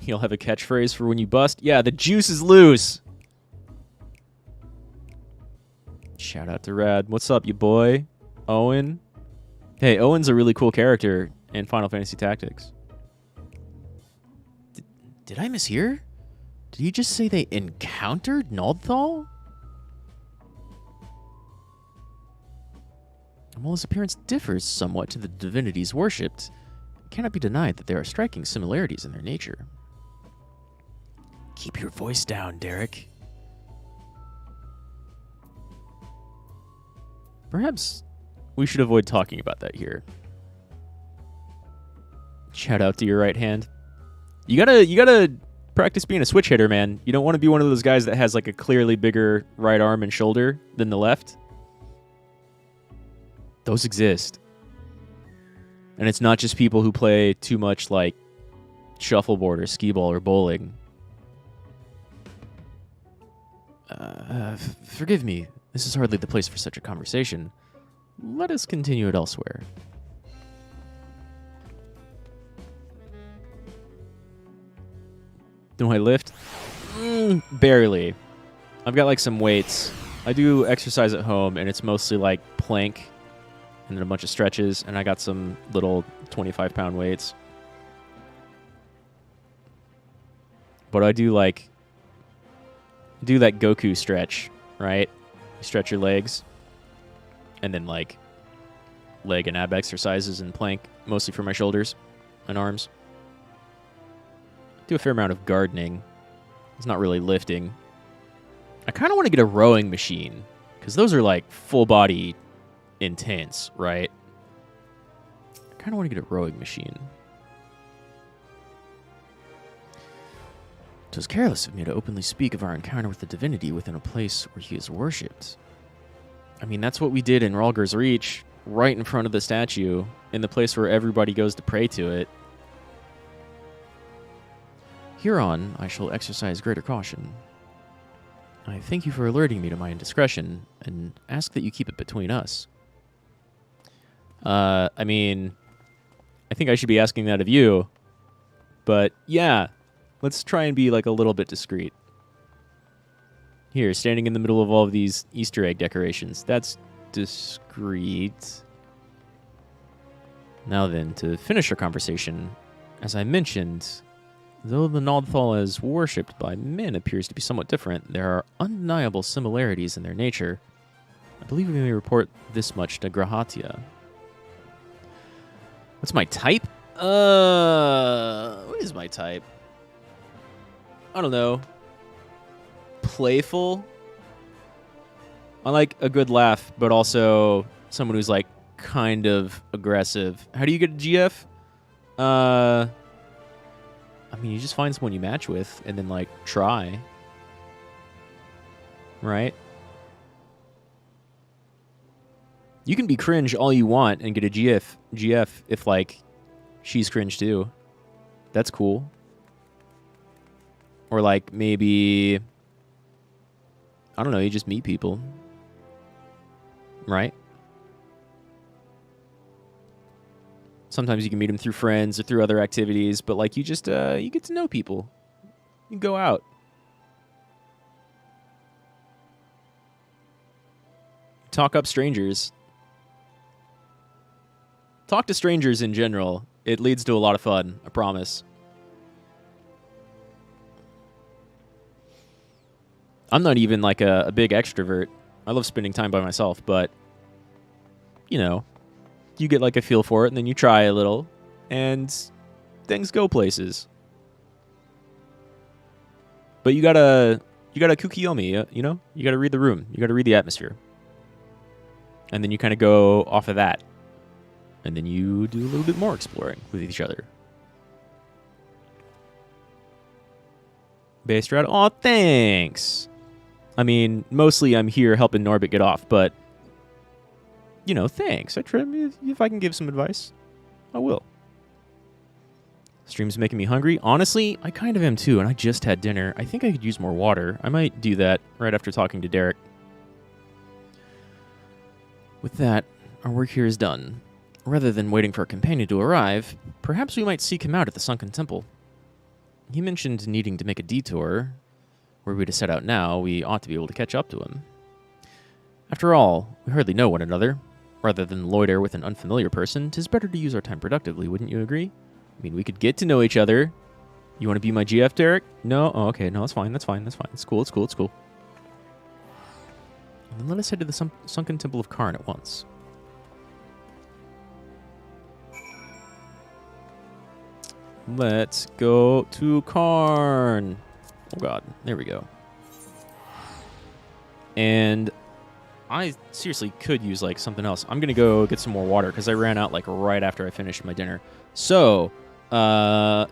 You'll have a catchphrase for when you bust? Yeah, the juice is loose! Shout out to Rad. What's up, you boy? Owen? Hey, Owen's a really cool character in Final Fantasy Tactics. Did I mishear? Did you just say they encountered Naldthal? While his appearance differs somewhat to the divinities worshipped, it cannot be denied that there are striking similarities in their nature. Keep your voice down, Derek. Perhaps we should avoid talking about that here. Shout out to your right hand. You gotta practice being a switch hitter, man. You don't want to be one of those guys that has like a clearly bigger right arm and shoulder than the left. Those exist. And it's not just people who play too much like shuffleboard or skee-ball or bowling. Forgive me. This is hardly the place for such a conversation. Let us continue it elsewhere. Do I lift? Barely. I've got like some weights. I do exercise at home, and it's mostly like plank and then a bunch of stretches, and I got some little 25-pound weights. But I do that Goku stretch, right? You stretch your legs, and then like leg and ab exercises and plank, mostly for my shoulders and arms. Do a fair amount of gardening. It's not really lifting. I kind of want to get a rowing machine, because those are like full body intense, right? I kind of want to get a rowing machine. It was careless of me to openly speak of our encounter with the divinity within a place where he is worshipped. I mean, that's what we did in Ralger's Reach, right in front of the statue, in the place where everybody goes to pray to it. Hereon, I shall exercise greater caution. I thank you for alerting me to my indiscretion, and ask that you keep it between us. I mean, I think I should be asking that of you, but yeah, let's try and be like a little bit discreet. Here, standing in the middle of all of these Easter egg decorations. That's discreet. Now then, to finish our conversation, as I mentioned, though the Naldthal as worshipped by men appears to be somewhat different, there are undeniable similarities in their nature. I believe we may report this much to Grahatia. What's my type? What is my type? I don't know. Playful. I like a good laugh, but also someone who's like kind of aggressive. How do you get a GF? I mean, you just find someone you match with and then like try. Right? You can be cringe all you want and get a GF if like she's cringe too. That's cool. Or like maybe, I don't know, you just meet people. Right? Sometimes you can meet them through friends or through other activities, but like you just, you get to know people. You go out. Talk up strangers. Talk to strangers in general. It leads to a lot of fun, I promise. I'm not even like a big extrovert. I love spending time by myself, but, you know, you get like a feel for it, and then you try a little, and things go places. But you gotta kukiyomi, you know? You gotta read the room. You gotta read the atmosphere. And then you kind of go off of that. And then you do a little bit more exploring with each other. Base strat. Aw, thanks! I mean, mostly I'm here helping Norbit get off, but, you know, thanks. If I can give some advice, I will. Stream's making me hungry. Honestly, I kind of am too, and I just had dinner. I think I could use more water. I might do that right after talking to Derek. With that, our work here is done. Rather than waiting for a companion to arrive, perhaps we might seek him out at the Sunken Temple. He mentioned needing to make a detour. Were we to set out now, we ought to be able to catch up to him. After all, we hardly know one another. Rather than loiter with an unfamiliar person, 'tis better to use our time productively, wouldn't you agree? I mean, we could get to know each other. You want to be my GF, Derek? No? Oh, okay. No, that's fine. That's fine. That's fine. It's cool. It's cool. It's cool. And then let us head to the Sunken Temple of Karn at once. Let's go to Karn. Oh, God. There we go. And I seriously could use, like, something else. I'm going to go get some more water because I ran out, like, right after I finished my dinner. So,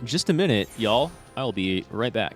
just a minute, y'all. I'll be right back.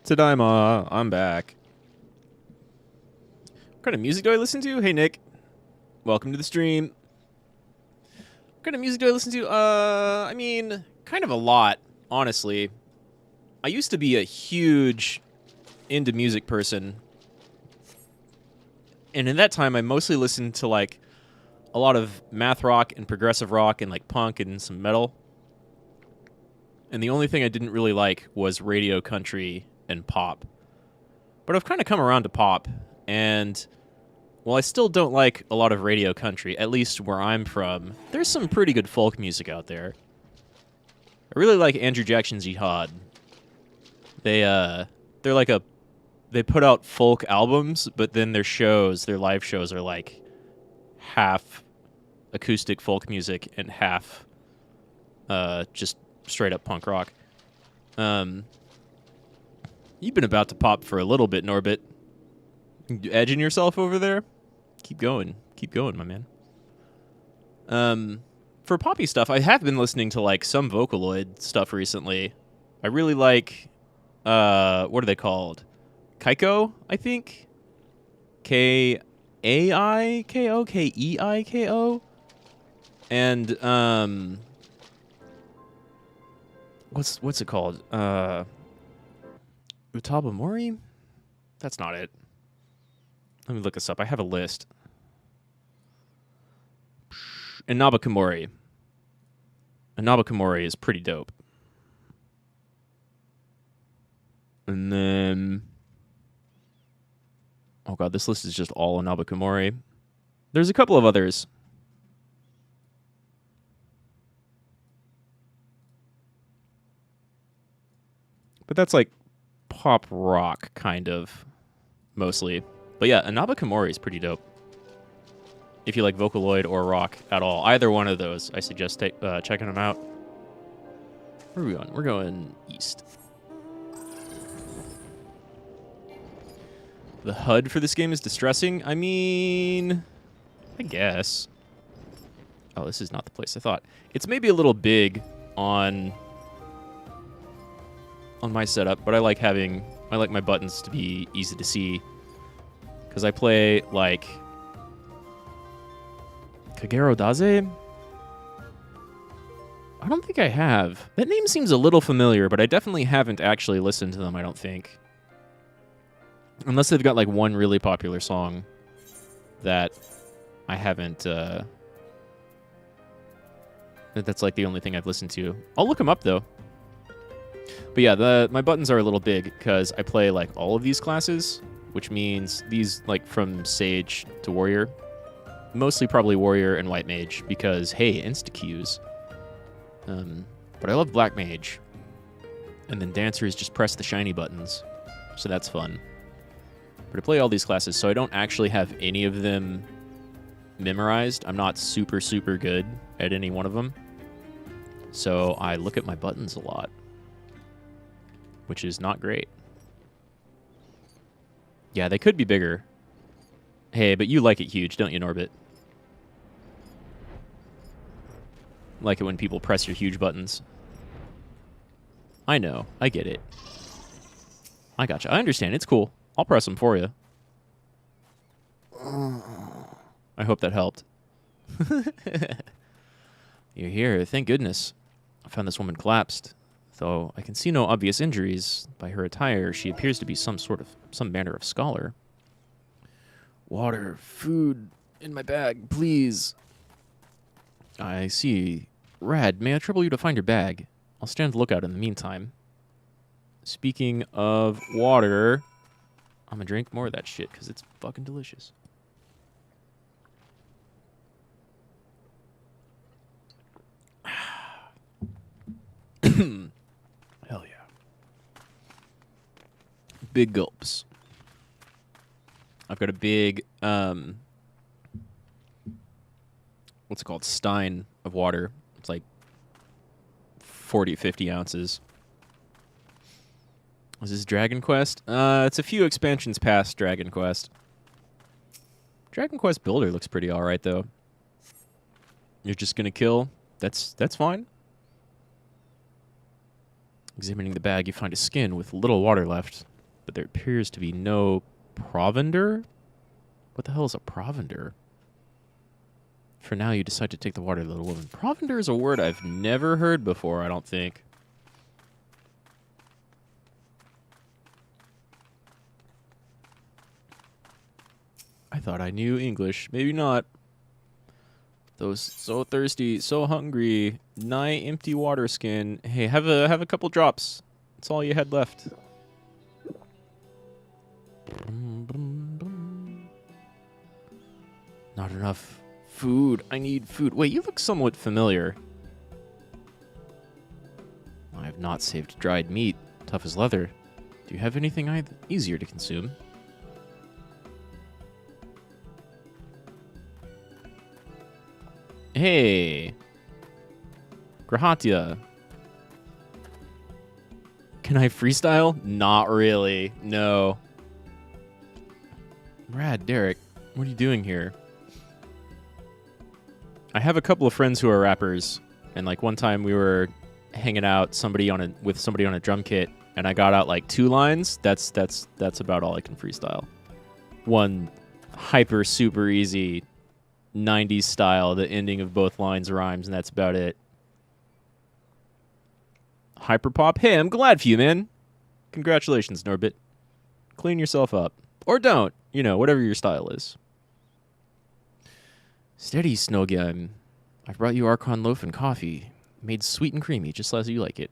Tadaima, I'm back. What kind of music do I listen to? Hey, Nick. Welcome to the stream. What kind of music do I listen to? I mean, kind of a lot, honestly. I used to be a huge into music person. And in that time, I mostly listened to, like, a lot of math rock and progressive rock and, like, punk and some metal. And the only thing I didn't really like was radio country and pop. But I've kind of come around to pop, and while I still don't like a lot of radio country, at least where I'm from, there's some pretty good folk music out there. I really like Andrew Jackson's Jihad. They're like they put out folk albums, but then their live shows are like half acoustic folk music and half just straight up punk rock. You've been about to pop for a little bit, Norbit. Edging yourself over there? Keep going. Keep going, my man. For poppy stuff, I have been listening to, like, some Vocaloid stuff recently. I really like, what are they called? Kaiko, I think? K-A-I-K-O? K-E-I-K-O? And, what's it called? Utabamori? That's not it. Let me look this up. I have a list. And Nabakamori. And Nabakamori is pretty dope. And then... oh god, this list is just all on Nabakamori. There's a couple of others. But that's like pop rock, kind of, mostly. But yeah, Anaba Komori is pretty dope. If you like Vocaloid or rock at all, either one of those, I suggest checking them out. Where are we going? We're going east. The HUD for this game is distressing. I mean, I guess. Oh, this is not the place I thought. It's maybe a little big on my setup, but I like my buttons to be easy to see. Because I play, like, Kagero Daze? I don't think I have. That name seems a little familiar, but I definitely haven't actually listened to them, I don't think. Unless they've got, like, one really popular song that I haven't, that's, like, the only thing I've listened to. I'll look them up, though. But yeah, my buttons are a little big because I play, like, all of these classes, which means these, like, from Sage to Warrior. Mostly probably Warrior and White Mage because, hey, insta-Qs. But I love Black Mage. And then Dancers just press the shiny buttons. So that's fun. But I play all these classes, so I don't actually have any of them memorized. I'm not super, super good at any one of them. So I look at my buttons a lot. Which is not great. Yeah, they could be bigger. Hey, but you like it huge, don't you, Norbit? Like it when people press your huge buttons. I know. I get it. I gotcha. I understand. It's cool. I'll press them for you. I hope that helped. You're here. Thank goodness. I found this woman collapsed. Though I can see no obvious injuries. By her attire, she appears to be some manner of scholar. Water, food, in my bag, please. I see. Rad, may I trouble you to find your bag? I'll stand the lookout in the meantime. Speaking of water, I'm gonna drink more of that shit because it's fucking delicious. Hell yeah. Big gulps. I've got a big, what's it called? Stein of water. It's like 40, 50 ounces. Is this Dragon Quest? It's a few expansions past Dragon Quest. Dragon Quest Builder looks pretty alright, though. You're just gonna kill? That's fine. Examining the bag, you find a skin with little water left, but there appears to be no provender? What the hell is a provender? For now, you decide to take the water to the little woman. Provender is a word I've never heard before, I don't think. I thought I knew English. Maybe not. Those so thirsty, so hungry, nigh empty water skin. Hey, have a couple drops. That's all you had left. Not enough food. I need food. Wait, you look somewhat familiar. I have not saved dried meat. Tough as leather. Do you have anything easier to consume? Hey. Grahatia. Can I freestyle? Not really. No. Rad, Derek, what are you doing here? I have a couple of friends who are rappers, and like one time we were hanging out with somebody on a drum kit, and I got out like 2 lines. That's about all I can freestyle. One hyper super easy 90s style, the ending of both lines rhymes, and that's about it. Hyperpop? Hey, I'm glad for you, man. Congratulations, Norbit. Clean yourself up. Or don't. You know, whatever your style is. Steady, Snowgum. I brought you Archon loaf and coffee. Made sweet and creamy, just as you like it.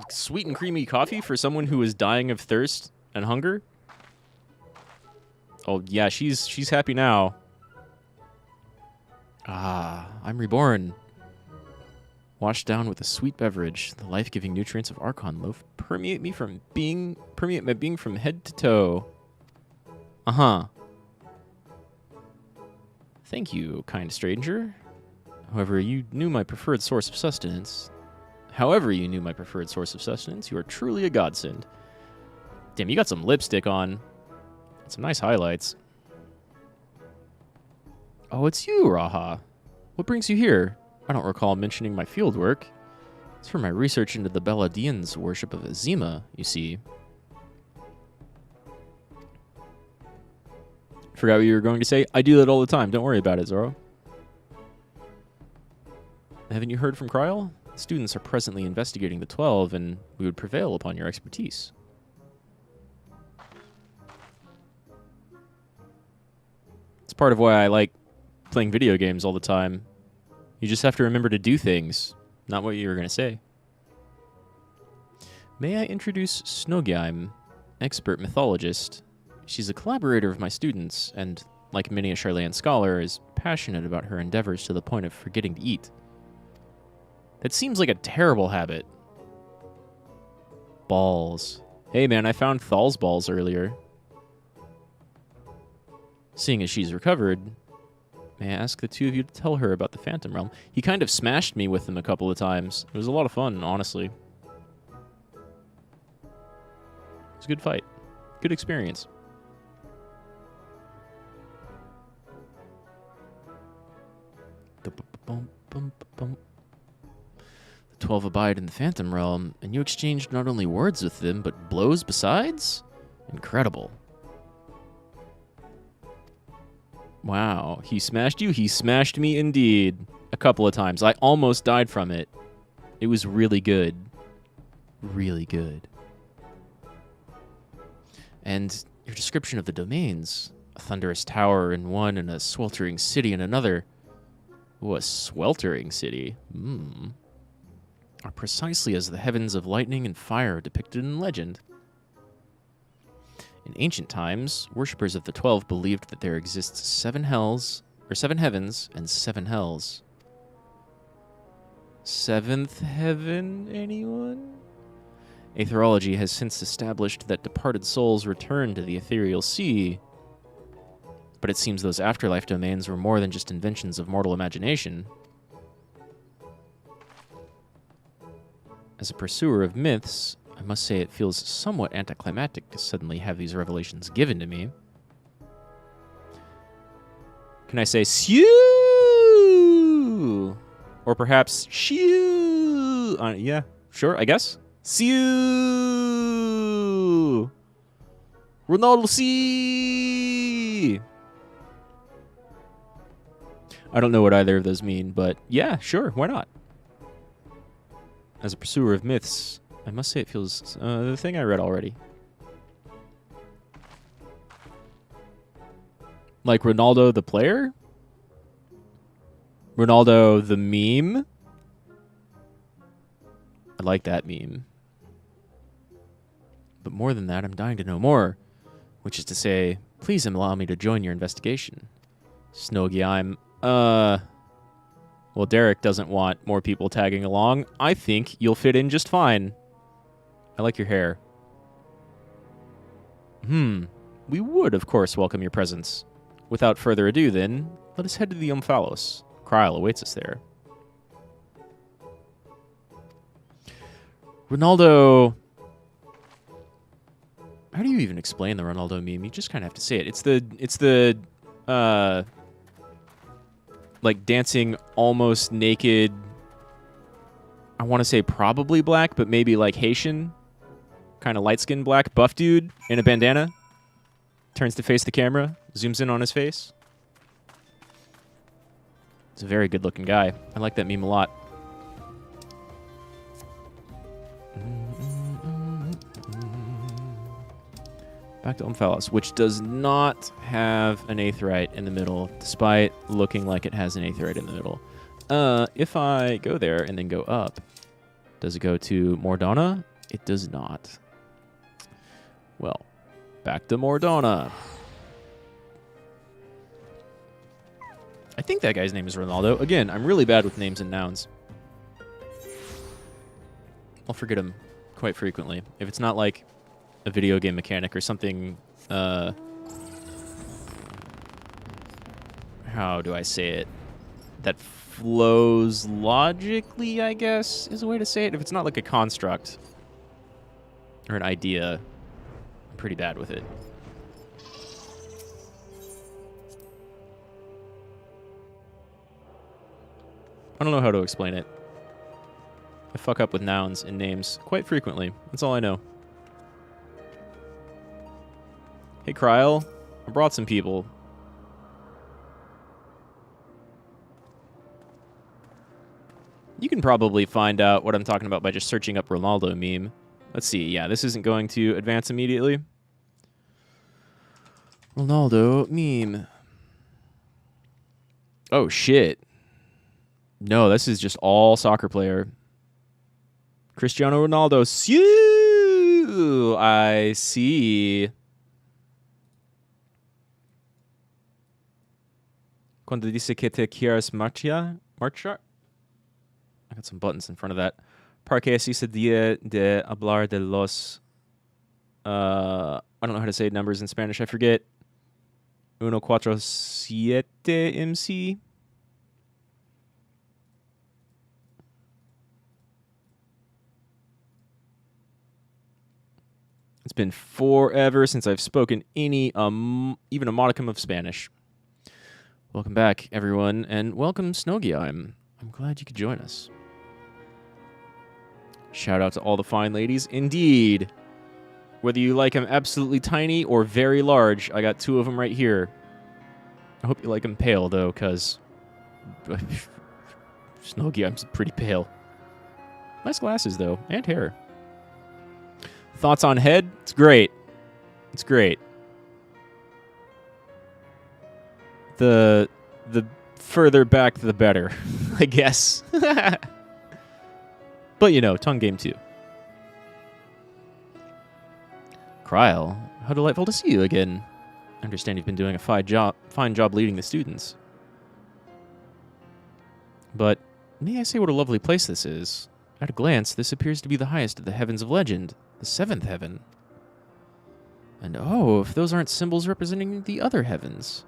Sweet and creamy coffee for someone who is dying of thirst and hunger? Oh, yeah, she's happy now. Ah, I'm reborn. Washed down with a sweet beverage, the life-giving nutrients of Archon loaf permeate my being from head to toe. Uh-huh. Thank you, kind stranger. However, you knew my preferred source of sustenance. You are truly a godsend. Damn, you got some lipstick on. Some nice highlights. Oh, it's you, Raha. What brings you here? I don't recall mentioning my fieldwork. It's for my research into the Beladians' worship of Azima, you see. Forgot what you were going to say? I do that all the time. Don't worry about it, Zoro. Haven't you heard from Kryl? The students are presently investigating the 12, and we would prevail upon your expertise. It's part of why I like playing video games all the time. You just have to remember to do things, not what you were going to say. May I introduce Snogheim, expert mythologist. She's a collaborator of my students, and, like many a Charlayan scholar, is passionate about her endeavors to the point of forgetting to eat. That seems like a terrible habit. Balls. Hey man, I found Thal's balls earlier. Seeing as she's recovered, may I ask the two of you to tell her about the Phantom Realm? He kind of smashed me with them a couple of times. It was a lot of fun, honestly. It was a good fight. Good experience. The 12 abide in the Phantom Realm, and you exchanged not only words with them, but blows besides? Incredible. Wow, he smashed you? He smashed me indeed. A couple of times. I almost died from it. It was really good. Really good. And your description of the domains. A thunderous tower in one and a sweltering city in another. Ooh, a sweltering city. Are precisely as the heavens of lightning and fire depicted in legend. In ancient times, worshippers of the 12 believed that there exists 7 heavens, and 7 hells. 7th heaven, anyone? Aetherology has since established that departed souls return to the ethereal sea. But it seems those afterlife domains were more than just inventions of mortal imagination. As a pursuer of myths, I must say it feels somewhat anticlimactic to suddenly have these revelations given to me. Can I say Siu? Or perhaps Shiu? Yeah, sure, I guess. Siu! Ronaldo C! I don't know what either of those mean, but yeah, sure, why not? As a pursuer of myths, I must say it feels... the thing I read already. Like Ronaldo the player? Ronaldo the meme? I like that meme. But more than that, I'm dying to know more. Which is to say, please allow me to join your investigation. Snogheim, well, Derek doesn't want more people tagging along. I think you'll fit in just fine. I like your hair. We would, of course, welcome your presence. Without further ado, then, let us head to the Omphalos. Kryl awaits us there. Ronaldo... How do you even explain the Ronaldo meme? You just kind of have to say it. It's the like dancing almost naked, I want to say probably black, but maybe like Haitian, kind of light-skinned black, buff dude in a bandana. Turns to face the camera, zooms in on his face. He's a very good-looking guy. I like that meme a lot. Back to Omphalos, which does not have an aetheryte in the middle, despite looking like it has an aetheryte in the middle. If I go there and then go up, does it go to Mor Dhona? It does not. Well, back to Mor Dhona. I think that guy's name is Ronaldo. Again, I'm really bad with names and nouns. forget them quite frequently. If it's not like a video game mechanic or something, how do I say it? That flows logically, I guess, is a way to say it. If it's not like a construct or an idea, I'm pretty bad with it. I don't know how to explain it. I fuck up with nouns and names quite frequently. That's all I know. Hey, Kryl. I brought some people. You can probably find out what I'm talking about by just searching up Ronaldo meme. Let's see. Yeah, this isn't going to advance immediately. Ronaldo meme. Oh, shit. No, this is just all soccer player. Cristiano Ronaldo. I see. Cuando dice que te quieres marchar? I got some buttons in front of that. Porque así se día de hablar de los... I don't know how to say numbers in Spanish. I forget. 147 MC. It's been forever since I've spoken any, even a modicum of Spanish. Welcome back, everyone, and welcome, Snogia. I'm glad you could join us. Shout out to all the fine ladies. Indeed. Whether you like them absolutely tiny or very large, I got two of them right here. I hope you like them pale, though, because... Snogia, I'm pretty pale. Nice glasses, though, and hair. Thoughts on head? It's great. It's great. The further back, the better, I guess. But, you know, tongue game too. Kryl, how delightful to see you again. I understand you've been doing a fine job leading the students. But may I say what a lovely place this is? At a glance, this appears to be the highest of the heavens of legend, the seventh heaven. And oh, if those aren't symbols representing the other heavens.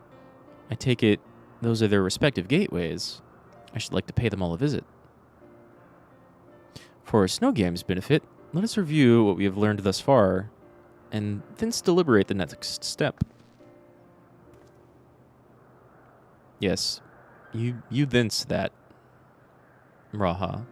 I take it those are their respective gateways. I should like to pay them all a visit. For Snowgame's benefit, let us review what we have learned thus far, and thence deliberate the next step. Yes, you thence that, Raha.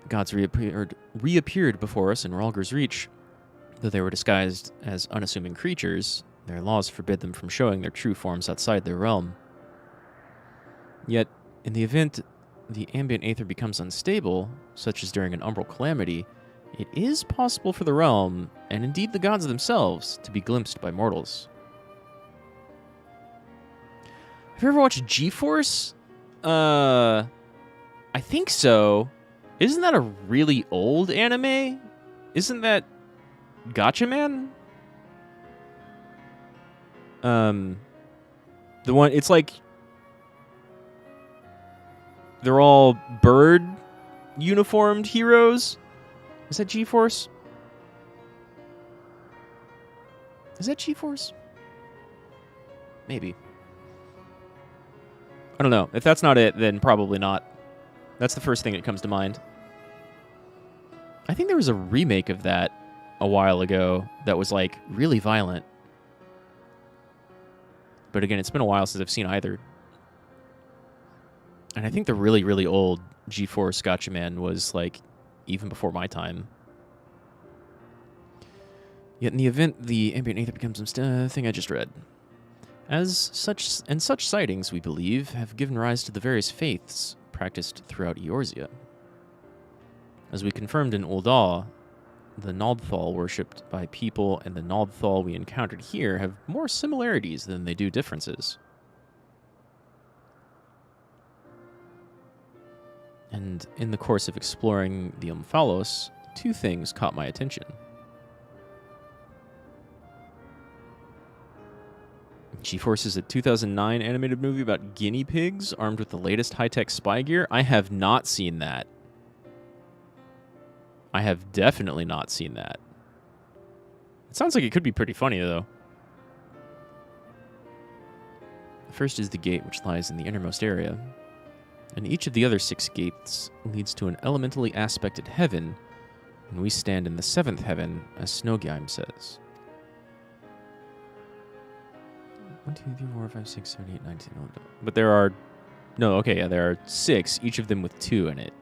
The gods reappeared before us in Rhalgr's Reach. Though they were disguised as unassuming creatures, their laws forbid them from showing their true forms outside their realm. Yet, in the event the ambient aether becomes unstable, such as during an umbral calamity, it is possible for the realm, and indeed the gods themselves, to be glimpsed by mortals. Have you ever watched G-Force? I think so. Isn't that a really old anime? Isn't that Gotcha Man? The one, it's like they're all bird uniformed heroes. Is that G-Force? Is that G-Force? Maybe. I don't know. If that's not it, then probably not. That's the first thing that comes to mind. I think there was a remake of that a while ago that was, like, really violent. But again, it's been a while since I've seen either. And I think the really, really old G-Force Gotcha Man was, like, even before my time. Yet in the event the ambient aether becomes a thing I just read. As such, and such sightings, we believe, have given rise to the various faiths practiced throughout Eorzea. As we confirmed in Ul'dah, the Nald'thal worshipped by people and the Nald'thal we encountered here have more similarities than they do differences. And in the course of exploring the Omphalos, two things caught my attention. G-Force is a 2009 animated movie about guinea pigs armed with the latest high-tech spy gear. I have not seen that. I have definitely not seen that. It sounds like it could be pretty funny, though. The first is the gate, which lies in the innermost area. And each of the other 6 gates leads to an elementally aspected heaven, and we stand in the 7th heaven, as Snowgheim says. 1, 2, 3, 4, 5, 6, 7, 8, 9, 10, 11. But there are... No, okay, yeah, there are 6, each of them with 2 in it.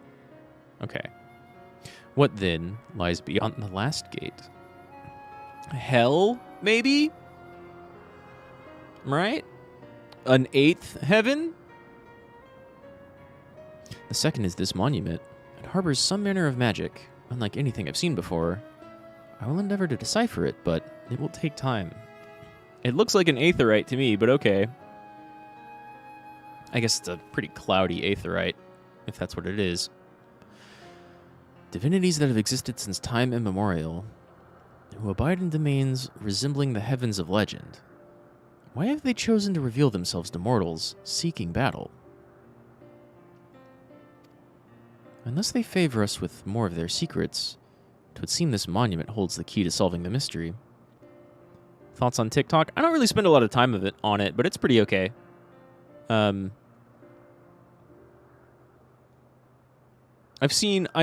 Okay. What, then, lies beyond the last gate? Hell, maybe? Right? An 8th heaven? The second is this monument. It harbors some manner of magic, unlike anything I've seen before. I will endeavor to decipher it, but it will take time. It looks like an aetherite to me, but okay. I guess it's a pretty cloudy aetherite, if that's what it is. Divinities that have existed since time immemorial, who abide in domains resembling the heavens of legend. Why have they chosen to reveal themselves to mortals seeking battle? Unless they favor us with more of their secrets, it would seem this monument holds the key to solving the mystery. Thoughts on TikTok? I don't really spend a lot of time on it, but it's pretty okay. I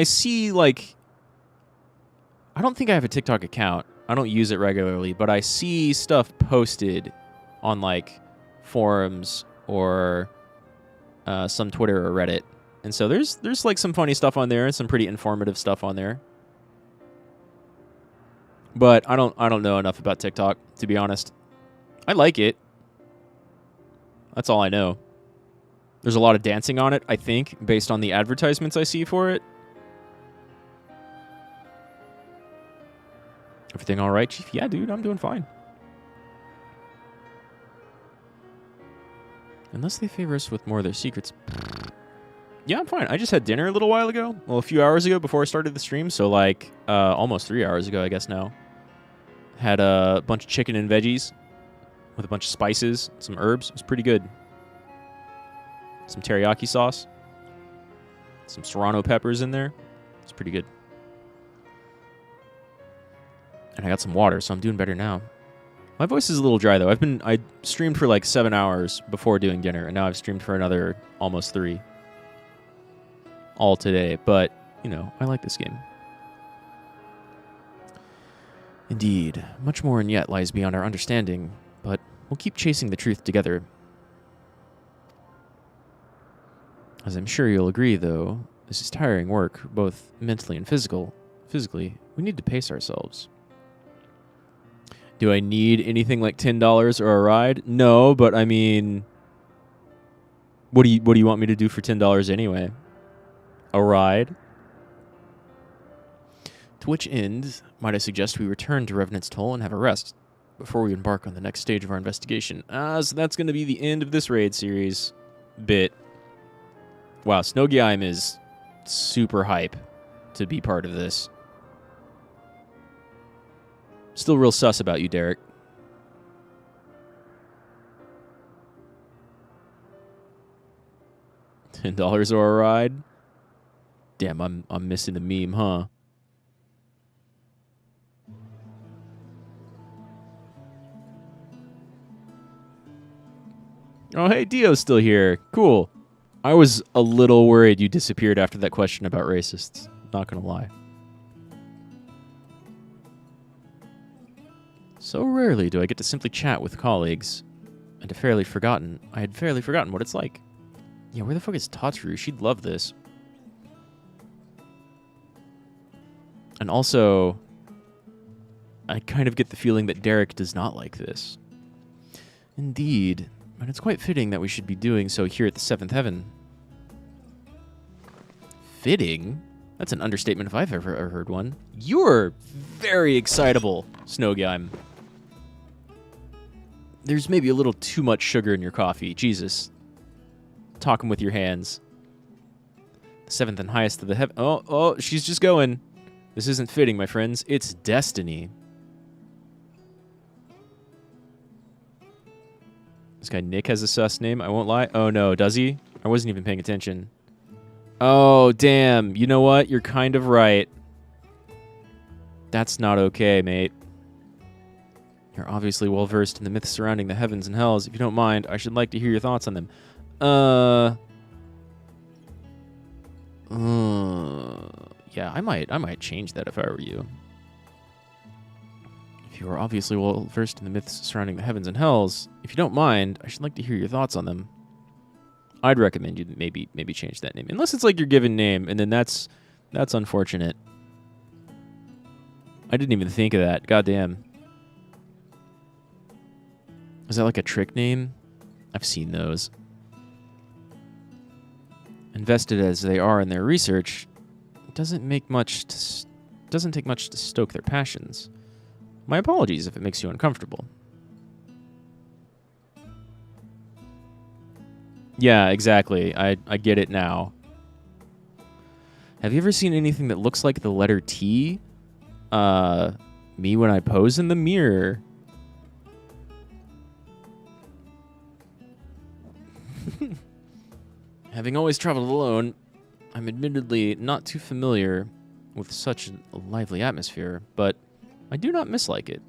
see, like... I don't think I have a TikTok account. I don't use it regularly, but I see stuff posted on, like, forums or some Twitter or Reddit. And so there's like some funny stuff on there and some pretty informative stuff on there. But I don't know enough about TikTok, to be honest. I like it. That's all I know. There's a lot of dancing on it, I think, based on the advertisements I see for it. Everything all right, Chief? Yeah, dude, I'm doing fine. Unless they favor us with more of their secrets. Yeah, I'm fine. I just had dinner a little while ago. Well, a few hours ago before I started the stream. So, like, almost 3 hours ago, I guess now. Had a bunch of chicken and veggies with a bunch of spices, some herbs. It was pretty good. Some teriyaki sauce. Some serrano peppers in there. It's pretty good. And I got some water, so I'm doing better now. My voice is a little dry, though. I streamed for like 7 hours before doing dinner, and now I've streamed for another almost 3. All today, but, you know, I like this game. Indeed, much more and yet lies beyond our understanding, but we'll keep chasing the truth together. As I'm sure you'll agree, though, this is tiring work, both mentally and physically. We need to pace ourselves. Do I need anything like $10 or a ride? No, but I mean, what do you want me to do for $10 anyway? A ride? To which end, might I suggest we return to Revenant's Toll and have a rest before we embark on the next stage of our investigation. So that's going to be the end of this raid series bit. Wow, Snowgheim is super hype to be part of this. Still real sus about you, Derek. $10 or a ride? Damn, I'm missing the meme, huh? Oh, hey, Dio's still here. Cool. I was a little worried you disappeared after that question about racists. Not gonna lie. So rarely do I get to simply chat with colleagues. I had fairly forgotten what it's like. Yeah, where the fuck is Tatru? She'd love this. And also, I kind of get the feeling that Derek does not like this. Indeed. And it's quite fitting that we should be doing so here at the 7th Heaven. Fitting? That's an understatement if I've ever heard one. You're very excitable, Snowgheim. There's maybe a little too much sugar in your coffee. Jesus. Talking with your hands. The 7th and highest of the heaven. Oh, she's just going. This isn't fitting, my friends. It's destiny. This guy Nick has a sus name. I won't lie. Oh, no. Does he? I wasn't even paying attention. Oh, damn. You know what? You're kind of right. That's not okay, mate. You're obviously well-versed in the myths surrounding the heavens and hells. If you don't mind, I should like to hear your thoughts on them. Yeah, I might change that if I were you. If you are obviously well-versed in the myths surrounding the heavens and hells, if you don't mind, I should like to hear your thoughts on them. I'd recommend you maybe change that name. Unless it's like your given name, and then that's unfortunate. I didn't even think of that. Goddamn. Is that like a trick name? I've seen those. Invested as they are in their research, it doesn't take much to stoke their passions. My apologies if it makes you uncomfortable. Yeah, exactly. I get it now. Have you ever seen anything that looks like the letter T? Me when I pose in the mirror. Having always traveled alone, I'm admittedly not too familiar with such a lively atmosphere, but I do not mislike it.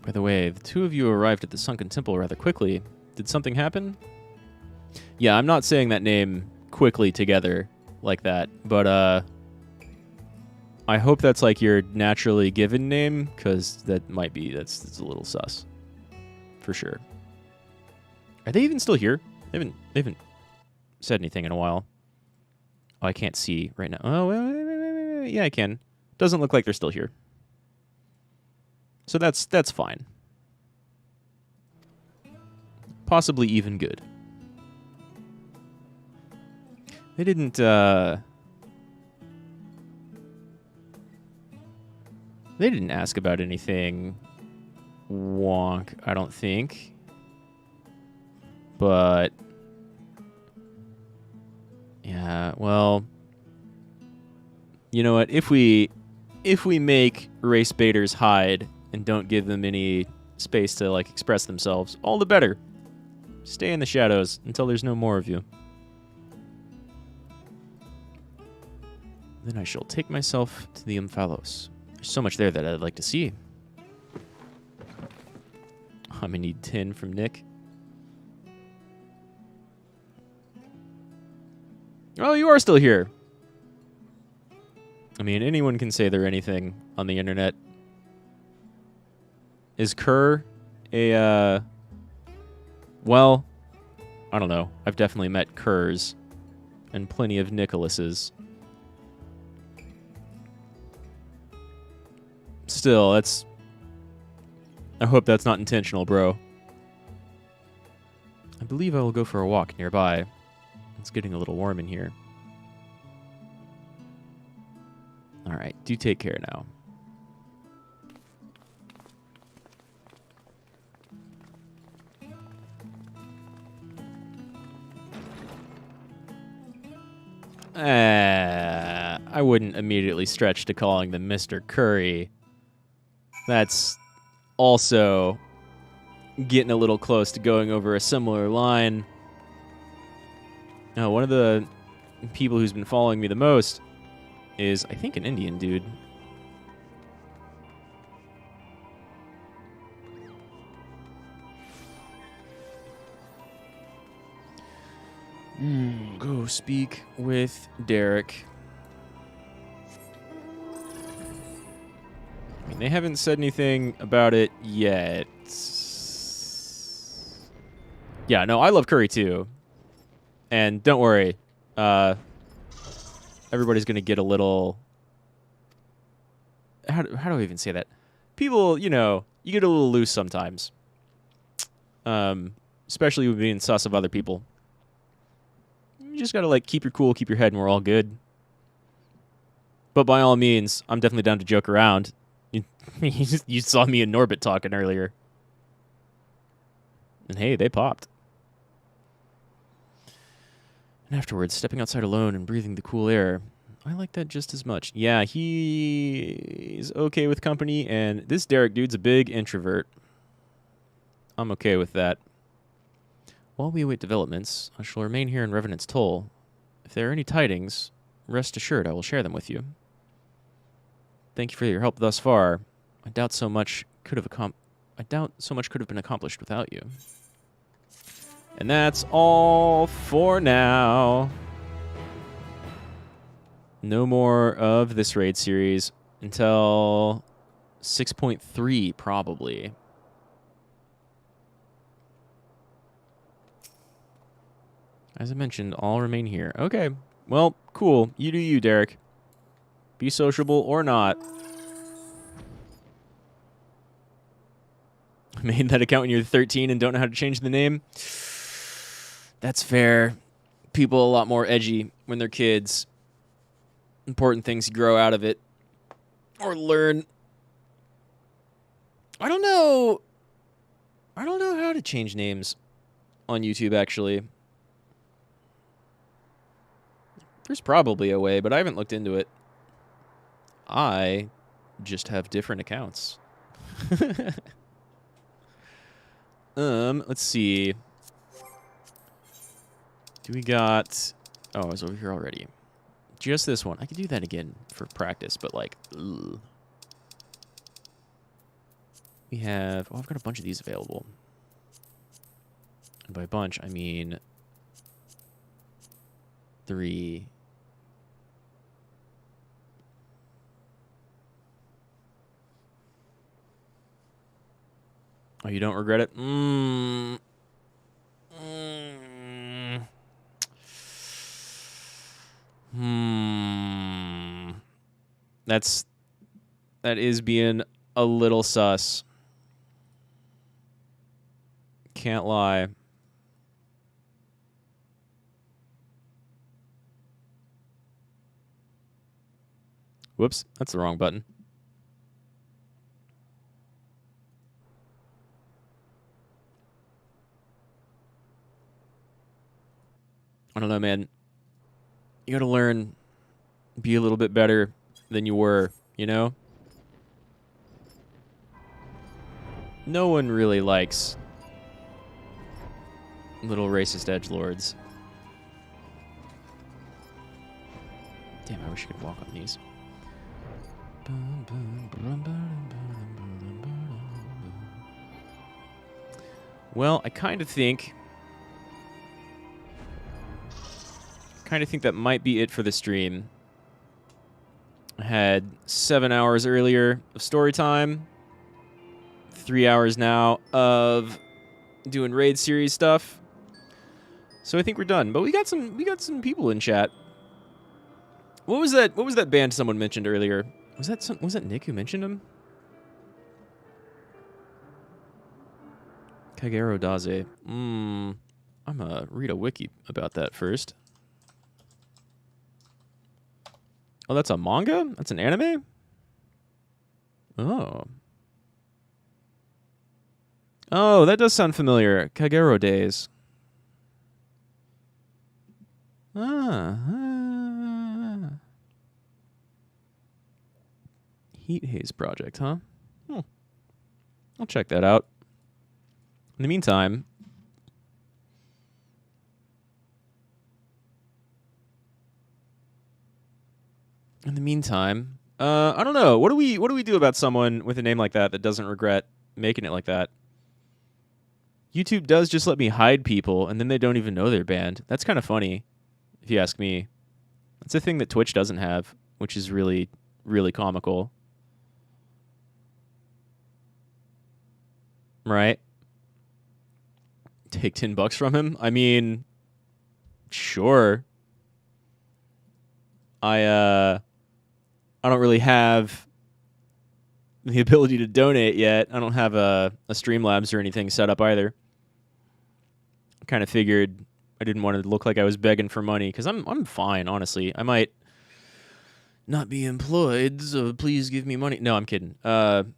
By the way, the two of you arrived at the Sunken Temple rather quickly. Did something happen? Yeah, I'm not saying that name quickly together like that, but I hope that's like your naturally given name, because that might be, that's a little sus. For sure. Are they even still here? They haven't said anything in a while. Oh, I can't see right now. Oh, wait. Yeah, I can. Doesn't look like they're still here. So that's fine. Possibly even good. They didn't ask about anything wonk, I don't think. But yeah, well, you know what? If we make race baiters hide and don't give them any space to like express themselves, all the better. Stay in the shadows until there's no more of you. Then I shall take myself to the Omphalos. There's so much there that I'd like to see. I'm gonna need 10 from Nick. Oh, you are still here. I mean, anyone can say they're anything on the internet. Is Kerr a, well, I don't know. I've definitely met Kerrs and plenty of Nicholases. Still, that's... I hope that's not intentional, bro. I believe I will go for a walk nearby. It's getting a little warm in here. Alright, do take care now. I wouldn't immediately stretch to calling them Mr. Curry. That's also getting a little close to going over a similar line. Now, one of the people who's been following me the most is, I think, an Indian dude. Go speak with Derek. I mean, they haven't said anything about it yet. Yeah, no, I love curry too. And don't worry, everybody's going to get a little... How do I even say that? People, you know, you get a little loose sometimes. Especially with being sus of other people. You just got to, like, keep your cool, keep your head, and we're all good. But by all means, I'm definitely down to joke around. You saw me and Norbit talking earlier. And hey, they popped. And afterwards, stepping outside alone and breathing the cool air, I like that just as much. Yeah, he's okay with company, and this Derek dude's a big introvert. I'm okay with that. While we await developments, I shall remain here in Revenant's Toll. If there are any tidings, rest assured I will share them with you. Thank you for your help thus far. I doubt so much could have been accomplished without you. And that's all for now. No more of this raid series until 6.3, probably. As I mentioned, I'll remain here. Okay. Well, cool. You do you, Derek. Be sociable or not. I made that account when you're 13 and don't know how to change the name. That's fair. People a lot more edgy when they're kids. Important things grow out of it. Or learn. I don't know how to change names on YouTube, actually. There's probably a way, but I haven't looked into it. I just have different accounts. Let's see. Do we got... Oh, I was over here already. Just this one. I could do that again for practice, but like... Ugh. We have... Oh, I've got a bunch of these available. And by a bunch, I mean... 3... Oh, you don't regret it? That is being a little sus. Can't lie. Whoops, that's the wrong button. I don't know, man. You gotta learn, be a little bit better than you were, you know? No one really likes little racist edgelords. Damn, I wish I could walk on these. Well, I kind of think that might be it for the stream. I had 7 hours earlier of story time, 3 hours now of doing raid series stuff. So I think we're done. But we got some people in chat. What was that band someone mentioned earlier? Was that Nick who mentioned him? Kagero Daze. I'm gonna read a wiki about that first. Oh, that's a manga? That's an anime? Oh. Oh, that does sound familiar. Kagero Days. Heat Haze Project, huh? I'll check that out. In the meantime... I don't know. What do we do about someone with a name like that doesn't regret making it like that? YouTube does just let me hide people, and then they don't even know they're banned. That's kind of funny, if you ask me. That's a thing that Twitch doesn't have, which is really, really comical. Right? Take $10 from him? I mean, sure. I don't really have the ability to donate yet. I don't have a Streamlabs or anything set up either. I kind of figured I didn't want to look like I was begging for money, because I'm fine, honestly. I might not be employed, so please give me money. No, I'm kidding. I'm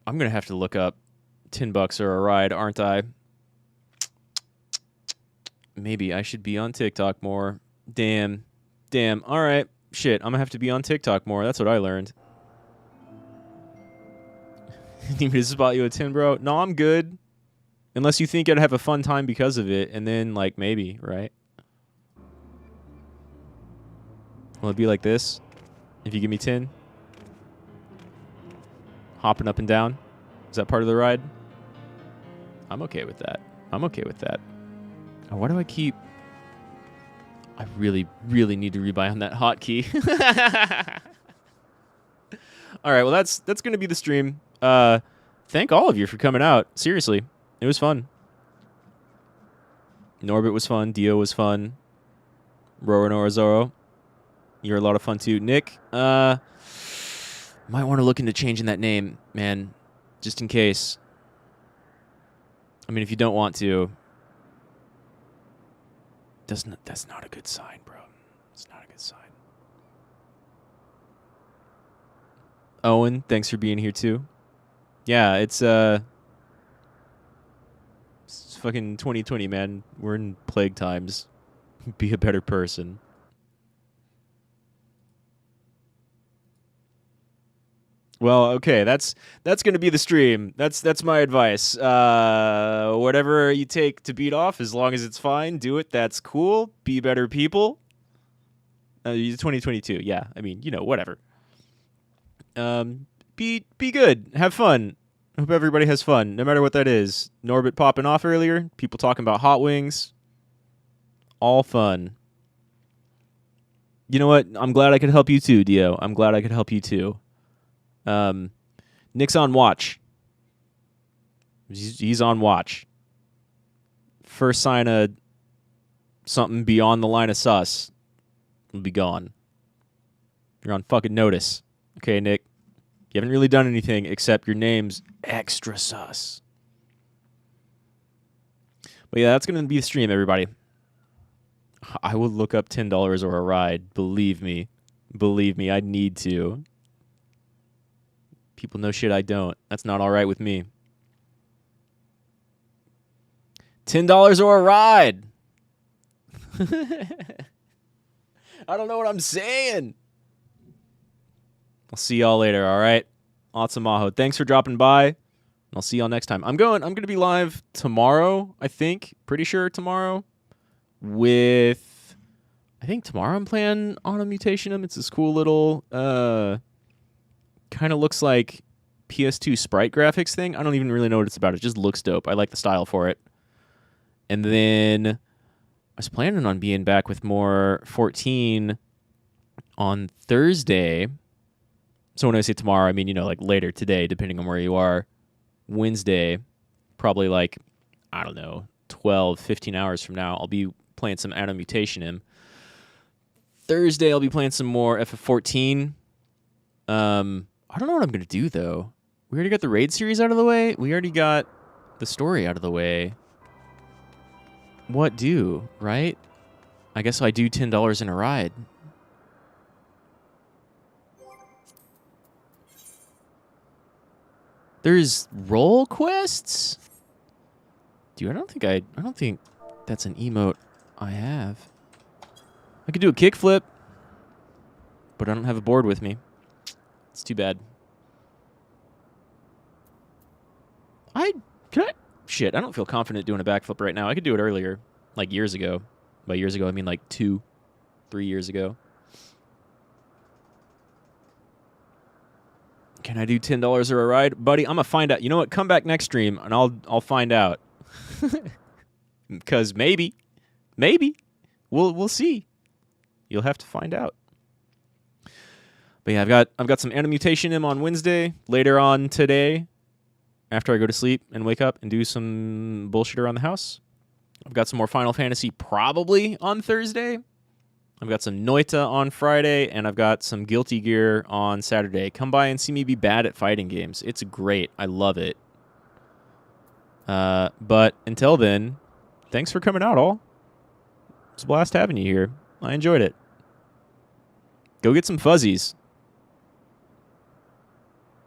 going to have to look up $10 or a ride, aren't I? Maybe I should be on TikTok more. Damn. Damn. All right. Shit. I'm gonna have to be on TikTok more. That's what I learned. Need me to spot you a 10, bro? No, I'm good. Unless you think I'd have a fun time because of it, and then, like, maybe, right? Will it be like this? If you give me 10? Hopping up and down? Is that part of the ride? I'm okay with that. I'm okay with that. Oh, why do I keep... I really, really need to rebuy on that hotkey. All right, well, that's going to be the stream. Thank all of you for coming out. Seriously, it was fun. Norbit was fun. Dio was fun. Roro, you're a lot of fun too. Nick, might want to look into changing that name, man, just in case. I mean, if you don't want to, that's not a good sign, bro. It's not a good sign. Owen, thanks for being here too. Yeah, it's fucking 2020, man. We're in plague times. Be a better person. Well, okay, that's going to be the stream. That's my advice. Whatever you take to beat off, as long as it's fine, do it. That's cool. Be better people. 2022. Yeah, I mean, you know, whatever. Be good. Have fun. Hope everybody has fun, no matter what that is. Norbit popping off earlier. People talking about hot wings. All fun. You know what? I'm glad I could help you too, Dio. I'm glad I could help you too. Nick's on watch. He's on watch. First sign of something beyond the line of sus will be gone. You're on fucking notice. Okay, Nick. You haven't really done anything except your name's extra sus. But yeah, that's going to be the stream, everybody. I will look up $10 or a ride. Believe me. Believe me, I need to. People know shit I don't. That's not all right with me. $10 or a ride. I don't know what I'm saying. I'll see y'all later, all right? Rad Mahou. Thanks for dropping by. I'll see y'all next time. I'm going to be live tomorrow, I think. Pretty sure tomorrow. With I think tomorrow I'm playing on a Mutationum. It's this cool little kind of looks like PS2 sprite graphics thing. I don't even really know what it's about. It just looks dope. I like the style for it. And then I was planning on being back with more 14 on Thursday. So when I say tomorrow, I mean, you know, like later today, depending on where you are. Wednesday, probably like, I don't know, 12, 15 hours from now, I'll be playing some Atom Mutationum. Thursday, I'll be playing some more FF14. I don't know what I'm going to do, though. We already got the raid series out of the way. We already got the story out of the way. What do, right? I guess I do $10 in a ride. There's role quests? Dude, I don't think that's an emote I have. I could do a kickflip, but I don't have a board with me. It's too bad. Shit, I don't feel confident doing a backflip right now. I could do it earlier, like years ago. By years ago, I mean like 2, 3 years ago. Can I do $10 or a ride? Buddy, I'm going to find out. You know what? Come back next stream, and I'll find out. Because maybe. We'll see. You'll have to find out. But yeah, I've got some Atom Mutationum on Wednesday. Later on today, after I go to sleep and wake up and do some bullshit around the house. I've got some more Final Fantasy probably on Thursday. I've got some Noita on Friday, and I've got some Guilty Gear on Saturday. Come by and see me be bad at fighting games. It's great. I love it. But until then, thanks for coming out, all. It's a blast having you here. I enjoyed it. Go get some fuzzies.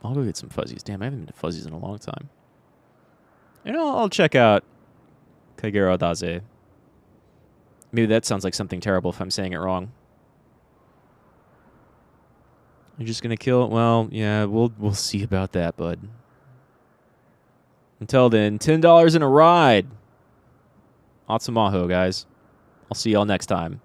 I'll go get some fuzzies. Damn, I haven't been to fuzzies in a long time. And I'll check out Kagero Daze. Maybe that sounds like something terrible if I'm saying it wrong. You're just gonna kill it? Well, yeah, we'll see about that, bud. Until then, $10 in a ride. Rad Mahou, guys. I'll see y'all next time.